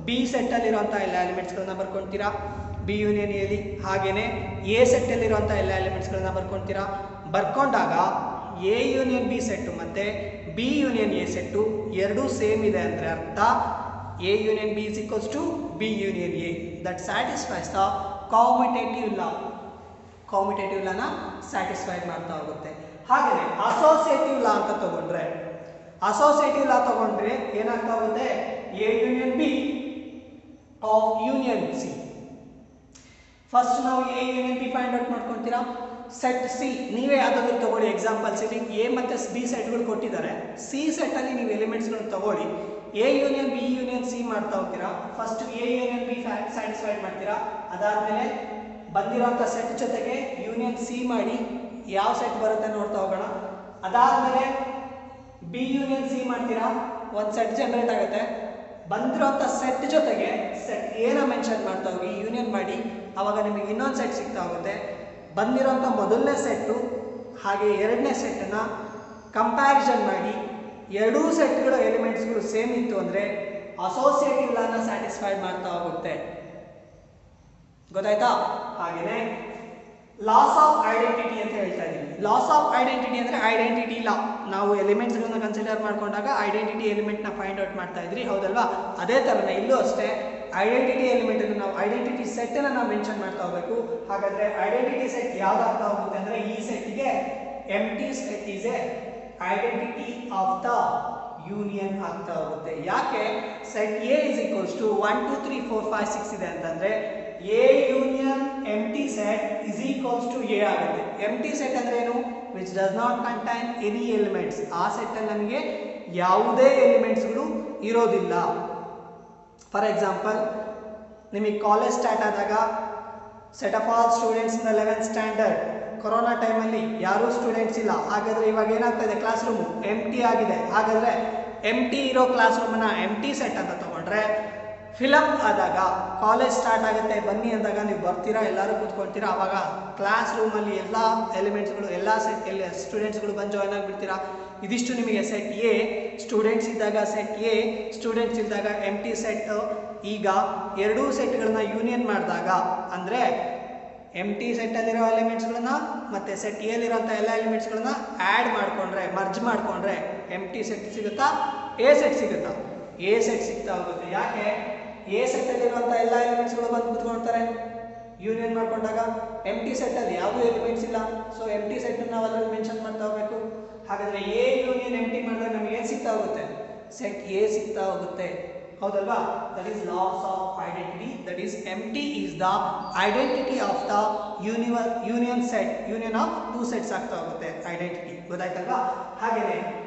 ಬಿ ಸೆಟ್ಟಲ್ಲಿರುವಂಥ ಎಲ್ಲ ಎಲಿಮೆಂಟ್ಸ್ಗಳನ್ನ ಬರ್ಕೊಳ್ತೀರಾ ಬಿ ಯೂನಿಯನ್ ಎಲ್ಲಿ. ಹಾಗೆಯೇ ಎ ಸೆಟ್ಟಲ್ಲಿರುವಂಥ ಎಲ್ಲ ಎಲಿಮೆಂಟ್ಸ್ಗಳನ್ನ ಬರ್ಕೊಳ್ತೀರಾ. ಬರ್ಕೊಂಡಾಗ ಎ ಯೂನಿಯನ್ ಬಿ ಸೆಟ್ಟು ಮತ್ತು ಬಿ ಯೂನಿಯನ್ ಎ ಸೆಟ್ಟು ಎರಡೂ ಸೇಮ್ ಇದೆ ಅಂದರೆ ಅರ್ಥ A union B is equals to B union A. That satisfies the commutative law. Commutative ಲಾನ ಸ್ಯಾಟಿಸ್ಫೈ ಮಾಡ್ತಾ ಹೋಗುತ್ತೆ. ಹಾಗೆಯೇ ಅಸೋಸಿಯೇಟಿವ್ ಲಾ ಅಂತ ತಗೊಂಡ್ರೆ, ಅಸೋಸಿಯೇಟಿವ್ ಲಾ ತಗೊಂಡ್ರೆ ಏನಾಗ್ತಾ ಹೋಗುತ್ತೆ? A union B of union C. First ನಾವು A union B find out ಮಾಡ್ಕೊಳ್ತೀರಾ. ಸೆಟ್ ಸಿ ನೀವೇ ಯಾವುದಾದ್ರು ತಗೊಳ್ಳಿ. ಎಕ್ಸಾಂಪಲ್ಸ್ ಇಲ್ಲಿ ಎ ಮತ್ತು ಬಿ ಸೆಟ್ಗಳು ಕೊಟ್ಟಿದ್ದಾರೆ. ಸಿ ಸೆಟ್ಟಲ್ಲಿ ನೀವು ಎಲಿಮೆಂಟ್ಸ್ಗಳನ್ನು ತಗೊಳ್ಳಿ. A union B union C ಮಾಡ್ತಾ ಹೋಗ್ತೀರಾ. First A union be satisfied ಮಾಡ್ತೀರಾ. ಅದಾದಮೇಲೆ ಬಂದಿರೋಂಥ ಸೆಟ್ ಜೊತೆಗೆ ಯೂನಿಯನ್ ಸಿ ಮಾಡಿ ಯಾವ ಸೆಟ್ ಬರುತ್ತೆ ನೋಡ್ತಾ ಹೋಗೋಣ. ಅದಾದಮೇಲೆ ಬಿ ಯೂನಿಯನ್ ಸಿ ಮಾಡ್ತೀರಾ, ಒಂದು ಸೆಟ್ ಜನರೇಟ್ ಆಗುತ್ತೆ. ಬಂದಿರೋಂಥ ಸೆಟ್ ಜೊತೆಗೆ ಸೆಟ್ ಏನ ಮೆನ್ಷನ್ ಮಾಡ್ತಾ ಹೋಗಿ ಯೂನಿಯನ್ ಮಾಡಿ, ಆವಾಗ ನಿಮಗೆ ಇನ್ನೊಂದು ಸೆಟ್ ಸಿಗ್ತಾ ಹೋಗುತ್ತೆ. ಬಂದಿರೋಂಥ ಮೊದಲನೇ ಸೆಟ್ಟು ಹಾಗೆ ಎರಡನೇ ಸೆಟ್ಟನ್ನು ಕಂಪ್ಯಾರಿಸನ್ ಮಾಡಿ ಎರಡೂ ಸೆಟ್ಗಳ ಎಲಿಮೆಂಟ್ಸ್ಗಳು ಸೇಮ್ ಇತ್ತು ಅಂದರೆ ಅಸೋಸಿಯೇಟಿವ್ ಲಾನ ಸ್ಯಾಟಿಸ್ಫೈಡ್ ಮಾಡ್ತಾ ಹೋಗುತ್ತೆ. ಗೊತ್ತಾಯ್ತಾ? ಹಾಗೆಯೇ ಲಾಸ್ ಆಫ್ ಐಡೆಂಟಿಟಿ ಅಂತ ಹೇಳ್ತಾ ಇದ್ದೀವಿ. ಲಾಸ್ ಆಫ್ ಐಡೆಂಟಿಟಿ ಅಂದರೆ ಐಡೆಂಟಿಟಿ ಲಾ. ನಾವು ಎಲಿಮೆಂಟ್ಸ್ಗಳನ್ನ ಕನ್ಸಿಡರ್ ಮಾಡ್ಕೊಂಡಾಗ ಐಡೆಂಟಿಟಿ ಎಲಿಮೆಂಟ್ನ ಫೈಂಡ್ ಔಟ್ ಮಾಡ್ತಾ ಇದ್ರಿ, ಹೌದಲ್ವಾ? ಅದೇ ಥರನೇ ಇಲ್ಲೂ ಅಷ್ಟೇ ಐಡೆಂಟಿಟಿ ಎಲಿಮೆಂಟನ್ನು ನಾವು ಐಡೆಂಟಿಟಿ ಸೆಟ್ಟನ್ನು ನಾವು ಮೆನ್ಷನ್ ಮಾಡ್ತಾ ಹೋಗಬೇಕು. ಹಾಗಾದರೆ ಐಡೆಂಟಿಟಿ ಸೆಟ್ ಯಾವ್ದಾಗ್ತಾ ಹೋಗುತ್ತೆ ಅಂದರೆ ಈ ಸೆಟ್ಗೆ empty set is a identity of the union ಆಗ್ತಾ ಹೋಗುತ್ತೆ. ಯಾಕೆ? Set A is equals to 1 2 3 4 5 6 ಇದೆ ಅಂತಂದರೆ A union empty set is equals to A ಆಗುತ್ತೆ. ಎಂಟಿ ಸೆಟ್ ಅಂದರೆ ಏನು? Which does not contain any elements. ಆ ಸೆಟ್ಟಲ್ಲಿ ನಮಗೆ ಯಾವುದೇ ಎಲಿಮೆಂಟ್ಸ್ಗಳು ಇರೋದಿಲ್ಲ. ಫಾರ್ ಎಕ್ಸಾಂಪಲ್, ನಿಮಗೆ ಕಾಲೇಜ್ ಸ್ಟಾರ್ಟ್ ಆದಾಗ set of all students in the 11th standard, corona ಟೈಮಲ್ಲಿ ಯಾರೂ ಸ್ಟೂಡೆಂಟ್ಸ್ ಇಲ್ಲ. ಹಾಗಾದರೆ ಇವಾಗ ಏನಾಗ್ತಾ ಇದೆ? ಕ್ಲಾಸ್ ರೂಮು ಎಂಟಿ ಆಗಿದೆ. ಹಾಗಾದರೆ ಎಂಟಿ ಇರೋ ಕ್ಲಾಸ್ ರೂಮನ್ನು ಎಂಟಿ ಸೆಟ್ ಅಂತ ತೊಗೊಂಡ್ರೆ ಫಿಲಪ್ ಆದಾಗ ಕಾಲೇಜ್ ಸ್ಟಾರ್ಟ್ ಆಗುತ್ತೆ ಬನ್ನಿ ಅಂದಾಗ ನೀವು ಬರ್ತೀರಾ, ಎಲ್ಲರೂ ಕೂತ್ಕೊಳ್ತೀರಾ. ಆವಾಗ ಕ್ಲಾಸ್ ರೂಮಲ್ಲಿ ಎಲ್ಲ ಎಲಿಮೆಂಟ್ಸ್ಗಳು ಎಲ್ಲ ಸೆಟ್ ಸ್ಟೂಡೆಂಟ್ಸ್ಗಳು ಬಂದು ಜಾಯ್ನ್ ಆಗಿಬಿಡ್ತೀರಾ. ಇದಿಷ್ಟು ನಿಮಗೆ ಸೆಟ್ ಎ. ಸ್ಟೂಡೆಂಟ್ಸ್ ಇದ್ದಾಗ ಸೆಟ್ ಎ, ಸ್ಟೂಡೆಂಟ್ಸ್ ಇದ್ದಾಗ ಎಂಟಿ ಸೆಟ್. ಈಗ ಎರಡೂ ಸೆಟ್ಗಳನ್ನ ಯೂನಿಯನ್ ಮಾಡಿದಾಗ ಅಂದರೆ ಎಂಟಿ ಸೆಟ್ಟಲ್ಲಿರೋ ಎಲಿಮೆಂಟ್ಸ್ಗಳನ್ನ ಮತ್ತು ಸೆಟ್ ಎಲ್ಲಿರೋಂಥ ಎಲ್ಲ ಎಲಿಮೆಂಟ್ಸ್ಗಳನ್ನ ಆ್ಯಡ್ ಮಾಡಿಕೊಂಡ್ರೆ, ಮರ್ಜ್ ಮಾಡಿಕೊಂಡ್ರೆ ಎಂಟಿ ಸೆಟ್ ಸಿಗುತ್ತಾ? ಎ ಸೆಟ್ ಸಿಗುತ್ತಾ? ಎ ಸೆಟ್ ಸಿಗ್ತಾ ಹೋಗುತ್ತೆ. ಯಾಕೆ? ಎ ಸೆಟ್ಟಲ್ಲಿರುವಂಥ ಎಲ್ಲ ಎಲಿಮೆಂಟ್ಸ್ಗಳು ಬಂದು ಕೂತ್ಕೊಳ್ತಾರೆ ಯೂನಿಯನ್ ಮಾಡ್ಕೊಂಡಾಗ. ಎಂಟಿ ಸೆಟ್ಟಲ್ಲಿ ಯಾವುದೂ ಎಲಿಮೆಂಟ್ಸ್ ಇಲ್ಲ, ಸೊ ಎಂಟಿ ಸೆಟ್ಟನ್ನು ನಾವು ಅದರಲ್ಲಿ ಮೆನ್ಷನ್ ಮಾಡ್ತಾ ಹೋಗಬೇಕು. ಹಾಗಾದರೆ ಎ ಯೂನಿಯನ್ ಎಂಟಿ ಮಾಡಿದ್ರೆ ನಮಗೆ ಏನು ಸಿಗ್ತಾ ಹೋಗುತ್ತೆ? ಸೆಟ್ ಎ ಸಿಗ್ತಾ ಹೋಗುತ್ತೆ, ಹೌದಲ್ವಾ? That is laws of identity. That is empty is the identity of the union set. Union of two sets ಆಗ್ತಾ ಹೋಗುತ್ತೆ ಐಡೆಂಟಿಟಿ. ಗೊತ್ತಾಯ್ತಲ್ವಾ? ಹಾಗೆಯೇ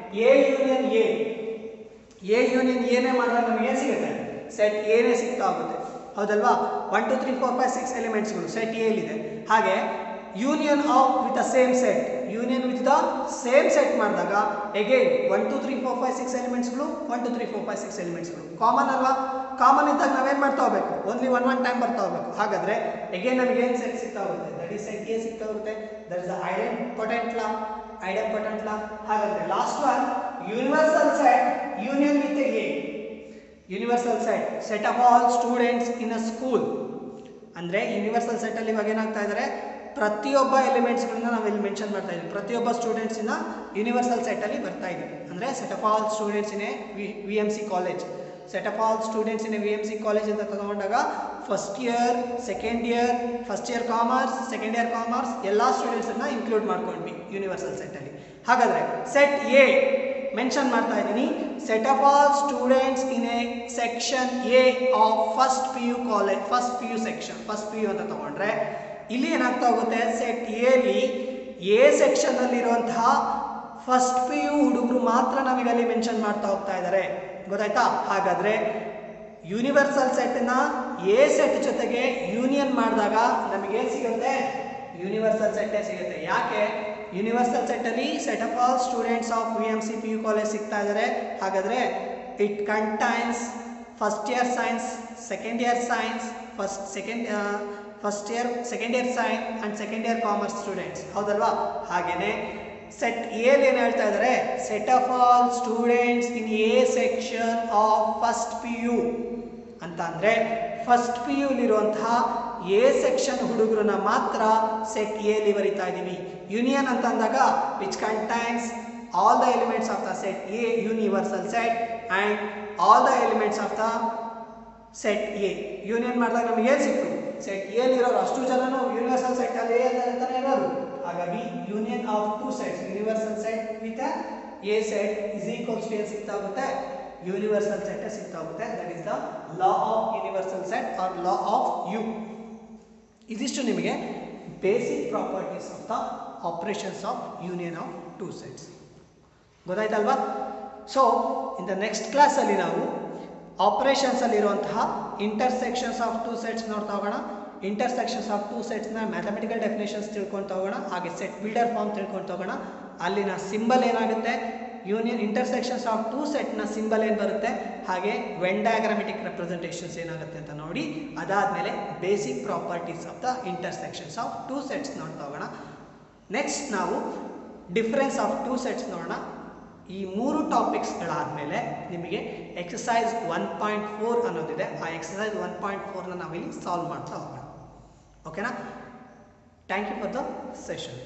A union A, A union ಏನೇ ಮಾಡಿದ್ರೆ ನಮಗೆ ಏನು ಸಿಗುತ್ತೆ? ಸೆಟ್ ಎನೇ ಸಿಗ್ತಾ ಹೋಗುತ್ತೆ, ಹೌದಲ್ವಾ? 1 2 3 4 5 6 ಎಲಿಮೆಂಟ್ಸ್ಗಳು ಸೆಟ್ ಎಲ್ಲಿದೆ. ಹಾಗೆ union of with the same set, union with the same set ಮಾಡಿದಾಗ ಅಗೇನ್ 1 2 3 4 5 6 ಎಲಿಮೆಂಟ್ಸ್ಗಳು 1 2 3 4 5 6 ಎಲಿಮೆಂಟ್ಸ್ಗಳು ಕಾಮನ್ ಅಲ್ವಾ? ಕಾಮನ್ ಇದ್ದಾಗ ನಾವೇನು ಮಾಡ್ತಾ ಹೋಗಬೇಕು? ಓನ್ಲಿ ಒನ್ ಟೈಮ್ ಬರ್ತಾ ಹೋಗಬೇಕು. ಹಾಗಾದರೆ ಅಗೇನ್ ನಮಗೆ ಏನು ಸೆಟ್ ಸಿಗ್ತಾ ಹೋಗುತ್ತೆ? ದಟ್ ಈಸ್ ಸೆಟ್ ಎ ಸಿಗ್ತಾ ಹೋಗುತ್ತೆ. ದಟ್ ಇಸ್ ದ ಐಡೆಂಪೊಟೆಂಟ್ ಲಾ. ಐಡೆಂಪೊಟೆಂಟ್ ಲಾ. ಹಾಗಾದರೆ last one universal set union with A. Universal set of all students in a school ಅಂದರೆ ಯೂನಿವರ್ಸಲ್ ಸೆಟ್ಟಲ್ಲಿ ಇವಾಗ ಏನಾಗ್ತಾ ಇದ್ದಾರೆ? ಪ್ರತಿಯೊಬ್ಬ ಎಲಿಮೆಂಟ್ಸ್ಗಳನ್ನ ನಾವು ಇಲ್ಲಿ ಮೆನ್ಷನ್ ಮಾಡ್ತಾ ಇದ್ದೀವಿ. ಪ್ರತಿಯೊಬ್ಬ ಸ್ಟೂಡೆಂಟ್ಸಿನ ಯೂನಿವರ್ಸಲ್ ಸೆಟ್ಟಲ್ಲಿ ಬರ್ತಾ ಇದ್ದೀವಿ. ಅಂದರೆ set of all students in A V M C college. Set of all students in VMC college ಅಂತ ತಗೊಂಡಾಗ first year, second year, first year commerce, second year commerce ಎಲ್ಲ ಸ್ಟೂಡೆಂಟ್ಸನ್ನು ಇನ್ಕ್ಲೂಡ್ ಮಾಡ್ಕೊಂಡ್ವಿ ಯೂನಿವರ್ಸಲ್ ಸೆಟ್ಟಲ್ಲಿ. ಹಾಗಾದರೆ ಸೆಟ್ ಎ ಮೆನ್ಷನ್ ಮಾಡ್ತಾ ಇದ್ದೀನಿ, set of all students in A section A of first P U college, first P you section, first P U ಅಂತ ತಗೊಂಡ್ರೆ ಇಲ್ಲಿ ಏನಾಗ್ತಾ ಹೋಗುತ್ತೆ, ಸೆಟ್ ಎಲ್ಲಿ ಎ ಸೆಕ್ಷನ್ ಅಲ್ಲಿರುವಂತಹ ಫಸ್ಟ್ ಪಿ ಯು ಹುಡುಗರು ಮಾತ್ರ ನಮಗೆ ಅಲ್ಲಿ ಮೆನ್ಷನ್ ಮಾಡ್ತಾ ಹೋಗ್ತಾ ಇದ್ದಾರೆ. ಗೊತ್ತಾಯ್ತಾ? ಹಾಗಾದ್ರೆ ಯೂನಿವರ್ಸಲ್ ಸೆಟ್ನ ಎ ಸೆಟ್ ಜೊತೆಗೆ ಯೂನಿಯನ್ ಮಾಡಿದಾಗ ನಮಗೆ ಸಿಗುತ್ತೆ ಯೂನಿವರ್ಸಲ್ ಸೆಟ್ಟೇ ಸಿಗುತ್ತೆ. ಯಾಕೆ? ಯೂನಿವರ್ಸಲ್ ಸೆಟ್ಟಲ್ಲಿ set of all students of VMC PU college ಸಿಗ್ತಾ ಇದ್ದಾರೆ. ಹಾಗಾದರೆ it contains first year science, second year science, first year second year science and second year commerce students. ಹೌದಲ್ವಾ? ಹಾಗೆಯೇ ಸೆಟ್ ಎಲ್ಲಿ ಏನು ಹೇಳ್ತಾ ಇದ್ದಾರೆ, set of all students in A section of first P U ಅಂತ ಅಂದರೆ ಫಸ್ಟ್ ಪಿ ಯುಲಿರುವಂತಹ ಎ ಸೆಕ್ಷನ್ ಹುಡುಗರನ್ನ ಮಾತ್ರ ಸೆಟ್ ಎಲ್ಲಿ ಬರಿತಾ ಇದ್ದೀವಿ. ಯೂನಿಯನ್ ಅಂತ ಅಂದಾಗ which contains all the elements of the set A universal set and all the elements of the set A. Union ಮಾಡಿದಾಗ ನಮಗೆ ಏನು ಸಿಕ್ತು, ಸೆಟ್ ಎಲ್ಲಿರೋರು ಅಷ್ಟು ಜನನು ಯೂನಿವರ್ಸಲ್ ಸೆಟ್ ಅಲ್ಲಿ ಅಂತಾನೆ ಇರೋರು. ಹಾಗಾಗಿ union of two sets, universal set with A set is equals to ಏನು ಸಿಗ್ತಾ ಹೋಗುತ್ತೆ, ಯೂನಿವರ್ಸಲ್ ಸೆಟ್ ಸಿಗ್ತಾ ಹೋಗುತ್ತೆ. That is the law of universal set or law of U. ಇದಿಷ್ಟು ನಿಮಗೆ basic properties of the operations of union of two sets. ಗೊತ್ತಾಯ್ತಲ್ವಾ? So in the next ಕ್ಲಾಸಲ್ಲಿ ನಾವು ಆಪರೇಷನ್ಸ್ ಅಲ್ಲಿರುವಂತಹ ಇಂಟರ್ಸೆಕ್ಷನ್ಸ್ ಆಫ್ ಟೂ ಸೆಟ್ಸ್ ನೋಡ್ತಾ ಹೋಗೋಣ. ಇಂಟರ್ಸೆಕ್ಷನ್ಸ್ ಆಫ್ ಟೂ ಸೆಟ್ಸ್ನ mathematical definitions ತಿಳ್ಕೊಳ್ತಾ ಹೋಗೋಣ. ಹಾಗೆ ಸೆಟ್ ಬಿಲ್ಡರ್ ಫಾರ್ಮ್ ತಿಳ್ಕೊಳ್ತಾ ಹೋಗೋಣ. ಅಲ್ಲಿನ ಸಿಂಬಲ್ ಏನಾಗುತ್ತೆ, ಯೂನಿಯನ್ ಇಂಟರ್ಸೆಕ್ಷನ್ಸ್ ಆಫ್ ಟೂ ಸೆಟ್ನ ಸಿಂಬಲ್ ಏನು ಬರುತ್ತೆ, ಹಾಗೆ ವೆನ್ ಡಯಾಗ್ರಾಮೆಟಿಕ್ ರೆಪ್ರೆಸೆಂಟೇಷನ್ಸ್ ಏನಾಗುತ್ತೆ ಅಂತ ನೋಡಿ, ಅದಾದಮೇಲೆ basic properties of the intersections of two sets ನೋಡ್ತಾ ಹೋಗೋಣ. ನೆಕ್ಸ್ಟ್ ನಾವು ಡಿಫರೆನ್ಸ್ ಆಫ್ ಟೂ ಸೆಟ್ಸ್ ನೋಡೋಣ. ಈ ಮೂರು ಟಾಪಿಕ್ಸ್ಗಳಾದಮೇಲೆ ನಿಮಗೆ ಎಕ್ಸಸೈಸ್ 1.4 ಅನ್ನೋದಿದೆ. ಆ ಎಕ್ಸಸೈಸ್ 1.4ನ ನಾವಿಲ್ಲಿ ಸಾಲ್ವ್ ಮಾಡ್ತಾ ಹೋಗೋಣ. ಓಕೆನಾ? Thank you for the session.